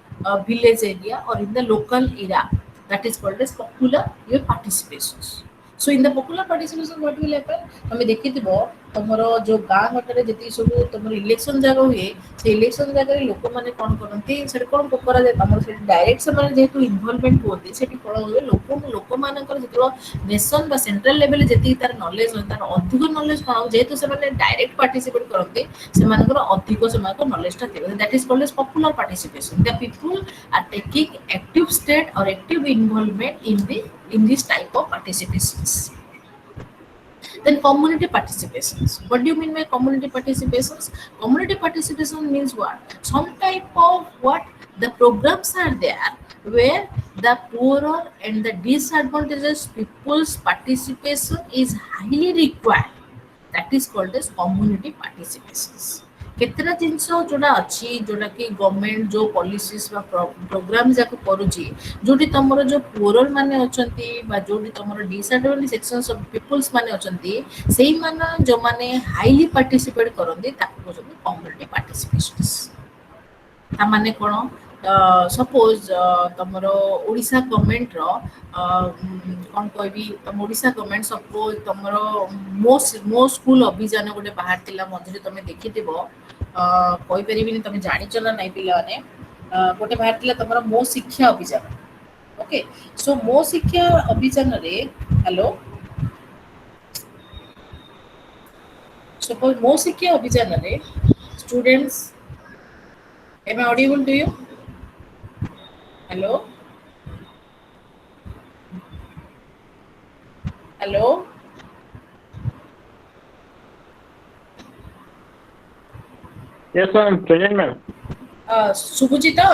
village area or in the local area, that is called as popular your participations. So in the popular participation what will happen? हमें देखिए ତମର ଯୋଉ ଗାଁ ଗଟରେ ଯେତିକି ସବୁ ତମର election ଜାଗା ହୁଏ ସେ ଇଲେକ୍ସନ ଜାଗାରେ ଲୋକମାନେ କଣ କରନ୍ତି ସେଠି କଣ କରାଯାଏ ତମର ସେଠି ଡାଇରେକ୍ଟ ସେମାନେ ଯେହେତୁ ଇନଭଲଭମେଣ୍ଟ ହୁଅନ୍ତି ସେଠି କଣ ହୁଏ ଲୋକମାନଙ୍କର ଯେତେବେଳେ ନେସନ ବା ସେଣ୍ଟ୍ରାଲ ଲେଭେଲରେ ଯେତିକି ତାର ନଲେଜ ହୁଏ ତାର ଅଧିକ ନଲେଜ କଣ ଯେହେତୁ ସେମାନେ ଡାଇରେକ୍ଟ ପାର୍ଟିସିପେଟ କରନ୍ତି ସେମାନଙ୍କର ଅଧିକ ସେମାନଙ୍କ ନଲେଜଟା ଥିବ that is called age popular participation the people are taking active state or active involvement in this type of participations. Then community participations. What do you mean by community participations? Community participation means what? Some type of what the programs are there where the poorer and the disadvantaged people's participation is highly required. That is called as community participations. କେତେଟା ଜିନିଷ ଯୋଉଟା ଅଛି ଯୋଉଟା କି government ଯୋଉ ପଲିସିସ୍ ବା programme ଯାକ କରୁଛି ଯୋଉଠି ତମର ଯୋଉ ପୁଅର ମାନେ ଅଛନ୍ତି ବା ଯୋଉଠି ତମର ଡିସଆଡଭାଣ୍ଟେଜ ସେକ୍ସନ୍ସ ଅଫ ପିପୁଲ୍ସ ମାନେ ଅଛନ୍ତି ସେଇମାନେ ଯୋଉମାନେ ହାଇଲି ପାର୍ଟିସିପେଟ କରନ୍ତି ତାକୁ କହୁଛନ୍ତି କମ୍ୟୁନିଟି ପାର୍ଟିସିପେସନ୍ସ। ତାମାନେ କ'ଣ ସପୋଜ ତମର ଓଡ଼ିଶା ଗଭର୍ଣ୍ଣମେଣ୍ଟର କ'ଣ କହିବି ତମ ଓଡ଼ିଶା ଗଭର୍ଣ୍ଣମେଣ୍ଟ ସପୋଜ ତମର ମୋ ସ୍କୁଲ ଅଭିଯାନ ଗୋଟେ ବାହାରିଥିଲା ମଝିରେ ତମେ ଦେଖିଥିବ କହିପାରିବିନି ତମେ ଜାଣିଛ ନା ନାଇଁ ପିଲାମାନେ ଗୋଟେ ବାହାରିଥିଲା ତମର ମୋ ଶିକ୍ଷା ଅଭିଯାନ ଓକେ ସୋ ମୋ ଶିକ୍ଷା ଅଭିଯାନରେ ହ୍ୟାଲୋ ସପୋଜ ମୋ ଶିକ୍ଷା ଅଭିଯାନରେ students am I audible to you? Hello? Hello? Yes, ma'am. Present, ma'am. ଶୁଭୁଛି ତ?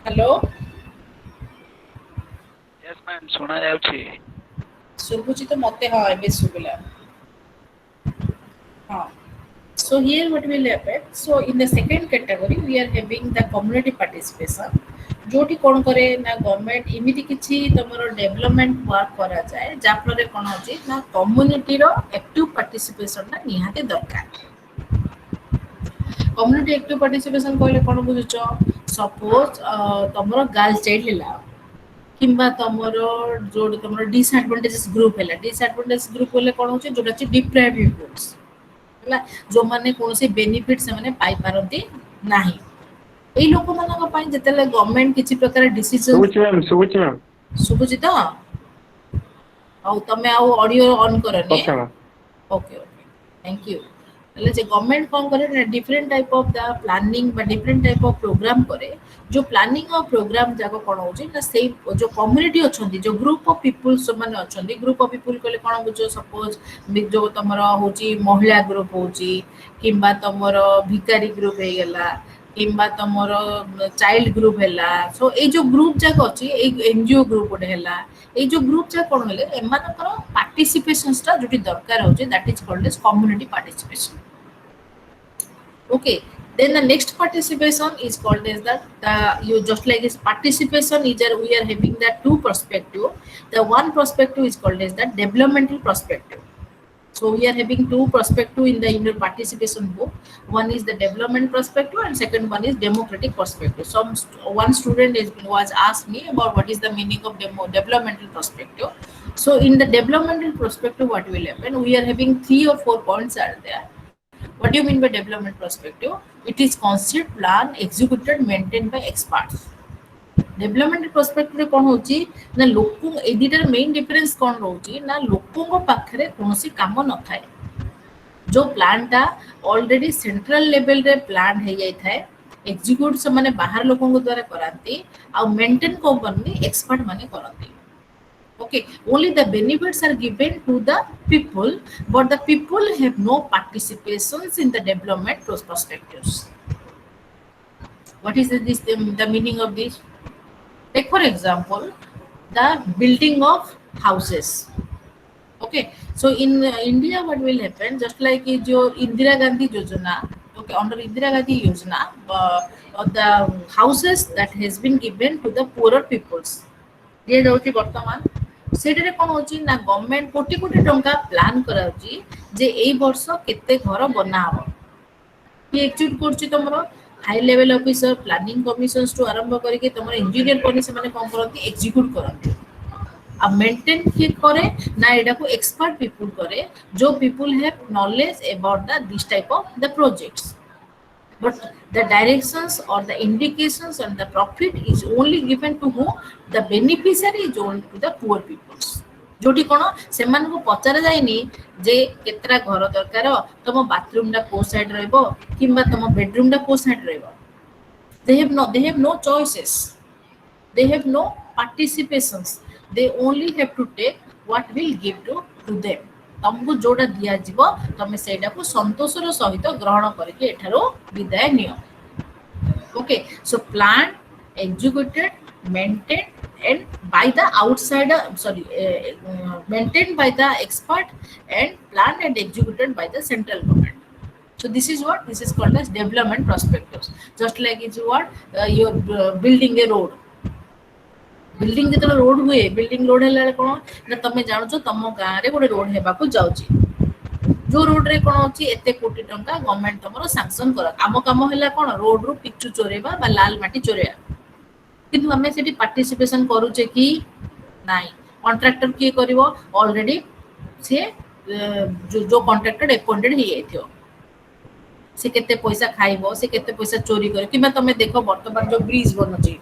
ହ୍ୟାଲୋ? Yes, ma'am. ଶୁଣା ଯାଉଛି। ଶୁଭୁଛି ତ ମତେ ହଁ ଏବେ ଶୁଭିଲା ହଁ so here what will happen so in the second category we are having the community participation जोटी कौन करे ना गवर्नमेंट इमिति किछि तमरो डेवलपमेंट वर्क करा जाए जाफଳରେ कोन होची ना कम्युनिटी रो एक्टिव पार्टिसिपेशन ना निहाते दरकार कम्युनिटी एक्टिव पार्टिसिपेशन कहले कोन बुझुचो सपोज तमरो गर्ल चाइल्ड हिला किंबा तमरो जोड तमरो डिसएडवांटेजेस ग्रुप हैला डिसएडवांटेज ग्रुप होले कोन होची जोटा छि डिप्राइव्ड पीपल्स ହେଲା ଯୋଉମାନେ କୌଣସି ବେନିଫିଟ ସେମାନେ ପାଇପାରନ୍ତି ନାହିଁ ଏଇ ଲୋକମାନଙ୍କ ପାଇଁ ଯେତେବେଳେ ଗଭର୍ଣ୍ଣମେଣ୍ଟ କିଛି ପ୍ରକାର ଡିସିଜନ ଶୁଭୁଛି ମ୍ୟାମ୍ ଶୁଭୁଛି ତ ଆଉ ତମେ ଆଉ ଅଡିଓ ଅନ୍ କରନି okay ma'am okay okay thank you ହେଲେ ଯେ ଗଭର୍ଣ୍ଣମେଣ୍ଟ କ'ଣ କରେ ନା different type of the planning ବା ଡିଫରେଣ୍ଟ ଟାଇପ୍ ଅଫ୍ ପ୍ରୋଗ୍ରାମ କରେ जो प्लानिंग और प्रोग्राम जाक कौन हो जो कम्युनिटी अच्छा जो ग्रुप ऑफ पीपुल्स मैंने अच्छा ग्रुप ऑफ पीपुल कहले कौन बुझ सपोज जो तुम हूँ महिला ग्रुप हो कि तुम भिकारी ग्रुप हो गला कि तुम चाइल्ड ग्रुप है सो ये जो ग्रुप जाक अच्छी एनजीओ ग्रुप गोटे है ये जो ग्रुप जाक कौन है एम पार्टिसिपेशन जो दरकार हो that is called as community participation okay then the next participation is called as the you just like this participation is we are having that two perspective the one perspective is called as the developmental perspective so we are having two perspective in the participation book one is the development perspective and second one is democratic perspective one student was asked me about what is the meaning of developmental perspective so in the developmental perspective what will happen we are having 3 or 4 points are there what do you mean by development perspective? It is conceived, planned, executed, maintained by experts. Development perspective कौन होची ना लोकों ए दिटर main difference कौन रोची ना लोकों को पाखरे कौनसी काम न थाए जो प्लान टा ऑलरेडी सेंट्रल लेवल रे प्लान है जाई थाए एग्जीक्यूट से माने बाहर लोगों को द्वारा कराती और मेंटेन को बननी एक्सपर्ट माने कराती okay only the benefits are given to the people but the people have no participations in the development perspectives what is the meaning of this take for example the building of houses okay so in India what will happen just like jo Indira Gandhi Yojana okay under Indira Gandhi Yojana the houses that has been given to the poorer peoples दिए जाउची वर्तमान सेटारे कोन होची ना government कोटी कोटी टंका plan कराउची जे एई वर्ष केते घर बना हो कि एक्चुअली करची तमरो high level officer planning commissions टू आरंभ करके तमरो इंजीनियर कोनी से माने कोन करंती एग्जीक्यूट करंती अब मेंटेन किए करे ना एटा को एक्सपर्ट पीपल करे जो people have knowledge about the this type of the projects but the directions or the indications and the profit is only given to who the beneficiary is only to the poor peoples जोटी कोन सेमान को पचार जायनी जे केतरा घर दरकार तम bathroom डा को side रहबो किबा तम bedroom डा को साइड रहबो they have no choices they have no participations they only have to take what will give to them तुमको जोटा दिया जीवो तमे सेटा को संतोषर सहित ग्रहण करके एठारो विदाय neo okay so planned executed maintained and by the outsider maintained by the expert and planned and executed by the central government so this is what this is called as development prospectus just like it's what you're building a road building जेतले road हुए building road हेला कोन ना तमे जानो छ तम गां रे गोटे रोड हेबा को जाउची जो रोड रे कोन होची एते कोटी टंका गवर्नमेंट तमरो सैंक्शन कर काम हेला कोन रोड रु पिचु चोरेबा बा लाल माटी चोरेया किंतु हमें सेठी पार्टिसिपेशन करू छे कि नाही कॉन्ट्रैक्टर की करिवो ऑलरेडी से जो कॉन्ट्रैक्टर अपॉइंटेड ही एथियो से केते पैसा खाइबो से केते पैसा चोरी करे किबा तमे देखो वर्तमान जो ब्रिज बनोची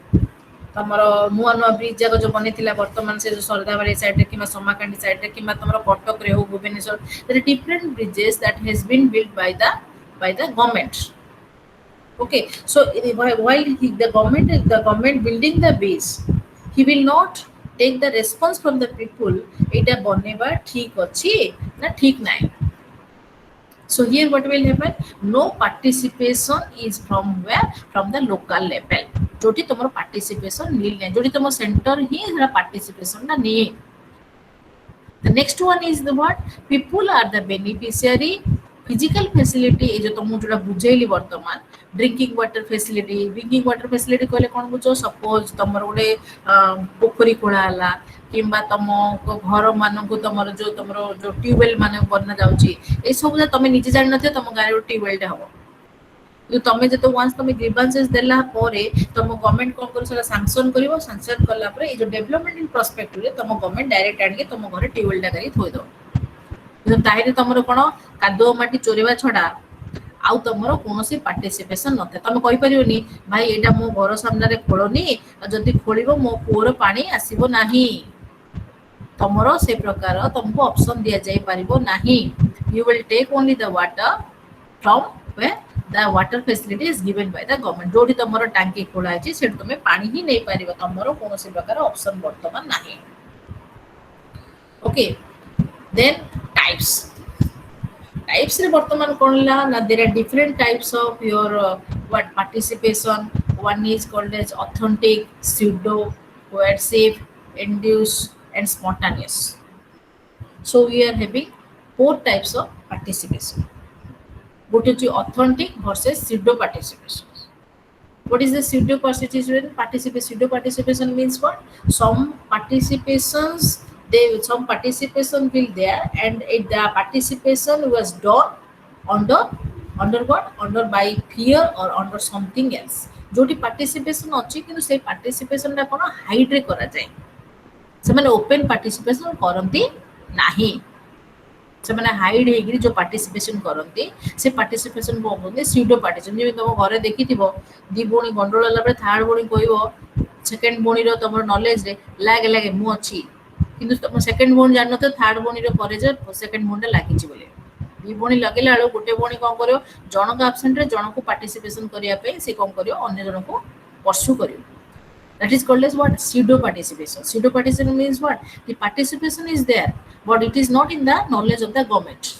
तमरो नुआ नुआ ब्रिज जाक जो बनिथिला वर्तमान से जो सरदाबाड़ी साइड रे किमा समाकांडी साइड रे किमा तमरो कटक रे हो Bhubaneswar there different bridges that has been built by the government okay so while the government building the base he will not take the response from the people eta बनेबा ठीक अछि ना ठीक नाही so here what will happen no participation is from where from the local level जोटी तमरो participation नील नै जोटी तमरो सेंटर ही हरा पार्टिसिपेशन ना नै the next one is the what people are the beneficiary physical facility ए जो तुम जोटा बुझेली वर्तमान ड्रिंकिंग वाटर फैसिलिटी कहले कोन बुझो सपोज तमरो गोटे पोखरी खोला हला किंबा तम घर मान को तमरो जो ट्यूबवेल मान बना जाउची ए सब तमे निजे जानि नथे तम गारे ट्यूबवेल हबो जो तमे जतो वंस तमे ग्रीवेंसेस देला परे तम गवर्नमेंट कोन कर सला सैंक्शन करिवो सैंक्शन करला परे ए जो डेवलपमेंट इन पर्सपेक्टिव रे तम गवर्नमेंट डायरेक्ट आनि के तम घरे ट्यूबवेल टा करी थोइ दो जो ताहिरे तमरो कोन कादो माटी चोरेवा छडा आउ तमरो कोनोसी पार्टिसिपेशन नथे तमे कहि परियोनी भाई एटा मो घर सामने रे खोलोनी जदी खोलिबो मो पोर पानी आसीबो नाही तमरो से प्रकार तुमको ऑप्शन दिया जाय परिबो नाही you will take only the water from where the water facility is given by the government जोडी तमरो टांकी खोला अछि सेट तमे पानी ही नै परिबो तमरो कोनोसी प्रकार ऑप्शन वर्तमान नाही ओके then types रे वर्तमान कोनला ना there are different types of your what participation one is called as authentic pseudo coercive induced and spontaneous so we are having four types of participation what is authentic versus pseudo participation what is the pseudo participation pseudo participation means what some participations some participation will there and the participation was done under what under by fear or under something else जोटी participation अछि किंतु से participation रा कोन hide रे करा जाय से माने ओपन पार्टिसिपेशन करंती नाही से माने हाइड हेगिरी जो पार्टिसिपेशन करंती से पार्टिसिपेशन को बोलते स्यूडो पार्टिसिपेशन जे तुम घरे देखिथिबो दी बोणी गंडोळ होला पर थर्ड बोणी कहइबो सेकंड बोणी रो तमरो नॉलेज रे लागे मु अछि किंतु तुम सेकंड बोणी जान नते थर्ड बोणी रो करे जे सेकंड बोणी लागिछि बोले दी बोणी लगेला आलो गोटे बोणी कोन करियो जनक एब्सेंट रे जनक पार्टिसिपेशन करिया पे से कोन करियो अन्य जनक परसू करियो that is called as what pseudo participation means what the participation is there but it is not in the knowledge of the government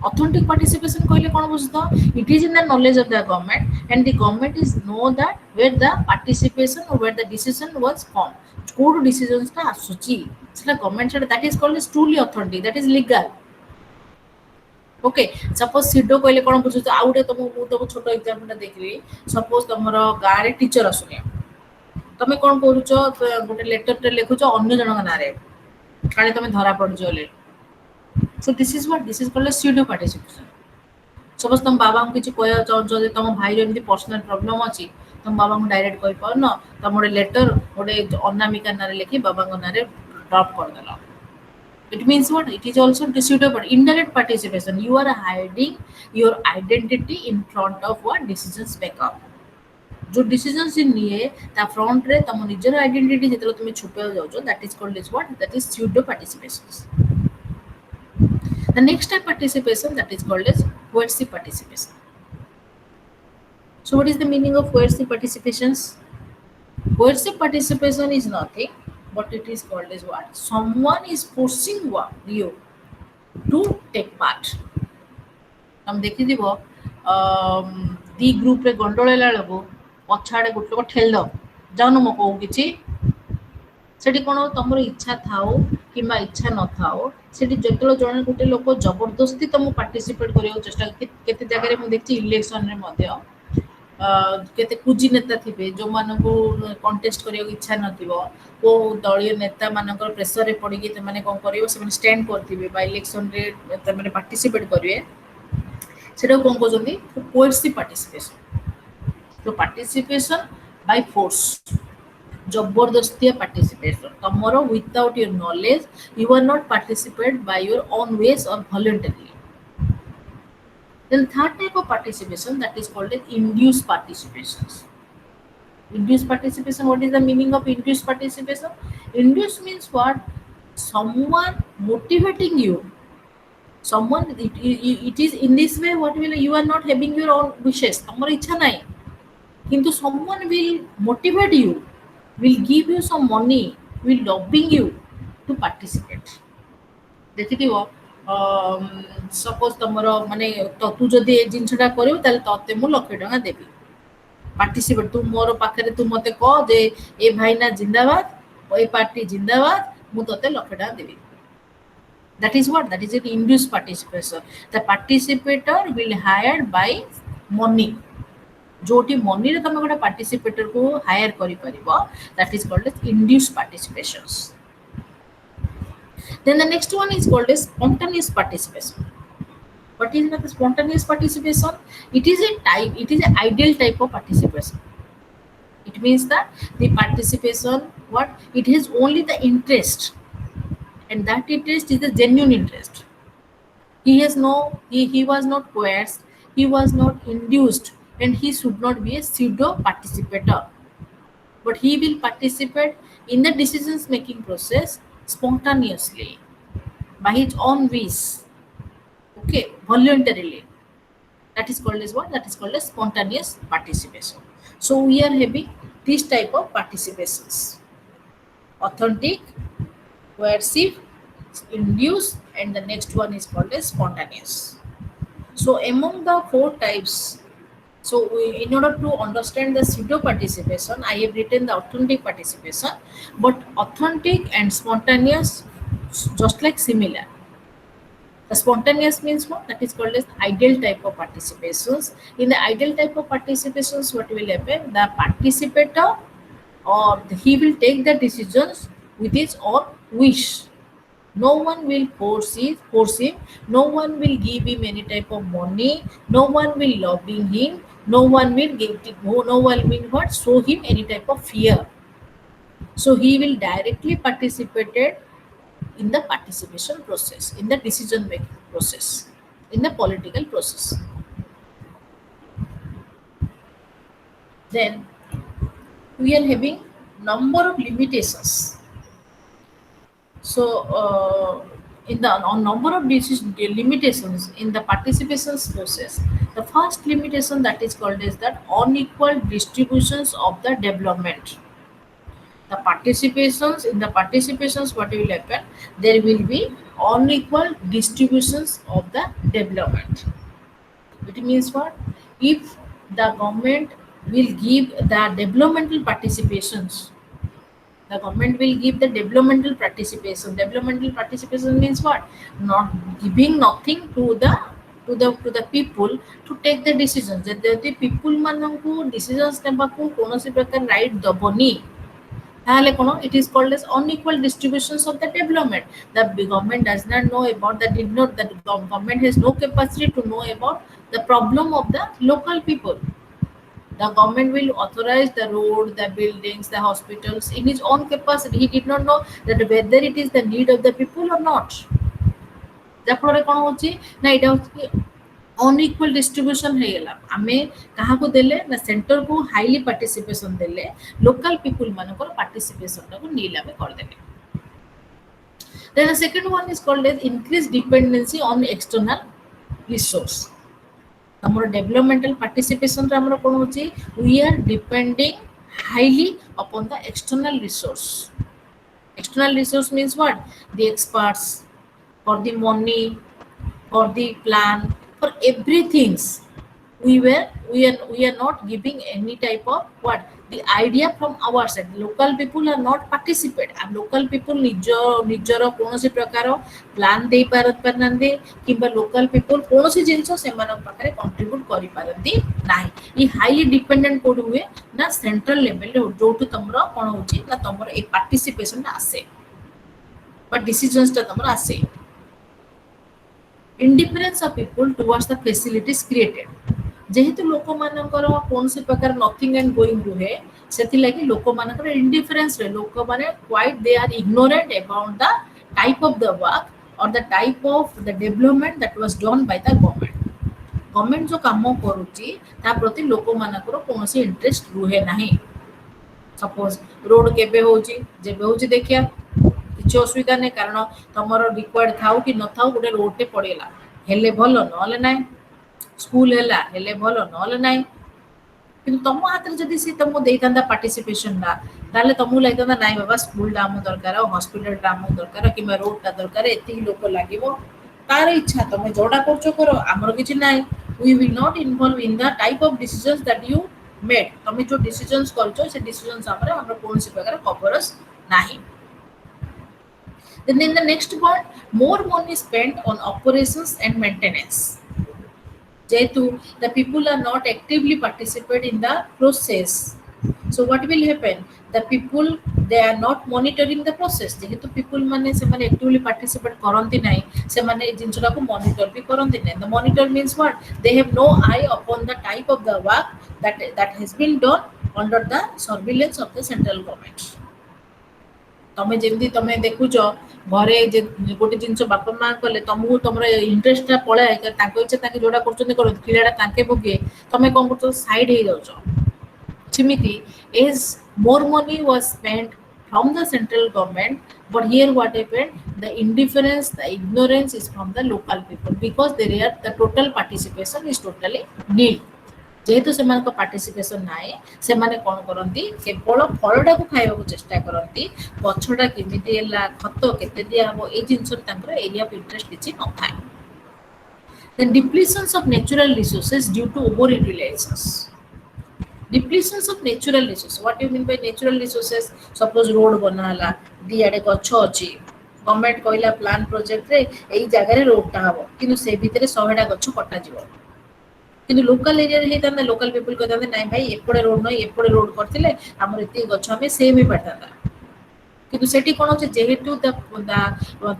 authentic participation कहले कोन बुझतो it is in the knowledge of the government and the government is know that where the participation or where the decision was formed code decisions का आसुची सेटा government सेटा that is called as truly authentic that is legal okay suppose सीडो कहले कोन बुझतो आउटे तो छोटो example देखली सपोज तमरो गारे टीचर असुने तमे कोन करूचो गोटे लेटर टे लिखुचो अन्य जन का नारे काले तमे धरा पड़ जोले so this is called as pseudo participation सपोज तुम बाबा को किसी कह चाहो तुम भाई एमती पर्सनल प्रॉब्लम अच्छी तुम बाबा को डायरेक्ट कहि पार न तुम गोटे लेटर गोटे अनामिका ना लिखि बाबा ना drop करदेल it means what it is also suitable indirect participation you are hiding your identity in front of what decisions make up जो डिसीजन से निए ता फ्रंट रे तम निजर आइडेंटिटी जेतलो तुम छुपे जाउछो that is called is what that is pseudo participation the next type participation that is called as coercive participation so what is the meaning of coercive participations coercive participation is nothing but it is called as what someone is forcing what you to take part तुम देखिथिबो दी group रे गंडोळ हेला लगो पछाड़े गोटे लोक ठेल दो जानो मो कहू किछि सेठी कोन तमर इच्छा थाओ किबा इच्छा न थाओ सेठी जतलो जण गोटे लोक जबरदस्ती तुम पार्टिसिपेट करियो चेष्टा केते जगह रे मु देखछि इलेक्शन रे मध्य केते कुजी नेता थिबे जो मानको कंटेस्ट करियो इच्छा नथिबो को दलीय नेता मानकर प्रेशर रे पड़ी के माने कोन करियो से माने स्टैंड करथिबे बा इलेक्शन रे माने पार्टिसिपेट करिवे सेटा कोन कहजोंदी कोर्सिव पार्टिसिपेशन तो पार्टिसिपेशन बाय फोर्स जबरदस्ती participation tomorrow without your knowledge you are not participate by your own ways or voluntarily then third type of participation that is called as induced participations induced participation what is the meaning of induced participation induced means what someone motivating you someone it is in this way what will you are not having your own wishes tomorrow ichha nai kintu someone will motivate you will give you some money will lobbying you to participate देखिथिबो suppose तमरो माने तो तू जदी ए जिंसटा करियो ताले तते मु लाख टका देबी पार्टिसिपेट तू मोर पाखरे तू मते कह जे ए भाईना जिंदाबाद ए पार्टी जिंदाबाद मु तते लाख टका देबी that is what that is an induced participation the participator will hired by money जोटी मनी रे तमे गोटे पार्टिसिपेटर को हायर करि परिबो that is called as induced participations then the next one is called as spontaneous participation what is the spontaneous participation it is a type it is an ideal type of participation it means that the participation what it has only the interest and that interest is the genuine interest he has no he was not coerced he was not induced and he should not be a pseudo participator but he will participate in the decisions making process spontaneously by his own wish okay voluntarily that is called as what that is called as spontaneous participation so we are having this type of participations authentic coercive induced and the next one is called as spontaneous so among the four types so in order to understand the pseudo participation I have written the authentic participation but authentic and spontaneous just like similar the spontaneous means what that is called as ideal type of participations in the ideal type of participations what will happen the participator or he will take the decisions with his own wish no one will force him no one will give him any type of money no one will lobby him no one will no one will what show him any type of fear so he will directly participate in the participation process in the decision making process in the political process then we are having number of limitations so in the on number of limitations in the participations process the first limitation that is called is that unequal distributions of the development the participations in the participations what will happen there will be unequal distributions of the development it means what if the government will give the developmental participations the government will give the developmental participation means what not giving nothing to the people to take the decisions the people mananku decisions nebaku konosi prakar right doboni ताले कोनो it is called as unequal distributions of the development the government does not know about that did not that government has no capacity to know about the problem of the local people. The government will authorize the road, the buildings, the hospitals in his own capacity. He did not know that whether it is the need of the people or not. ଯାହାଫଳରେ କ'ଣ ହେଉଛି ନା ଏଇଟା ହେଉଛି ଅନଇକ୍ୱାଲ distribution ହେଇଗଲା। ଆମେ କାହାକୁ ଦେଲେ ନା ସେଣ୍ଟରକୁ ହାଇଲି ପାର୍ଟିସିପେସନ୍ ଦେଲେ ଲୋକାଲ ପିପୁଲ ମାନଙ୍କର ପାର୍ଟିସିପେସନଟାକୁ ନିଲ୍ ଆମେ କରିଦେଲେ। Then the second one is called as increased dependency on external resource. ଆମର ଡେଭଲପମେଣ୍ଟାଲ ପାର୍ଟିସିପେସନରେ ଆମର କ'ଣ ହେଉଛି we are depending highly upon the external resource. External resource means what? The experts, for the money, for the plan, for everything. We are not giving any type of what the idea from our side. Local people are not participate, and local people ନିଜର କୌଣସି ପ୍ରକାର plan ଦେଇ ପାରନ୍ତି କିମ୍ବା local people କୌଣସି ଜିନିଷ ସେମାନଙ୍କ ପାଖରେ କଣ୍ଟ୍ରିବ୍ୟୁଟ କରିପାରନ୍ତି ନାହିଁ। ଇ ହାଇଲି ଡିପେଣ୍ଡେଣ୍ଟ କୋଉଠି ହୁଏ ନା ସେଣ୍ଟ୍ରାଲ ଲେଭେଲରେ ଯୋଉଠୁ ତମର କ'ଣ ହେଉଛି ନା ତମର ଏଇ ପାର୍ଟିସିପେସନଟା ଆସେ ବା ଡିସିଜନ୍ସଟା ତମର ଆସେ। Indifference of people towards the facilities created. ଯେହେତୁ ଲୋକମାନଙ୍କର କୌଣସି ପ୍ରକାର ନଥିଙ୍ଗ ଆଣ୍ଡ ଗୋଇଂ ରୁହେ ସେଥିଲାଗି ଲୋକମାନଙ୍କର ଇଣ୍ଡିଫରେନ୍ସରେ ଲୋକମାନେ quite they are ignorant about the type of the work or the type of the development that was done by the government. Government ଯେଉଁ କାମ କରୁଛି ତା ପ୍ରତି ଲୋକମାନଙ୍କର କୌଣସି ଇଣ୍ଟରେଷ୍ଟ ରୁହେ ନାହିଁ। ସପୋଜ ରୋଡ କେବେ ହେଉଛି ଯେବେ ହେଉଛି ଦେଖିବା କିଛି ଅସୁବିଧା ନାହିଁ, କାରଣ ତମର ରିକ୍ୱାର୍ଡ ଥାଉ କି ନଥାଉ ଗୋଟେ ରୋଡଟେ ପଡ଼ିଗଲା ହେଲେ ଭଲ ନହେଲେ ନାହିଁ, ସ୍କୁଲ ହେଲା ହେଲେ ଭଲ ନହେଲେ ନାହିଁ। କିନ୍ତୁ ତମ ହାତରେ ଯଦି ସେ ତମକୁ ଦେଇଥାନ୍ତା ପାର୍ଟିସିପେସନଟା ତାହେଲେ ତମକୁ ଲାଗିଥାନ୍ତା ନାଇଁ ବାବା ସ୍କୁଲଟା ଆମ ଦରକାର, ହସ୍ପିଟାଲଟା ଆମକୁ ଦରକାର କିମ୍ବା ରୋଡଟା ଦରକାର, ଏତିକି ଲୋକ ଲାଗିବ, ତାର ଇଚ୍ଛା ତମେ ଯୋଉଟା କରୁଛ କର, ଆମର କିଛି ନାହିଁ। we will not involve in the type of decisions that you made. ତମେ ଯୋଉ ଡିସିଜନ୍ସ କରିଛ ସେ ଡିସିଜନ୍ସ ଆମର କୌଣସି ପ୍ରକାର ଖବରସ୍ ନାହିଁ। Then in the next point, more money spent on operations and maintenance. Jehetu the people are not actively participate in the process, so what will happen? The people they are not monitoring the process. Jehetu people mane semane actively participate karanti nai, semane ei jinchra ko monitor bi karanti nai. The monitor means what? They have no eye upon the type of the work that has been done under the surveillance of the central government. ତମେ ଯେମିତି ତମେ ଦେଖୁଛ ଘରେ ଗୋଟେ ଜିନିଷ ବାପା ମା କଲେ ତମକୁ ତମର ଇଣ୍ଟରେଷ୍ଟଟା ପଳାଏ, ତାଙ୍କ ଇଚ୍ଛା ତାଙ୍କେ ଯୋଉଟା କରୁଛନ୍ତି କରନ୍ତି, ପିଲାଟା ତାଙ୍କେ ଭୋଗେ, ତମେ କ'ଣ କରୁଛ ସାଇଡ ହେଇଯାଉଛ। ସେମିତି as more money was spent from the central government, but here what happened, the indifference, the ignorance is from the local people because the total participation is totally nil. ଯେହେତୁ ସେମାନଙ୍କ ପାର୍ଟିସିପେସନ ନାହିଁ ସେମାନେ କ'ଣ କରନ୍ତି କେବଳ ଫଳଟାକୁ ଖାଇବାକୁ ଚେଷ୍ଟା କରନ୍ତି, ଗଛଟା କେମିତି ହେଲା, ଖତ କେତେ ଦିଆହବ, ଏଇ ଜିନିଷରେ ତାଙ୍କର ଏରିଆ ଅଫ୍ ଇଣ୍ଟରେଷ୍ଟ କିଛି ନଥାଏ। The depletions of natural resources due to over utilizations. Depletions of natural resources, what do you mean by natural resources? Suppose road ବନା ହେଲା, ଦିଆଡ଼େ ଗଛ ଅଛି, ଗଭର୍ଣ୍ଣମେଣ୍ଟ କହିଲା ପ୍ଲାନ୍ ପ୍ରୋଜେକ୍ଟରେ ଏଇ ଜାଗାରେ ରୋଡଟା ହବ, କିନ୍ତୁ ସେ ଭିତରେ 100ଟା ଗଛ କଟାଯିବ। କିନ୍ତୁ ଲୋକାଲ ଏରିଆରେ ହେଇଥାନ୍ତା, ଲୋକାଲ ପିପୁଲ କହିଥାନ୍ତେ ନାଇଁ ଭାଇ ଏପଟେ ରୋଡ ନୁହେଁ ଏପଟେ ରୋଡ କରିଥିଲେ ଆମର ଏତିକି ଗଛ ଆମେ ସେଭ୍ ହେଇପାରିଥାନ୍ତା। କିନ୍ତୁ ସେଠି କ'ଣ ଅଛି ଯେହେତୁ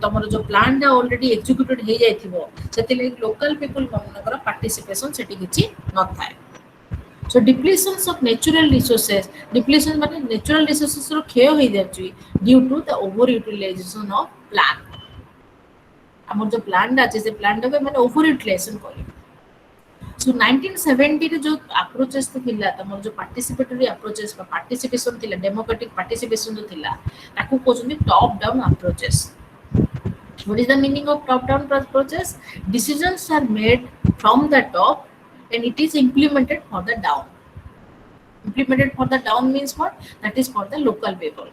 ତମର ଯୋଉ ପ୍ଲାନ୍ଟା ଅଲରେଡି ଏକ୍ଜିକ୍ୟୁଟେଡ ହେଇଯାଇଥିବ ସେଥିଲାଗି ଲୋକାଲ ପିପୁଲ ମାନଙ୍କର ପାର୍ଟିସିପେସନ ସେଠି କିଛି ନଥାଏ। So depletions of natural resources, depletion ମାନେ natural resources ର କ୍ଷୟ ହେଇଯାଉଛି due to the over utilization of plan. ଆମର ଯୋଉ ପ୍ଲାନ୍ଟା ଅଛି ସେ ପ୍ଲାନ୍ଟାକୁ ମାନେ ଓଭର ୟୁଟିଲାଇଜେସନ କରିବେ। So 1970 ରେ जो अप्रोचेस थिला तमर जो पार्टिसिपेटरी अप्रोचेस बा पार्टिसिपेशन थिला डेमोक्रेटिक पार्टिसिपेशन जो थिला ताकू कोचुनी top down approaches. What is the meaning of top down approaches? Decisions are made from the top and it is implemented for the down. Implemented for the down means what? That is for the local people.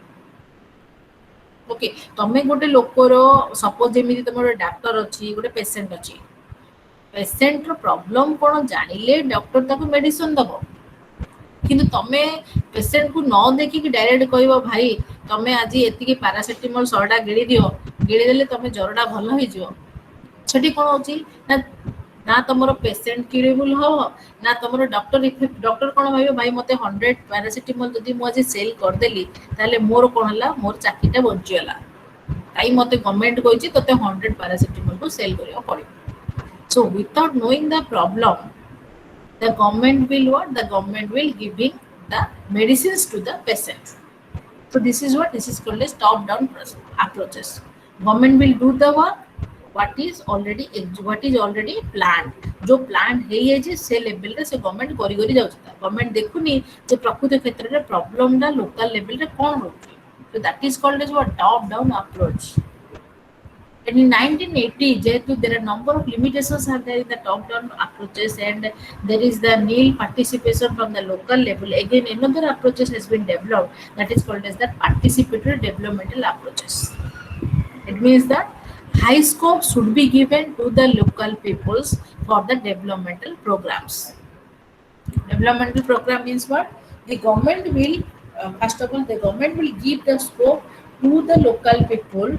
Okay, तमे गोटे लोकर suppose जेमिति तमर doctor अछि गोटे patient अछि, पेसेंटर problem कौन जानिले doctor ताको medicine दबो, किंतु तमे पेसेंट को न देखिकी डायरेक्ट कहबो भाई तमे आज एतिकी पैरासिटामोल 100टा गिळी दियो, गिळी देले तमे ज्वरटा भलो होई जिवो। छटी कोन होची ना तमरो पेसेंट क्यूरेबल हो ना तमरो डॉक्टर इफेक्ट। डॉक्टर कोन भाइबो भाई मते 100 पैरासिटामोल जदी मु आज सेल कर देली ताले मोर कोन हला मोर चाकीटा बंचियला, ताई मते गवर्नमेंट कहिची तते 100 पैरासिटामोल को सेल करियो पड़िबो। So without knowing the problem, the government will what? The government will giving the medicines to the patient. So this is called as top-down approaches. Government will do the work. What is already planned. जो planned ହେଇଯାଇଛି ସେ level ରେ ସେ government କରି କରି ଯାଉଛି. Government ଦେଖୁନି ଯେ ପ୍ରକୃତ କ୍ଷେତ୍ରରେ problem ଟା local level ରେ କଣ ହଉଛି. So that is called as what? Top-down approach. And in 1980, যেহেতু there are number of limitations are there in the top-down approaches and there is the nil participation from the local level. Again, another approaches has been developed that is called as the participatory developmental approaches. It means that high scope should be given to the local peoples for the developmental programs. Developmental program means what? The government will, first of all, the government will give the scope to the local people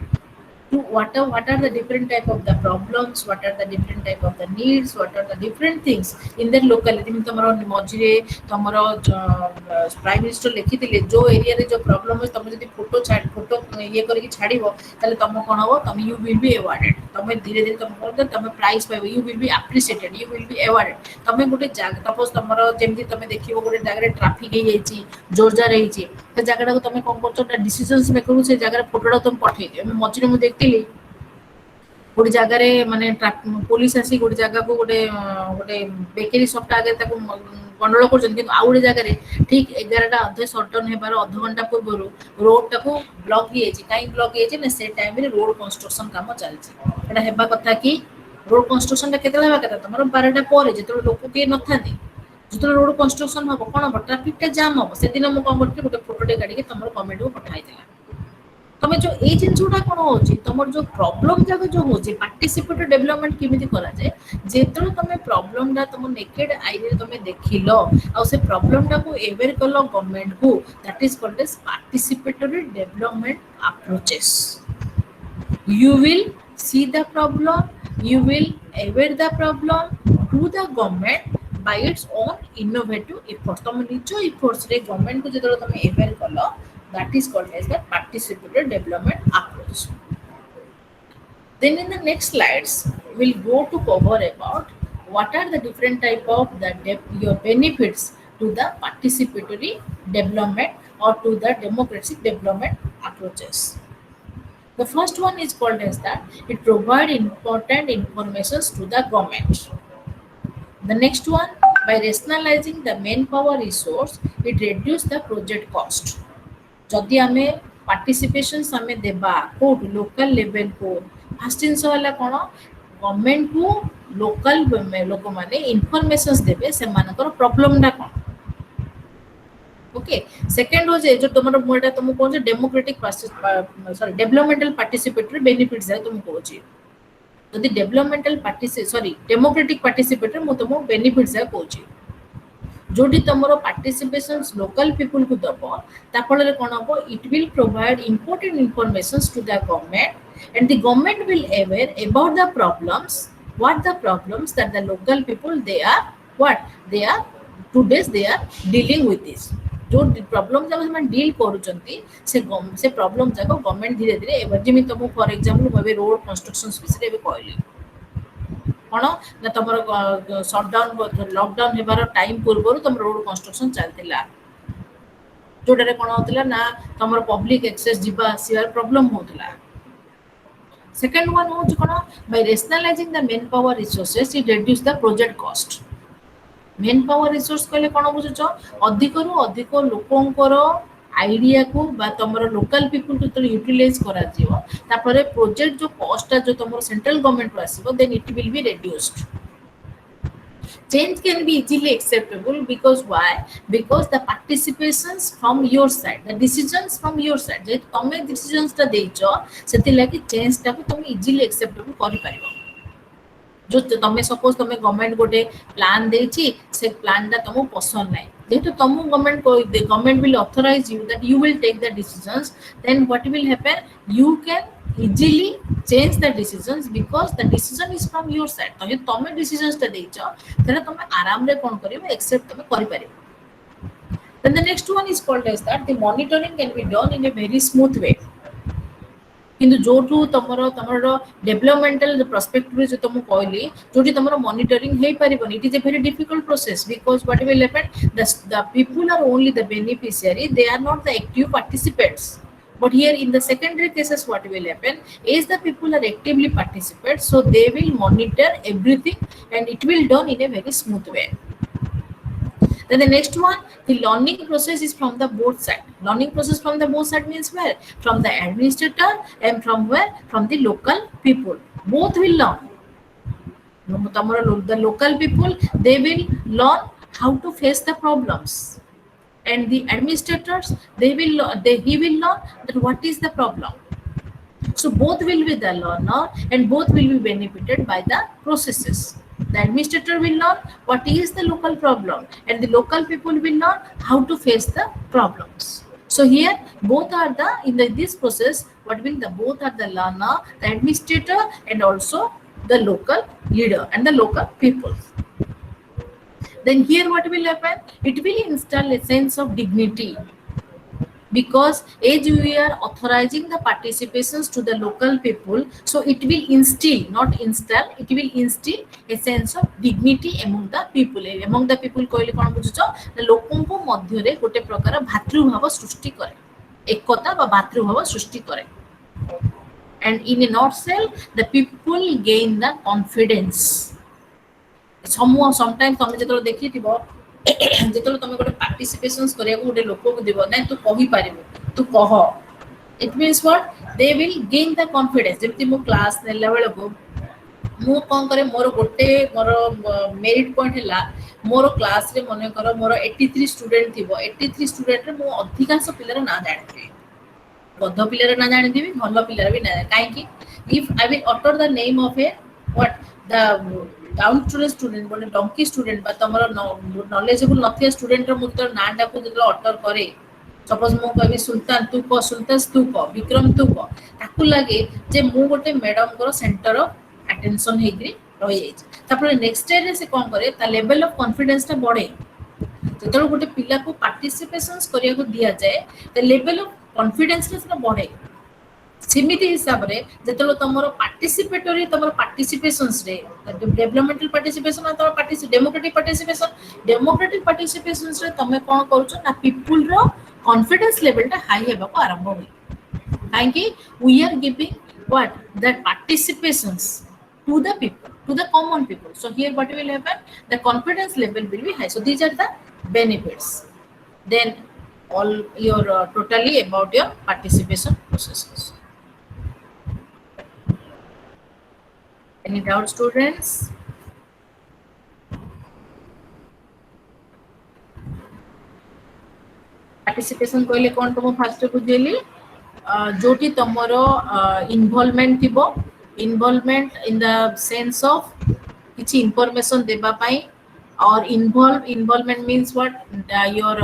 to what are the different type of the problems, what are the different type of the needs, what are the different things in their locality. ତମର ମଝିରେ ତମର prime minister ଲେଖିଥିଲେ ଯୋଉ ଏରିଆରେ ଯୋଉ problem ଅଛି ତମେ ଯଦି ଫଟୋ ଇଏ କରିକି ଛାଡ଼ିବ ତାହେଲେ ତମ କ'ଣ ହବ ତମେ ୟୁ ୱିଲ୍ ବି ଆୱାର୍ଡେଡ ତମେ ଧୀରେ ଧୀରେ ତମେ ପ୍ରାଇଜ ପାଇବ you will be appreciated you will be awarded ତମେ ଗୋଟେ ଜାଗା ସପୋଜ ତମର ଯେମିତି ତମେ ଦେଖିବ ଗୋଟେ ଜାଗାରେ ଟ୍ରାଫିକ ହେଇଯାଇଛି ଜୋରଜାର ହେଇଛି ସେ ଜାଗାଟାକୁ ତମେ କ'ଣ କରୁଛ ନା ଡିସିଜନ୍ସ ମେକରକୁ ସେ ଜାଗାରେ ଫଟୋଟା ତମେ ପଠେଇଦିଅ ମଝିରେ ମୁଁ ଦେଖିଥିଲି ଗୋଟେ ଜାଗାରେ ମାନେ ପୋଲିସ ଆସି ଗୋଟେ ଜାଗାକୁ ଗୋଟେ ବେକେରୀ ସପ୍ଟା ଆଗରେ ତାକୁ ଗଣ୍ଡଗୋଳ କରୁଛନ୍ତି କିନ୍ତୁ ଆଉ ଗୋଟେ ଜାଗାରେ ଠିକ 11ଟା ଅଧେ ସଟଡାଉନ ହେବାର ଅଧଘଣ୍ଟା ପୂର୍ବରୁ ରୋଡଟାକୁ ବ୍ଲକ ହେଇଯାଇଛି କାହିଁକି ବ୍ଲକ ହେଇଯାଇଛି ନା ସେ ଟାଇମରେ ରୋଡ କନଷ୍ଟ୍ରକ୍ସନ କାମ ଚାଲିଛି ଏଟା ହେବା କଥା କି ରୋଡ କନଷ୍ଟ୍ରକ୍ସନଟା କେତେବେଳେ ହେବା କଥା ତମର 12ଟା ପରେ ଯେତେବେଳେ ଲୋକ କେହି ନଥାନ୍ତି ଯେତେବେଳେ ରୋଡ କନଷ୍ଟ୍ରକ୍ସନ ହବ କ'ଣ ହବ ଟ୍ରାଫିକଟା ଜାମ୍ ହବ ସେଦିନ ମୁଁ କ'ଣ କରିଥିଲି ଗୋଟେ ଫଟୋଟେ କାଢିକି ତମର କମେଣ୍ଟକୁ ପଠାଇଥିଲା ତମେ ଯୋଉ ଏଇ ଜିନିଷଟା କ'ଣ ହଉଛି ତମର ଯୋଉ ପ୍ରୋବ୍ଲେମ ଯାକ ଯୋଉ ହଉଛି ପାର୍ଟିସିପେଟୋରୀ ଡେଭଲପମେଣ୍ଟ କେମିତି କରାଯାଏ ଯେତେବେଳେ ତମେ ପ୍ରୋବ୍ଲେମଟା ତମ ନେକେଡ ଆଇରେ ତମେ ଦେଖିଲ ଆଉ ସେ ପ୍ରୋବ୍ଲେମଟାକୁ ଏଭେର କଲ ଗଭର୍ଣ୍ଣମେଣ୍ଟକୁ that is called as participatory development approaches you will see the problem you will aware the problem to the government by its own innovative efforts ତମ ନିଜ efforts ରେ government କୁ ଯେତେବେଳେ ତମେ aware call that is called as the participatory development approach. Then in the next slides we'll go to cover about what are the different type of your benefits to the participatory development or to the democratic development approaches. The first one is called as that it provide important informations to the government. The next one, by rationalizing the manpower resource, it reduce the project cost. जदि आमे participations आमे देबा code local level को first जिनस होला कोन government को local लोक माने informations देबे से मानकर प्रॉब्लम डा कोन ओके सेकंड हो जे जो तुमर मोटा तुम कोन जे democratic sorry developmental participatory benefits है तुम को छी जदि डेवलपमेंटल डेमोक्रेटिक पार्टिसिपेटरी मु तुम बेनिफिट्स है को छी जोटी तुमरो पार्टिसिपेशंस लोकल पीपल को दबो ता फल कोन हो it will provide important informations to the government and the government will aware about the problems what the problems that the local people they are today's they are dealing with this जो problem जब हम deal करूचंती से problem जाको government धीरे धीरे एवं जेमि तुम for example मैं रोड कंस्ट्रक्शंस विषय रे कहली कोन ना तमरो शटडाउन लॉकडाउन हेबार टाइम पूर्व तुम रोड कंस्ट्रक्शन चलतिला जोडरे कोन होतला ना तमरो पब्लिक एक्सेस जिबा आसीबार प्रॉब्लम होतला सेकंड वन हो कोन bye rationalising the man power resources it reduce the project cost main power resource कहले कोन बुझुछ अधिक रु अधिक लोकंकर आइडिया को बा तमरो लोकल पीपल को तो यूटिलाइज करा जिवो तापरे प्रोजेक्ट जो कॉस्ट जो तमरो सेंट्रल गवर्नमेंट को आसीबो then it will be reduced change can be easily acceptable because why because the participations from your side the decisions from your side जे तमे decisions ता देइचो सेति लागि change ता को तुम easily acceptable करि परिबो जो तमे सपोज तमे गवर्नमेंट गोटे प्लान देछि से प्लान ता तुम पसंद नै जेतु तुम government will authorise you that you will take the decisions then what will happen you can easily change the decisions because the decision is from your side तो तमे decisions ता देइछो तने तमे आराम रे कोन करिवो एक्सेप्ट तमे करि परिबो then the next one is called as that the monitoring can be done in a very smooth way କିନ୍ତୁ ଯୋଉଠୁ ତମର ଡେଭଲପମେଣ୍ଟାଲ perspective जो तुम कहली जोटी तुम मॉनिटरिंग हे परिबनी it is a very difficult process because what will happen the people are only the beneficiary they are not the active participants but here in the secondary cases what will happen is the people are actively participate so they will monitor everything and it will done in a very smooth way. Then the next one, the learning process is from the both side. Learning process from the both side means where? From the administrator and from where? From the local people. Both will learn. The local people, they will learn how to face the problems. And the administrators, he will learn that what is the problem. So both will be the learner and both will be benefited by the processes. The administrator will learn what is the local problem and the local people will learn how to face the problems. So here both are the this process what will the both are the learner, the administrator and also the local leader and the local people. Then here what will happen? It will install a sense of dignity because as we are authorizing the participations to the local people so it will instill not install it will instill a sense of dignity among the people कहले कोन बुझुछ लोकंको मध्य रे गोटे प्रकार भातृभाव सृष्टि करे एकता बा भातृभाव सृष्टि करे and in a nutshell the people gain the confidence sometimes तमे जेतलो देखिथिबो जेतलो तमे गोटे पार्टिसिपेशंस करिया गोटे लोक को दिबो नै तू कहि पारिबो तू कह it means what they will gain the confidence जेमति मो क्लास नेला बेले को मु कोन करे मोर गोटे मोर मेरिट पॉइंट हला मोर क्लास रे मने कर मोर 83 स्टूडेंट थिबो 83 स्टूडेंट रे मो अधिकांश पिलर ना जानथि बद्ध पिलर ना जानथिबी भलो पिलर भी ना काहे कि if I will utter the name of a what the down to student बोले डंकी स्टूडेंट बा तमरो नॉलेजेबल नथिया स्टूडेंट रो मुतर नाटा को जतलो अटर करे सपोज मो कहबी सुल्तान तू को सुल्तान तू को विक्रम तू को ताकू लागे जे मु गोटे मैडम को सेंटर ऑफ अटेंशन हेग्री रहि जाय तापर नेक्स्ट ईयर रे से कोन करे ता लेवल ऑफ कॉन्फिडेंस ता बढ़े जतलो गोटे पिला को पार्टिसिपेशंस करिया को दिया जाय ता लेवल ऑफ कॉन्फिडेंस रे से बढ़े सिमिति हिसाब रे जेतलो तमरो पार्टिसिपेटरी तमरो पार्टिसिपेशंस रे डेवलपमेंटल पार्टिसिपेशन और तमरो डेमोक्रेटिक पार्टिसिपेशंस रे तमे कोन करूछ ना पीपल रो कॉन्फिडेंस लेवल ता हाई हेबा को आरंभ होई काहेकि we are giving what that participations to the people to the common people so here what will happen the confidence level will be high so these are the benefits then all your totally about your participation processes. Any doubt students? Participation कहले कोन तुम first बुझेली जोटी तमरो involvement थिबो involvement in the sense of किछि information देबा पई और involvement means what your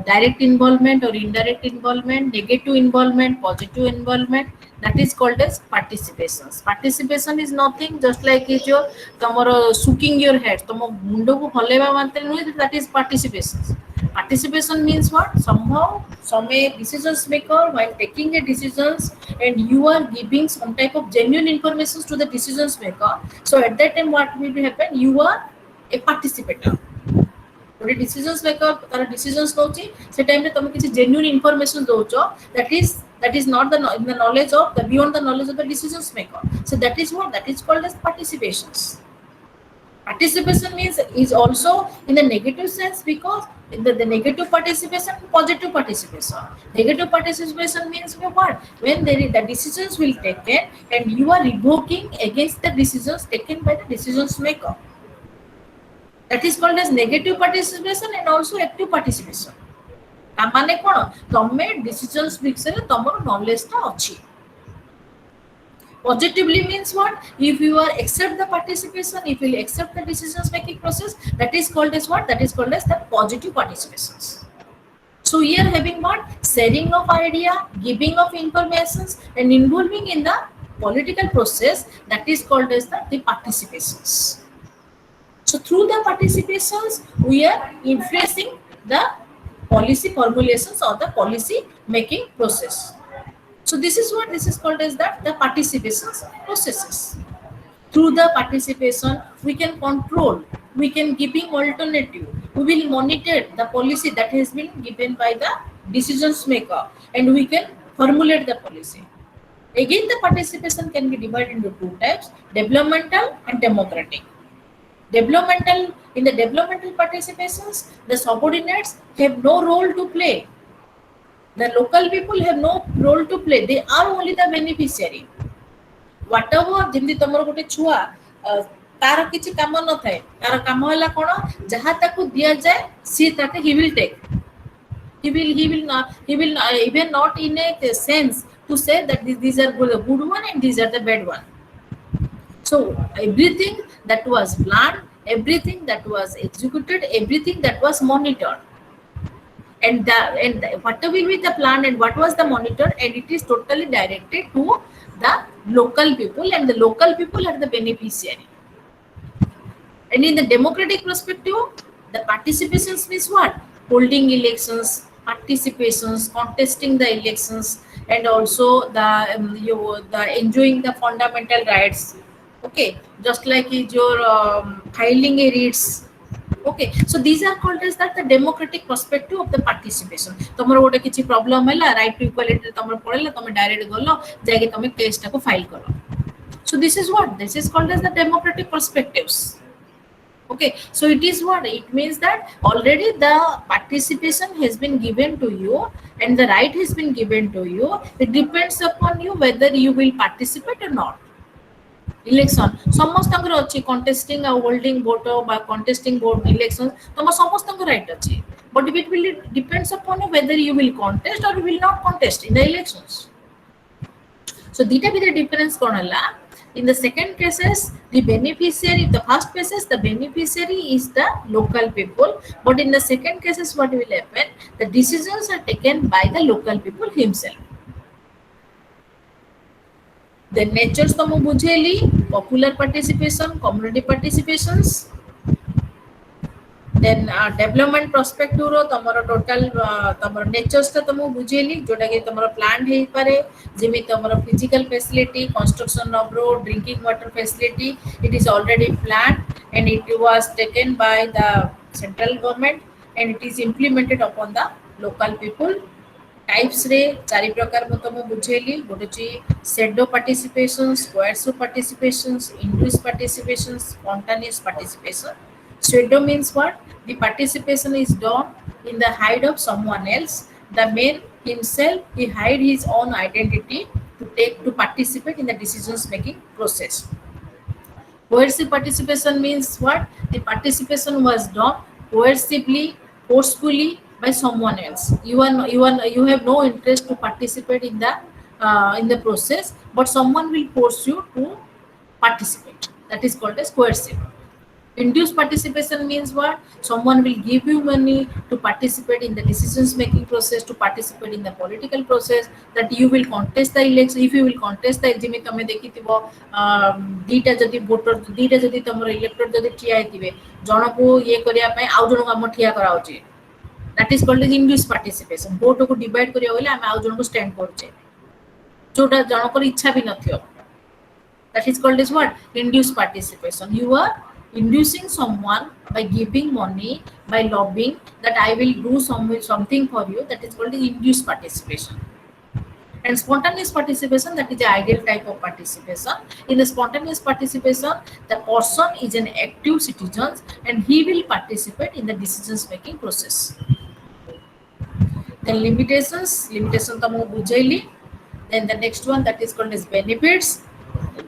direct involvement or indirect involvement negative involvement positive involvement that is called as participation is nothing just like is your tomorrow sucking your head tomo mundo ko holeba matre no that is participation means what somehow some a decisions maker while taking a decisions and you are giving some type of genuine information to the decisions maker so at that time what will happen you are a participator गोटे decisions maker तार decisions नोची से time रे तुम किछि genuine information दोचो that is not the knowledge of the beyond the knowledge of the decisions maker so that is what that is called as participation means is also in the negative sense because the negative participation positive participation means what when the decisions will taken and you are revoking against the decisions taken by the decisions maker that is called as negative participation and also active participation माने कोन तमे decisions विषय तमरो knowledge ता अछि positively means what if you are accept the participation if you accept the decisions making process that is called as what that is called as the positive participations so we are having what sharing of idea giving of informations and involving in the political process that is called as the participations. So through the participations, we are influencing the policy formulations or the policy making process. So this is what this is called as that the participation processes. Through the participation, we can control, we can giving alternative, we will monitor the policy that has been given by the decisions maker, and we can formulate the policy. Again, the participation can be divided into two types: developmental and democratic. Developmental, in the developmental participations, the subordinates have no role to play. The local people have no role to play. They are only the beneficiary. Whatever ଯେମିତି ତମର ଗୋଟେ ଛୁଆ ତାର କିଛି କାମ ନଥାଏ, ତାର କାମ ହେଲା କ'ଣ, ଯାହା ତାକୁ ଦିଆଯାଏ ସିଏ ତାକୁ he will take. He will even not in a sense to say that these are the good one and these are the bad one. So everything that was planned, everything that was executed, everything that was monitored, and what will be the plan and what was the monitor, and it is totally directed to the local people, and the local people are the beneficiary. And in the democratic perspective, the participations means what? Holding elections, participations, contesting the elections, and also the enjoying the fundamental rights. Okay, just like is your filing a writs. Okay, so these are called as that the democratic perspective of the participation. तमर गोटे किछि problem हैला, right to equality तमर पड़ेला, तमे direct गलो जाके तमे केस टाको फाइल करो. So this is what this is called as the democratic perspectives. Okay, so it is what it means that already the participation has been given to you and the right has been given to you. It depends upon you whether you will participate or not. Election ସମସ୍ତଙ୍କର ଅଛି, contesting ଆଉ holding vote বা contesting vote election ତମ ସମସ୍ତଙ୍କ right ଅଛି, but it will depends upon you whether you will contest or you will not contest in the elections. So dita bhi the difference kon hela. In the second cases, the beneficiary, the first cases, the beneficiary is the local people, but in the second cases, what will happen? The decisions are taken by the local people himself. The natures ତମକୁ ବୁଝେଇଲି, popular participation, community participations, then development perspective रो तमरो total तमरो natures टा तमको बुझेइली, जोटा कि तमरो planned हेई पारे, Zeme तमरो physical facility, construction of road, drinking water facility, it is already planned and it was taken by the central government and it is implemented upon the local people. Types रे चारि प्रकार मु तमको बुझेइली, गोटे छि shadow participations, coercive participations, induced participations, spontaneous participation. Shadow means what? The participation is done in the hide of someone else. The man himself, he hide his own identity to participate in the decisions making process. Coercive participation means what? The participation was done coercively, forcefully by someone else. You have no interest to participate in the process, but someone will force you to participate. That is called as coercive. Induced participation means what? Someone will give you money to participate in the decisions making process, to participate in the political process, that you will contest the election. If you will contest the jimi tame देखिथिबो दीटा जदी voter दीटा जदी तमरो इलेक्टर जदी ठिया हेतिबे जनको ये करिया पय आउ जन हम ठिया कराउची. That is called as induced participation. Vote को डिवाइड करिया होले हम आउ जन को स्टैंड करछे, जोटा जनकर इच्छा भी नथियो. That is called as what? Induced participation. You are inducing someone by giving money, by lobbying that I will do something for you. That is called induced participation. And spontaneous participation, that is the ideal type of participation. In the spontaneous participation, the person is an active citizen and he will participate in the decisions making process. Then limitation तमको बुझेइली. Then the next one, that is called as benefits.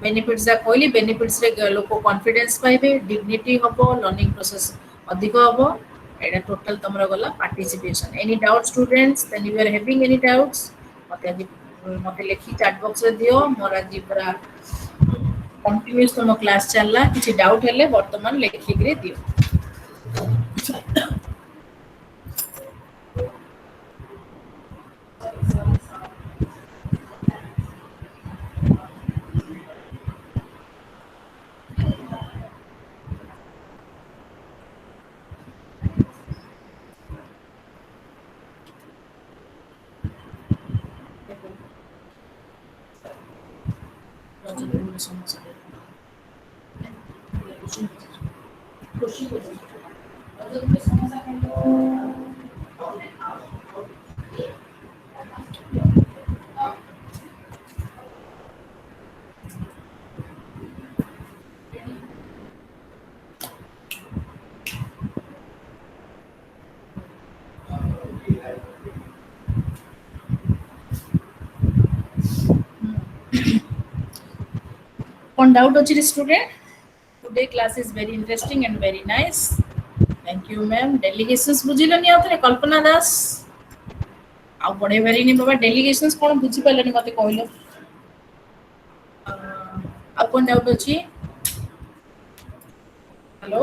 Benefits are कहली, benefits रे लोक confidence पाइबे, dignity हबो, learning process अधिक हबो. एटा total तमरा गला participation. Any doubts students? Then you are having any doubts? मते लेखि chat box रे दियो. मोर आज पूरा कंटिन्यूअस तम क्लास चलला. किछि डाउट हेले वर्तमान लेखि रे दियो. ସମସ୍ୟା One doubt actually student. Today class is very interesting and very nice. Thank you ma'am. Delegations बुझिलनी आउथरे कल्पना दास आ पढ़े पारिनी बाबा डेलीगेशंस कोन बुझि पालनी मते कहलो आ कोन डाउट अछि हेलो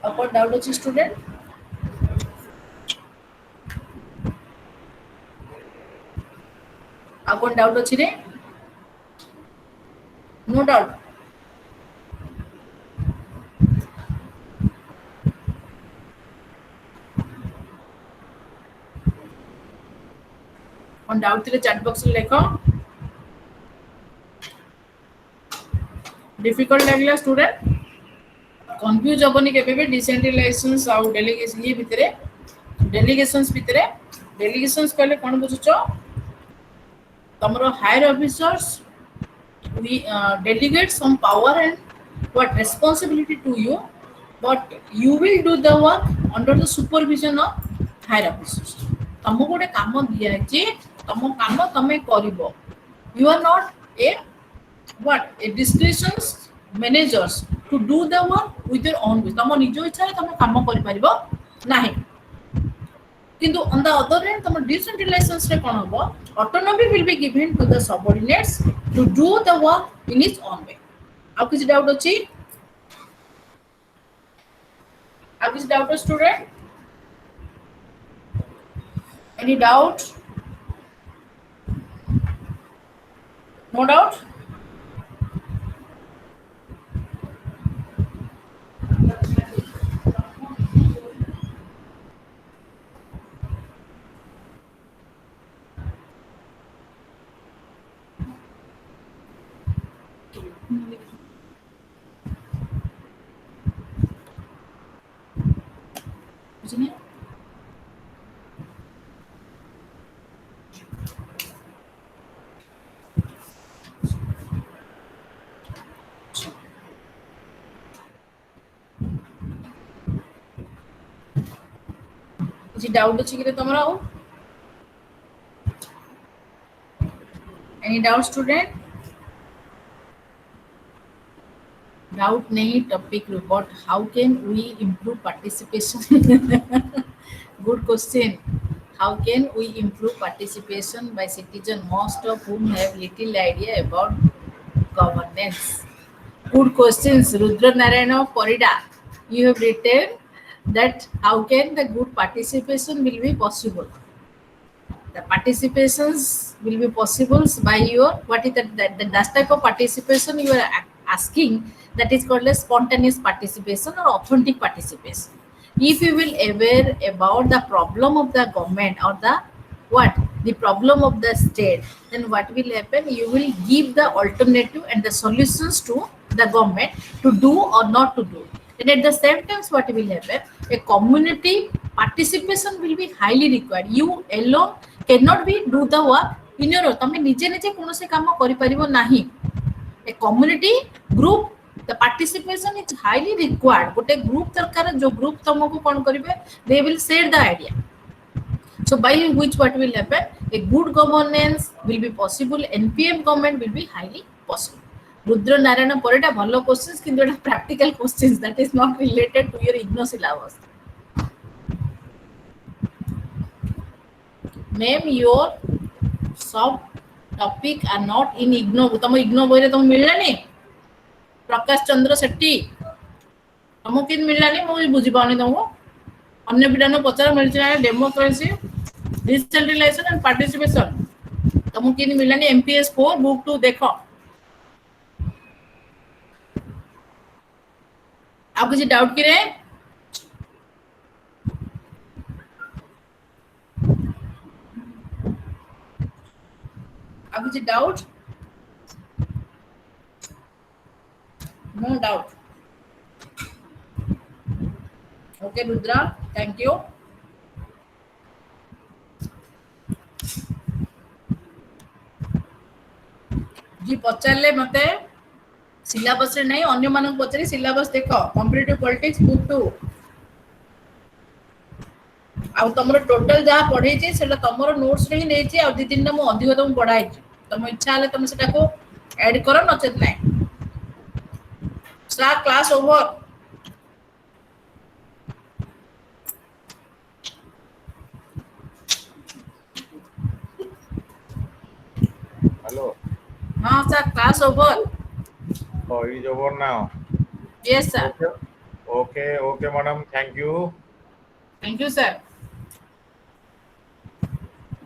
आ कोन डाउट अछि स्टूडेंट आ कोन डाउट अछि रे नो डाउट कोन डाउट थिले चैट बॉक्स रे लेखो डिफिकल्ट लागला स्टूडेंट कंफ्यूज होबनी केबे भी डिसेंट्रलाइजेशंस आउ डेलीगेशन ये डेलीगेशंस कहले कोन बुझुचो तमरो higher officers we delegate some power and what responsibility to you but you will do the work under the supervision of higher officers तमको गोटे काम दिया जे तम काम तमे करिवो you are not a what a discretions managers to do the work with your own will तम निज इच्छा रे तमे काम करि परिबो नाही किंतु on the other hand तम decentralization रे कोन होबो autonomy will be given to the subordinates to do the work in its own way आउ किछ डाउट अछि आउ किछ doubt student any doubt no doubt बुझिने किछ डाउट अछि कि तमरा आउ any doubt student doubt nahi topic report how can we improve participation good question how can we improve participation by citizen most of whom have little idea about governance good questions Rudra Narayana Parida you have written that how can the good participation will be possible the participations will be possible by your what is that type of participation you are asking that is called as spontaneous participation or authentic participation if you will aware about the problem of the government or the what the problem of the state then what will happen you will give the alternative and the solutions to the government to do or not to do and at the same time what will happen a community participation will be highly required you alone cannot be do the work in your own तमे निजे निजे कोनोसे काम करि परिबो नाही a community group the participation is highly required गोटे group दरकार जो group तुमको कोन करिवे they will share the idea so by which what will happen a good governance will be possible npm government will be highly possible Rudra Narayana Parita bhallo questions kintu eta practical questions that is not related to your IGNOU syllabus ma'am your सब topic are not in IGNOU तुम इग्नो बोई रे तुम मिललानी प्रकाश चंद्र शेट्टी तुमको किन मिललानी मु बुझी पाउनी तुमको अन्य पिटानो पचार मिलछि डेमोक्रेसी डिसेंट्रलाइजेशन एंड पार्टिसिपेशन तुमको किन मिललानी MPS-4 बुक 2 देखो आप किसी डाउट की रे आप किसी doubt No doubt. Okay, Rudra, thank you. जी पचारे मते सिलेबस रे नहीं अन्य मानक पचारि सिलेबस देख कॉम्पिटिटिव पॉलिटिक्स बुक 2 आउ तमरो टोटल जहाँ पढ़े से तुम नोट्स रे ही नहीं आ 2-3 दिन मु अधिक तुम पढ़ाई तुम इच्छा हेले तुम सेटा को ऐड करो नचेत नहीं स्टार्ट क्लास ओवर Hello. हाँ sir class over Oh, it is over now. Yes sir Okay. Okay, okay, madam. Thank you. Thank you sir